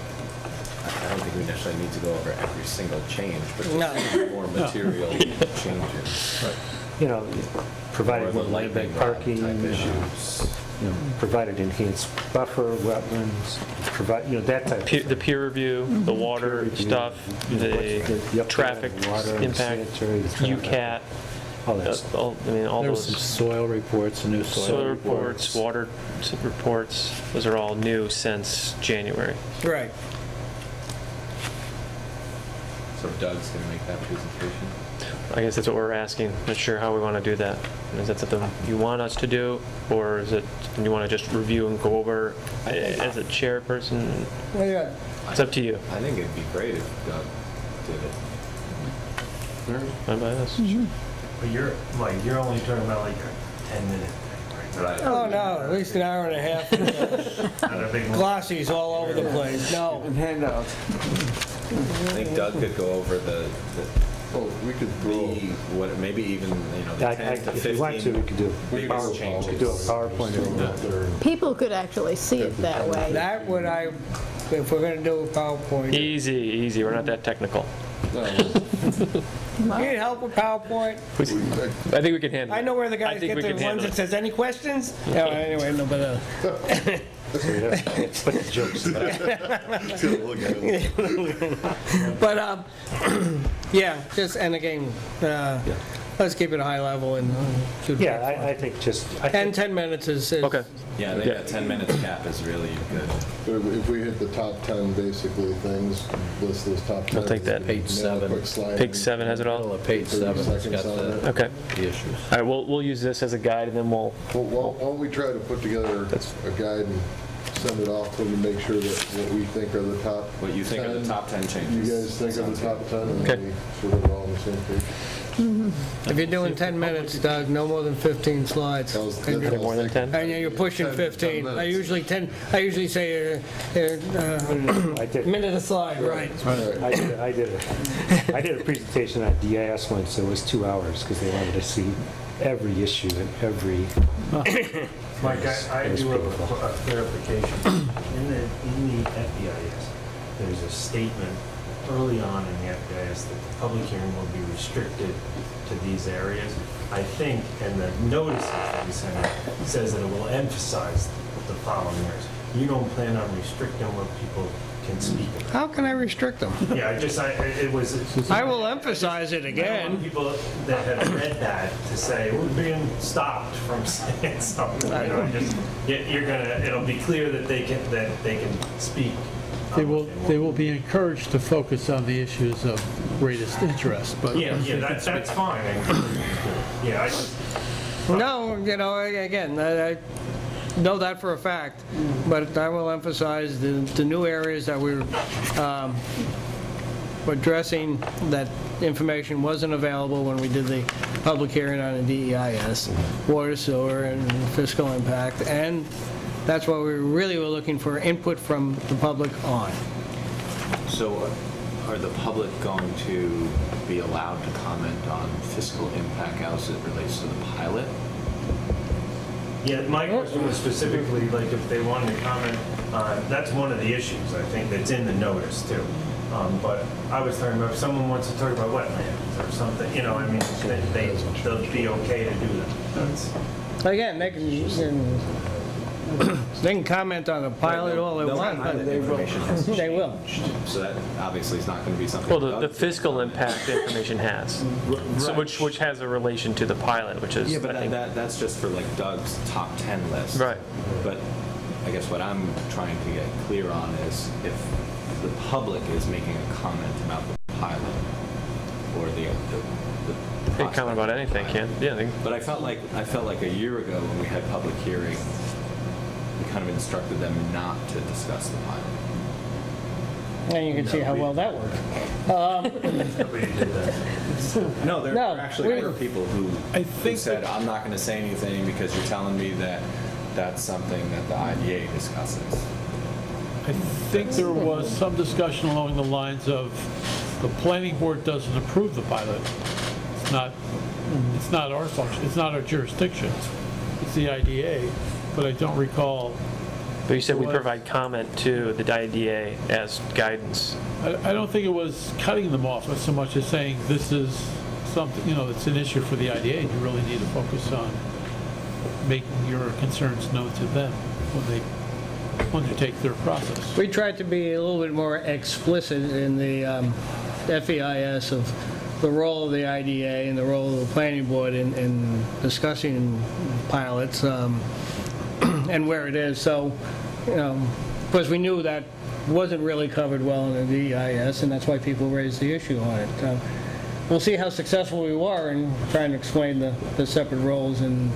I don't think we necessarily need to go over every single change, but just more material changes. Right. You know, provided Or the lightning rod parking, type issues. provided enhanced buffer, wetlands, that type of thing. The peer review, the water stuff, the traffic water, impact, sanitary, UCAT. All that stuff. All There was those some soil reports, new soil reports, water reports. Those are all new since January. Right. So Doug's going to make that presentation? I guess that's what we're asking. Not sure how we want to do that. Is that something you want us to do, or is it something you want to just review and go over as a chairperson? Well, yeah. It's up to you. I think it'd be great if Doug did it. Fine by us. But you're only talking about like a 10-minute thing, right? Oh, no, at least an hour and a half. Not a big one. Glossies all over the place. No. And handouts. I think Doug could go over we could maybe even, the 10 to 15. If we want to, we could do biggest changes. We could do a PowerPoint of that. People could actually see it that way. That would if we're going to do a PowerPoint. Easy. We're not that technical. You need help with PowerPoint? I think we can handle it. I know where the guys get the ones that says, any questions? No, anyway, no, but... Put the jokes. But, yeah, and again, let's keep it high level and shoot. Yeah, I think just... 10 minutes is... Okay. Yeah, I think that 10 minutes cap is really good. If we hit the top 10 basically things, list those top 10. I'll take that. Page 7. Page 7 has it all? Page 7 has got Okay. the issues. All right, we'll use this as a guide, and then we'll... Why don't we try to put together a guide and send it off to them to make sure that what we think are the top 10. What you think are the top 10 changes. You guys think of the top 10, and Okay. then we sort of are all on the same page. If you're doing 10 minutes, Doug, no more than 15 slides. More than 10? And you're pushing 15. I usually say a minute a slide, right? I did a presentation at DIS once, so it was 2 hours, because they wanted to see every issue and every... Mike, I do have a clarification. In the FEIS, there's a statement early on in the FEIS that the public hearing will be restricted to these areas. I think, and the notices that we sent out says that it will emphasize the following areas. You don't plan on restricting what people can speak about. How can I restrict them? Yeah, I will emphasize it I again. want people that have read that to say, we're being stopped from saying something. It'll be clear that they can speak. They will be encouraged to focus on the issues of greatest interest, but... That's fine. Yeah, No, again, I know that for a fact, but I will emphasize the new areas that we're addressing, that information wasn't available when we did the public hearing on the DEIS, water, sewer, and fiscal impact, and that's what we really were looking for input from the public on. So are the public going to be allowed to comment on fiscal impact as it relates to the pilot? Yeah, my question was specifically, like, if they wanted to comment on, that's one of the issues, I think, that's in the notice, too. But I was talking about if someone wants to talk about wetlands or something, you know, I mean, they'll be okay to do that. That's, Again, they can comment on the pilot all they want, but they will. They will. So that obviously is not going to be something. Well, the fiscal impact information has, so which has a relation to the pilot, which is, Yeah, but I think, that's just for like Doug's top 10 list. Right. But I guess what I'm trying to get clear on is if the public is making a comment about the pilot or the they can comment about anything, can't? Yeah. But I felt like a year ago when we had public hearing, we kind of instructed them not to discuss the pilot. And you can see how well that worked. No, there actually were people who said, I'm not going to say anything because you're telling me that that's something that the IDA discusses. I think there was some discussion along the lines of the planning board doesn't approve the pilot. It's not our function, it's not our jurisdiction. It's the IDA, but I don't recall. But you said we provide comment to the IDA as guidance. I don't think it was cutting them off as so much as saying this is something, you know, it's an issue for the IDA. You really need to focus on making your concerns known to them when they undertake their process. We tried to be a little bit more explicit in the FEIS of the role of the IDA and the role of the planning board in discussing pilots and where it is. So, you know, because we knew that wasn't really covered well in the DEIS, and that's why people raised the issue on it. We'll see how successful we were in trying to explain the separate roles and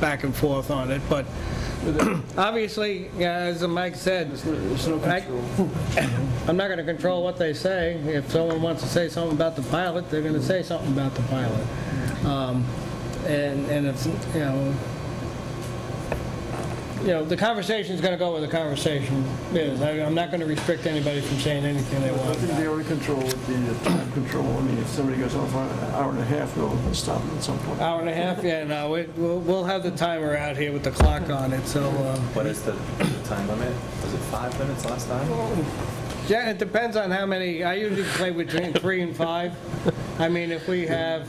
back and forth on it. But obviously, as Mike said, I'm not going to control what they say. If someone wants to say something about the pilot, they're going to say something about the pilot. And it's, the conversation is going to go where the conversation is. I'm not going to restrict anybody from saying anything they want. I think the only control would be the time control. I mean, if somebody goes on for an hour and a half, we'll stop them at some point. Hour and a half? Yeah, no, we'll have the timer out here with the clock on it, so... What is the time limit? Was it 5 minutes last time? Yeah, it depends on how many. I usually play between 3 and 5. I mean, if we have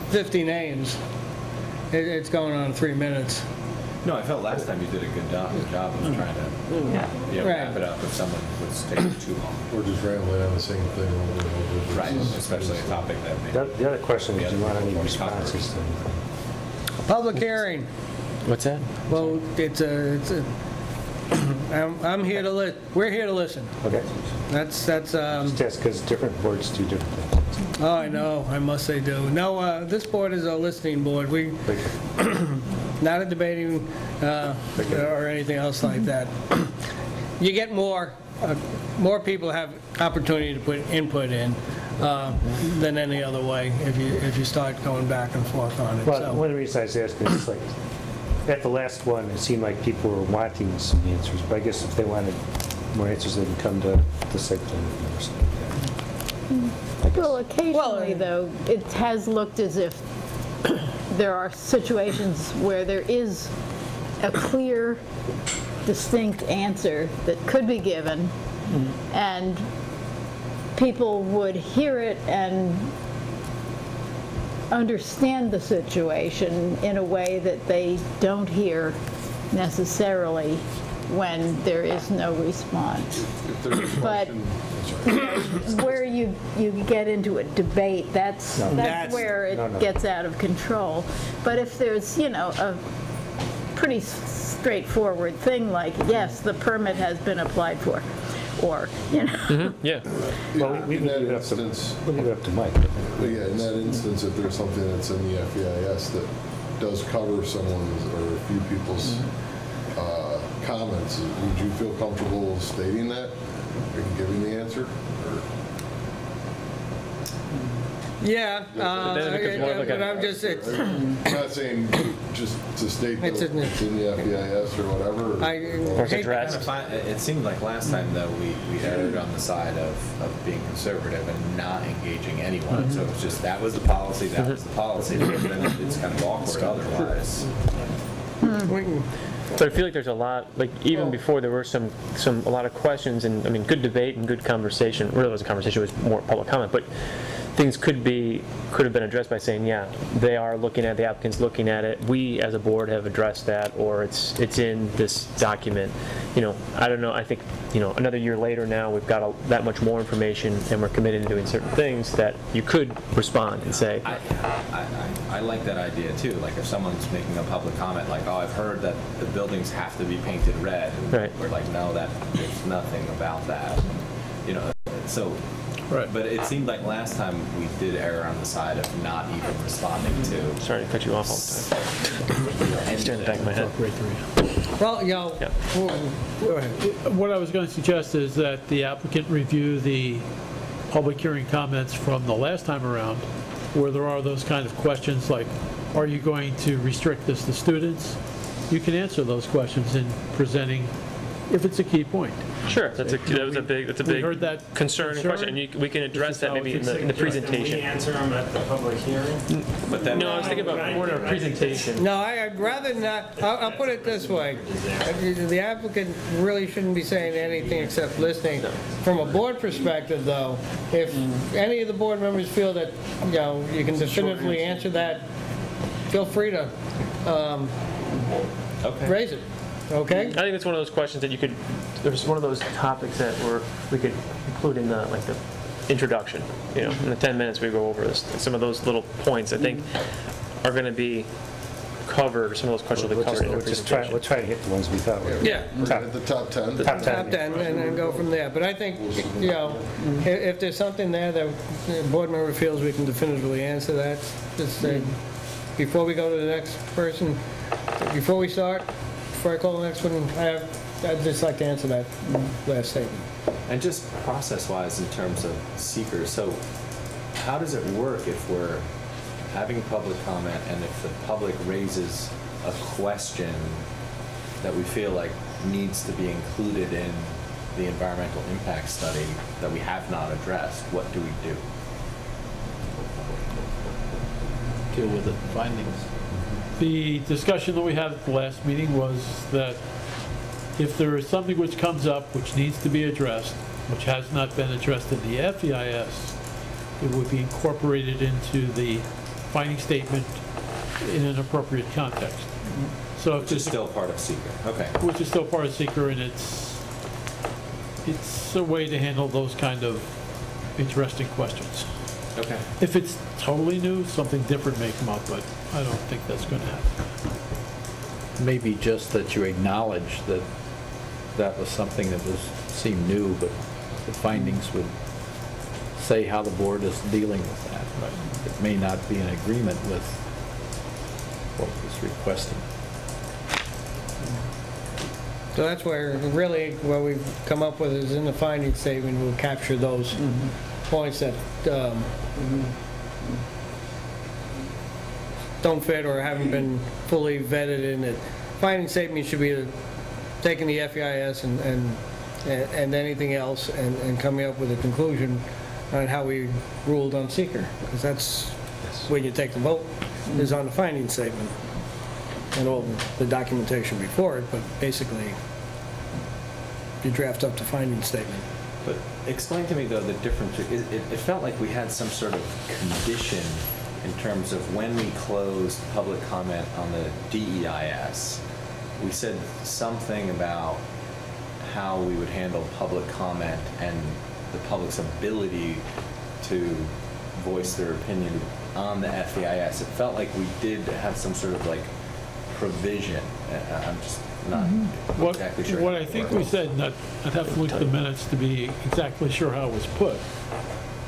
50 names, it's going on 3 minutes. No, I felt last time you did a good job of trying to wrap it up if someone was taking too long. Or just rambling on the same thing over and over. Right, especially a topic that may... The other question is, do you want any responses to anything? Public hearing. What's that? Well, I'm here to listen. We're here to listen. Okay. That's just because different boards do different things. Oh, I know. I must say do. No, this board is a listening board. We not a debating or anything else like that. You get more people have opportunity to put input in than any other way if you start going back and forth on it. Well, So. one of the reasons I was asking is like at the last one, it seemed like people were wanting some answers, but I guess if they wanted more answers, they would come to the site plan or something like that. Well, occasionally, though, it has looked as if there are situations where there is a clear, distinct answer that could be given, and people would hear it and understand the situation in a way that they don't hear necessarily when there is no response. But where you get into a debate, that's where it gets out of control. But if there's, a pretty straightforward thing like, yes, the permit has been applied for, or, Yeah. Well, we in that leave it instance, up to Mike. but yeah, in that instance, if there's something that's in the FEIS that does cover someone's or a few people's comments, would you feel comfortable stating that and giving the answer? Or? Yeah, then it becomes more like but a- I'm just, it's, I'm not saying just to state that It's in the- it's in the FEIS or whatever. I hate- It seemed like last time, though, we erred on the side of being conservative and not engaging anyone. So it's just, that was the policy, that was the policy. But then it's kind of awkward otherwise. we can- So I feel like there's a lot, like even before there were a lot of questions and, I mean, good debate and good conversation. Really, it was a conversation, it was more public comment, but things could have been addressed by saying, yeah, they are looking at, the applicant's looking at it. We, as a board, have addressed that, or it's in this document. You know, I don't know, I think, you know, another year later now, we've got that much more information and we're committed to doing certain things that you could respond and say. I like that idea too. Like if someone's making a public comment, like, oh, I've heard that the buildings have to be painted red, and Right. we're like, no, there's nothing about that. You know, so. Right. But it seemed like last time we did err on the side of not even responding to. Sorry to cut you off all the time. I'm staring in the back of my head. Right through. Well, you know, go ahead. What I was going to suggest is that the applicant review the public hearing comments from the last time around, where there are those kind of questions like, are you going to restrict this to students? You can answer those questions in presenting, if it's a key point. Sure, that's a big heard that concern and question, and we can address that maybe in the presentation. Can we answer them at the public hearing? But then, No, I was thinking about more in a presentation. No, I'd rather not, I'll put it this way. The applicant really shouldn't be saying anything except listening. From a board perspective, though, if any of the board members feel that, you know, you can definitively answer that, feel free to raise it, okay? I think it's one of those questions that you could, there's one of those topics that we could include in the introduction, you know, in the 10 minutes we go over this. Some of those little points I think are going to be covered, some of those questions will be covered in a presentation. We'll try to hit the ones we thought were. Yeah. At the top 10. Top 10. Top 10, and then go from there. But I think, you know, if there's something there that the board member feels we can definitively answer that, just say, before we go to the next person, before we start, before I call the next one, I'd just like to answer that last statement. and just process-wise in terms of seekers, so how does it work if we're having public comment and if the public raises a question that we feel like needs to be included in the environmental impact study that we have not addressed, what do we do? Deal with the findings. The discussion that we had at the last meeting was that if there is something which comes up which needs to be addressed, which has not been addressed in the FEIS, it would be incorporated into the finding statement in an appropriate context. So Which is still part of seeker, okay. Which is still part of seeker, and it's a way to handle those kind of interesting questions. Okay. If it's totally new, something different may come up, but I don't think that's going to happen. Maybe just that you acknowledge that that was something that seemed new, but the findings would say how the board is dealing with that. Right. It may not be in agreement with what was requested. So that's where, really, what we've come up with is in the finding statement, we'll capture those points that don't fit or haven't been fully vetted in it. Finding statement should be taking the FEIS and anything else and coming up with a conclusion on how we ruled on seeker, because that's when you take the vote, is on the finding statement and all the documentation before it, but basically you draft up the finding statement. But explain to me, though, the difference. It felt like we had some sort of condition in terms of when we closed public comment on the DEIS. We said something about how we would handle public comment and the public's ability to voice their opinion on the FEIS. It felt like we did have some sort of like provision. I'm just not exactly sure. What I think we said, and I'd have to look at the minutes to be exactly sure how it was put,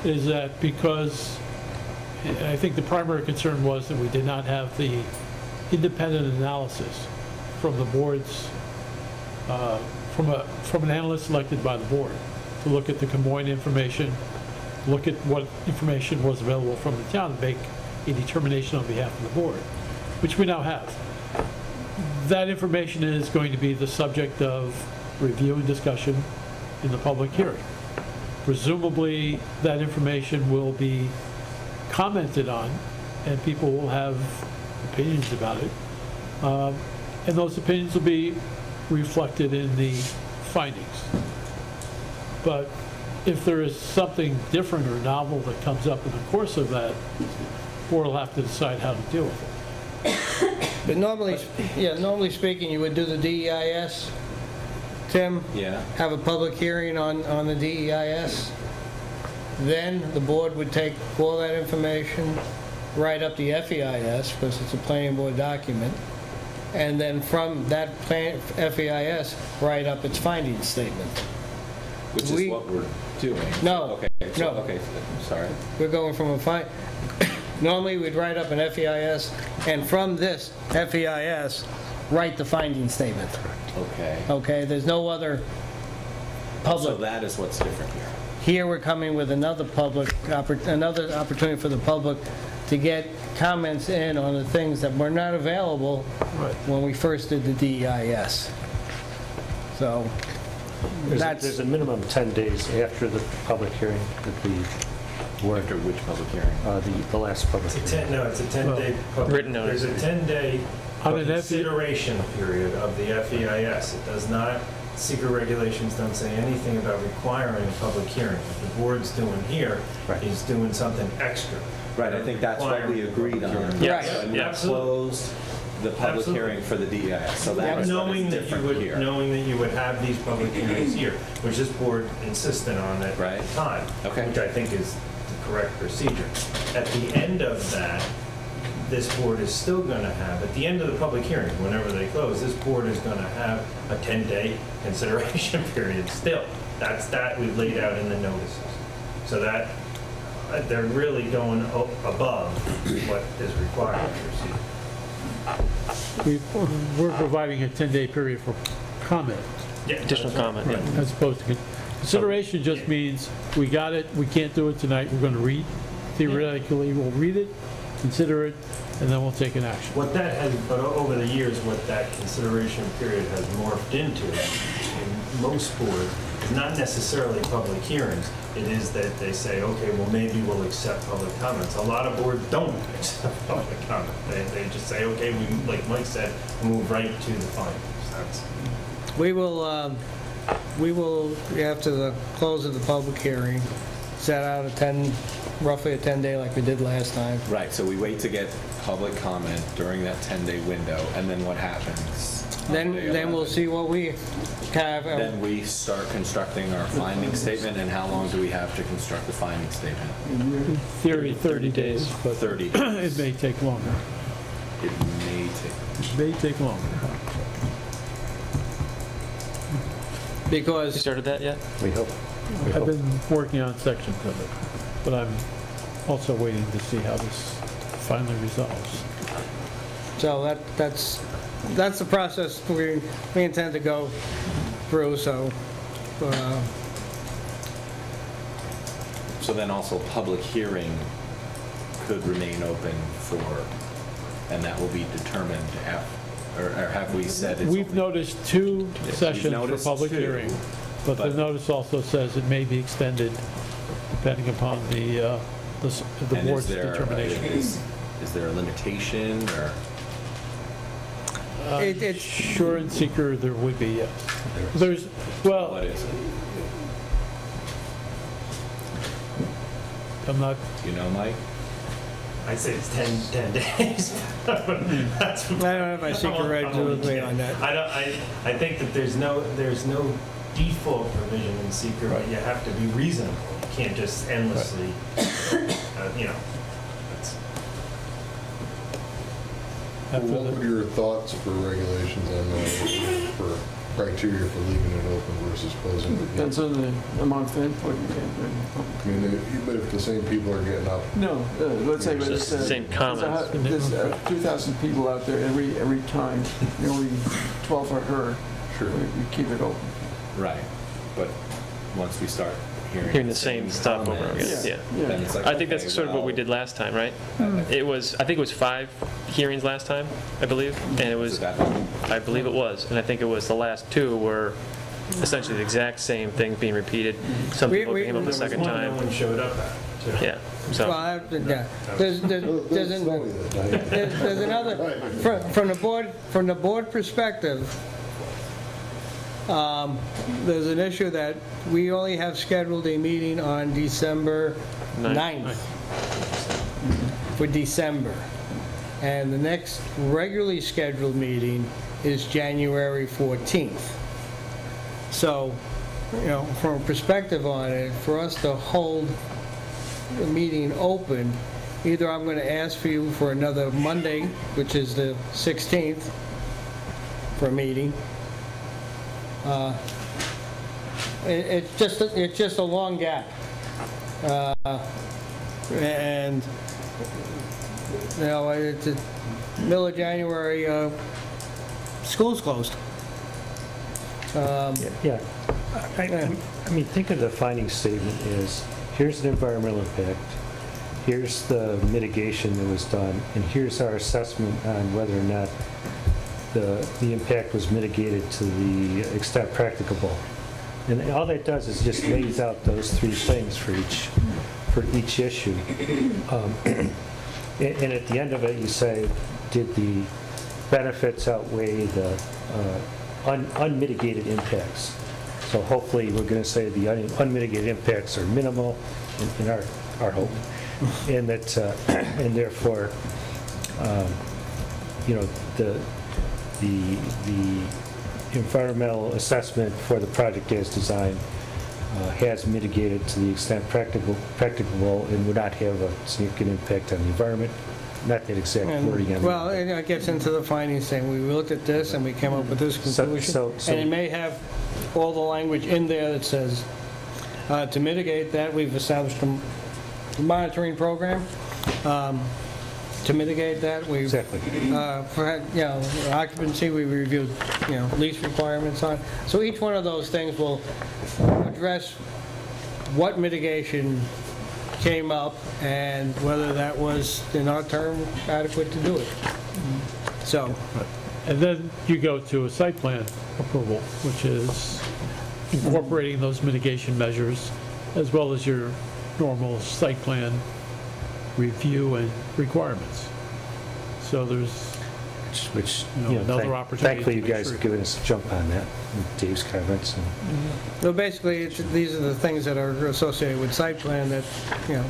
is that because I think the primary concern was that we did not have the independent analysis from the board's, from an analyst selected by the board to look at the Des Moines information, look at what information was available from the town and make a determination on behalf of the board, which we now have. That information is going to be the subject of review and discussion in the public hearing. Presumably, that information will be commented on, and people will have opinions about it. And those opinions will be reflected in the findings. But if there is something different or novel that comes up in the course of that, the board will have to decide how to deal with it. But normally speaking, you would do the DEIS, Tim? Yeah. Have a public hearing on the DEIS. Then the board would take all that information, write up the FEIS, because it's a planning board document, and then from that FEIS, write up its finding statement. Which is what we're doing. No. Okay. So, No. Okay. Sorry. We're going from a normally we'd write up an FEIS, and from this FEIS, write the finding statement. Okay. Okay, there's no other public. So that is what's different here. Here we're coming with another another opportunity for the public to get comments in on the things that were not available when we first did the DEIS. So There's a minimum 10 days after the public hearing that the board... After which public hearing? The last public hearing. No, it's a 10-day public. Written notice. There's a 10-day consideration period of the FEIS. It does not, secret regulations don't say anything about requiring a public hearing. What the board's doing here is doing something extra. Right, I think that's what we agreed on. Yeah. And we closed the public hearing for the DEIS, so that was knowing that different here. knowing that you would have these public hearings here, which this board insisted on at the time, which I think is the correct procedure. At the end of that, this board is still going to have, at the end of the public hearing, whenever they close, this board is going to have a 10-day consideration period still. That we've laid out in the notices. So that they're really going above what is required in the procedure. We're providing a 10-day period for comment. Additional comment, As opposed to, consideration just means, we got it, we can't do it tonight, we're going to read, theoretically, we'll read it, consider it, and then we'll take an action. What that has, but over the years, what that consideration period has morphed into in most boards is not necessarily public hearings. It is that they say, okay, well, maybe we'll accept public comments. A lot of boards don't accept public comment. They just say, okay, we, like Mike said, move right to the findings. That's... we will, after the close of the public hearing, set out roughly a 10-day like we did last time. Right, so we wait to get public comment during that 10-day window, and then what happens? Then we'll see what we have. Then we start constructing our finding statement, and how long do we have to construct the finding statement? In theory, 30 days, but 30 it may take longer. It may take longer. Because... You started that yet? We hope. I've been working on sections of it, but I'm also waiting to see how this finally resolves. So that's the process we intend to go through, so... So then also public hearing could remain open for, and that will be determined or have we said it's... We've noticed 2 sessions for public hearing, but the notice also says it may be extended depending upon the board's determination. Is there a limitation, or? It's sure and seeker there would be, yes. There's, well... What is it? I'm not... You know, Mike? I'd say it's 10 days. That's, I don't have my secret regs with me on that. I think that there's no default provision in secret, but you have to be reasonable. You can't just endlessly, you know. What were your thoughts for regulations on for criteria for leaving it open versus closing it? Depends on the amount of input you get. I mean, even if the same people are getting up. No, let's say there's same comments. There's 2,000 people out there every time, only 12 are heard. Sure. We keep it open. Right, but once we start Hearing the same stuff over and over again, yeah. then it's like, I think okay, that's sort of what we well, did last time, right? It was, I think it was 5 hearings last time, I believe, and it was, I believe it was, and I think it was the last 2 were essentially the exact same thing being repeated. Some people came up the second time. No one showed up at, too. Yeah, Well, so, yeah. There's another, from the board perspective, there's an issue that we only have scheduled a meeting on December 9th for December. And the next regularly scheduled meeting is January 14th. So, you know, from a perspective on it, for us to hold the meeting open, either I'm going to ask for you for another Monday, which is the 16th, for a meeting. It's just a long gap, and you know, it's the middle of January. School's closed. Yeah. I mean, think of the finding statement as, here's the environmental impact, here's the mitigation that was done, and here's our assessment on whether or not the impact was mitigated to the extent practicable. And all that does is just lays out those 3 things for each issue. And at the end of it, you say, did the benefits outweigh the unmitigated impacts? So hopefully we're going to say the unmitigated impacts are minimal in our hope, and that and therefore you know, the environmental assessment for the project as designed has mitigated to the extent practicable and would not have a significant impact on the environment. Not that exact wording. Well, it gets into the findings saying we looked at this and we came up with this conclusion. And it may have all the language in there that says to mitigate that, we've established a monitoring program. To mitigate that, we've, for, you know, occupancy, we reviewed, you know, lease requirements on. So each one of those things will address what mitigation came up and whether that was, in our term, adequate to do it. So. And then you go to a site plan approval, which is incorporating those mitigation measures as well as your normal site plan review and requirements. So there's which you know, another opportunity. Thankfully, you guys have given us a jump on that with Dave's comments. So basically, these are the things that are associated with site plan that, you know,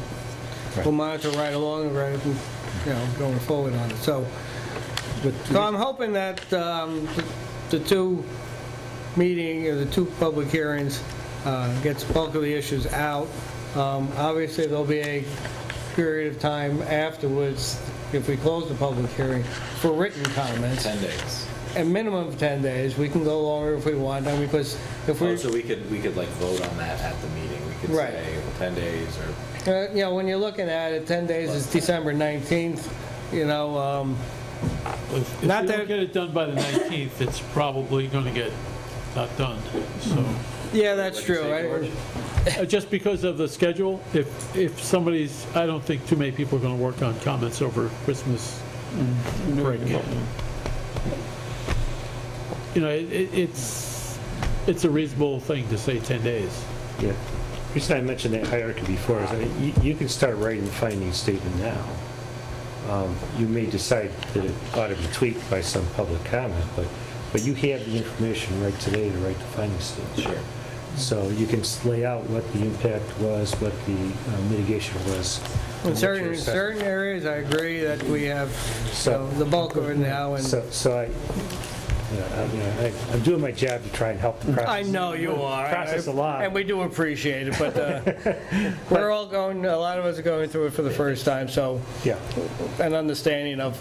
we'll monitor right along, right, you know, going forward on it. So I'm hoping that the 2 public hearings gets bulk of the issues out. Obviously, there'll be a period of time afterwards, if we close the public hearing, for written comments. 10 days. A minimum of 10 days. We can go longer if we want, and because if we... so we could like vote on that at the meeting. We could say 10 days or... you know, when you're looking at it, 10 days is December 19th, you know... if not that get it done by the 19th, it's probably going to get not done, so... Yeah, that's true. Just because of the schedule, if somebody's, I don't think too many people are going to work on comments over Christmas break. You know, it's a reasonable thing to say 10 days. Yeah. The reason I mentioned that hierarchy before is that you can start writing the finding statement now. You may decide that it ought to be tweaked by some public comment, but you have the information right today to write the finding statement. Sure. So you can lay out what the impact was, what the mitigation was. In certain areas, I agree that we have the bulk of it now. And I'm doing my job to try and help the process. I know you are. Process along. And we do appreciate it, but we're all going, a lot of us are going through it for the first time, so an understanding of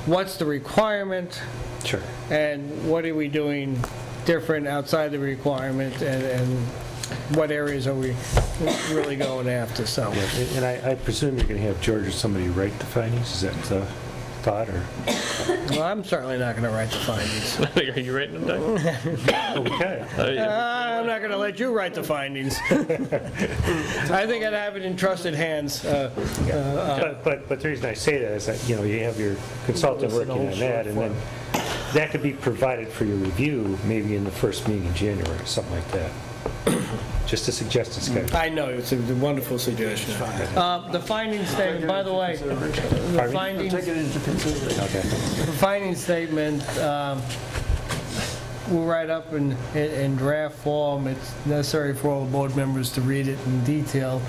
what's the requirement, sure, and what are we doing different outside the requirement, and what areas are we really going after. So, and I presume you're going to have George or somebody write the findings. Is that thought, or? Well, I'm certainly not going to write the findings. Are you writing them down? Okay. I'm not going to let you write the findings. I think I'd have it in trusted hands. But the reason I say that is that, you know, you have your consultant working on that, and then that could be provided for your review, maybe in the first meeting in January, or something like that. Just to suggest a schedule. I know, it's a wonderful suggestion. The finding statement, by the way, the findings, Take it into consideration. Okay. the finding statement, we'll write up in draft form. It's necessary for all the board members to read it in detail,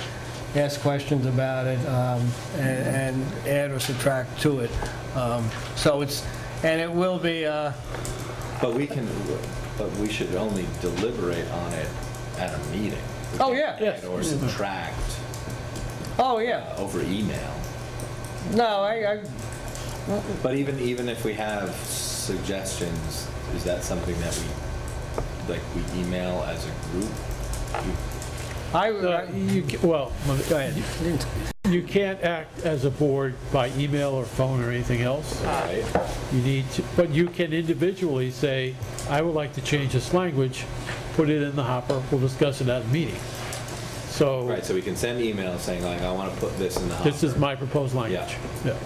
ask questions about it, and add or subtract to it. So it's, and it will be, But we should only deliberate on it at a meeting. We Oh, can't yeah. add or subtract oh, yeah. over email. No, I But even if we have suggestions, is that something that we email as a group? Well, go ahead. you can't act as a board by email or phone or anything else. Right. You need to, but you can individually say, I would like to change this language, put it in the hopper, we'll discuss it at a meeting. So Right, so we can send emails saying like, I want to put this in the hopper. this is my proposed language. Yeah.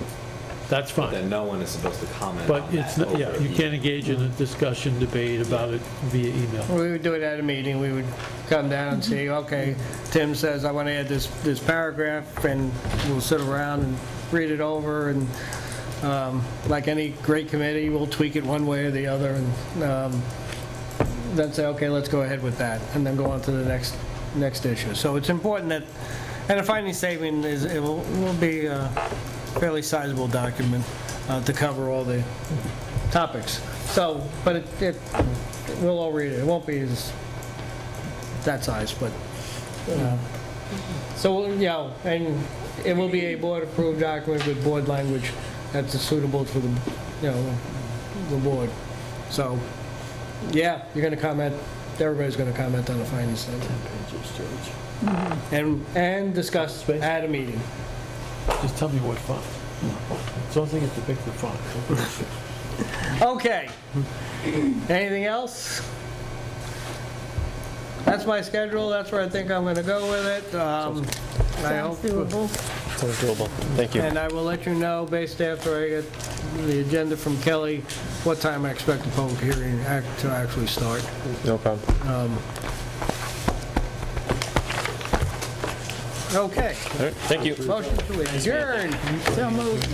That's fine. Then no one is supposed to comment But on it's, that not- yeah, over you email. can't engage in a discussion, debate about it via email. We would do it at a meeting. We would come down and see, okay, Tim says, I want to add this paragraph, and we'll sit around and read it over, and like any great committee, we'll tweak it one way or the other, and then say, okay, let's go ahead with that, and then go on to the next issue. So it's important that, and a finding statement it will be a fairly sizable document to cover all the topics. So, but we'll all read it. It won't be that size, but, so, you know, and it will be a board-approved document with board language that's suitable for the, you know, the board. So, yeah, you're going to comment, everybody's going to comment on the finding statement. 10 pages, George. And discuss at a meeting. Just tell me what font. So I think it's a big font. Okay. Anything else? That's my schedule. That's where I think I'm going to go with it. I Sounds hope, doable. Sounds doable. Thank you. and I will let you know, based after I get the agenda from Kelly, what time I expect the public hearing to actually start. No problem. Okay. All right, thank you. Motion to adjourn. So moved.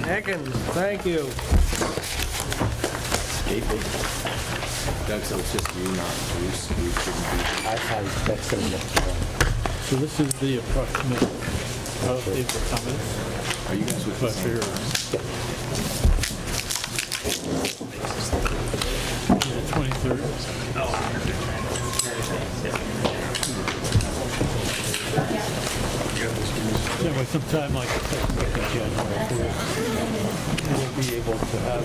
Second, thank you. Doug, so it's just you, not Bruce. You shouldn't be. That's going to be. So this is the approximate comments. Are you guys with the same? Yeah, 23rd. Yeah, by sometime like the second week of January, we'll be able to have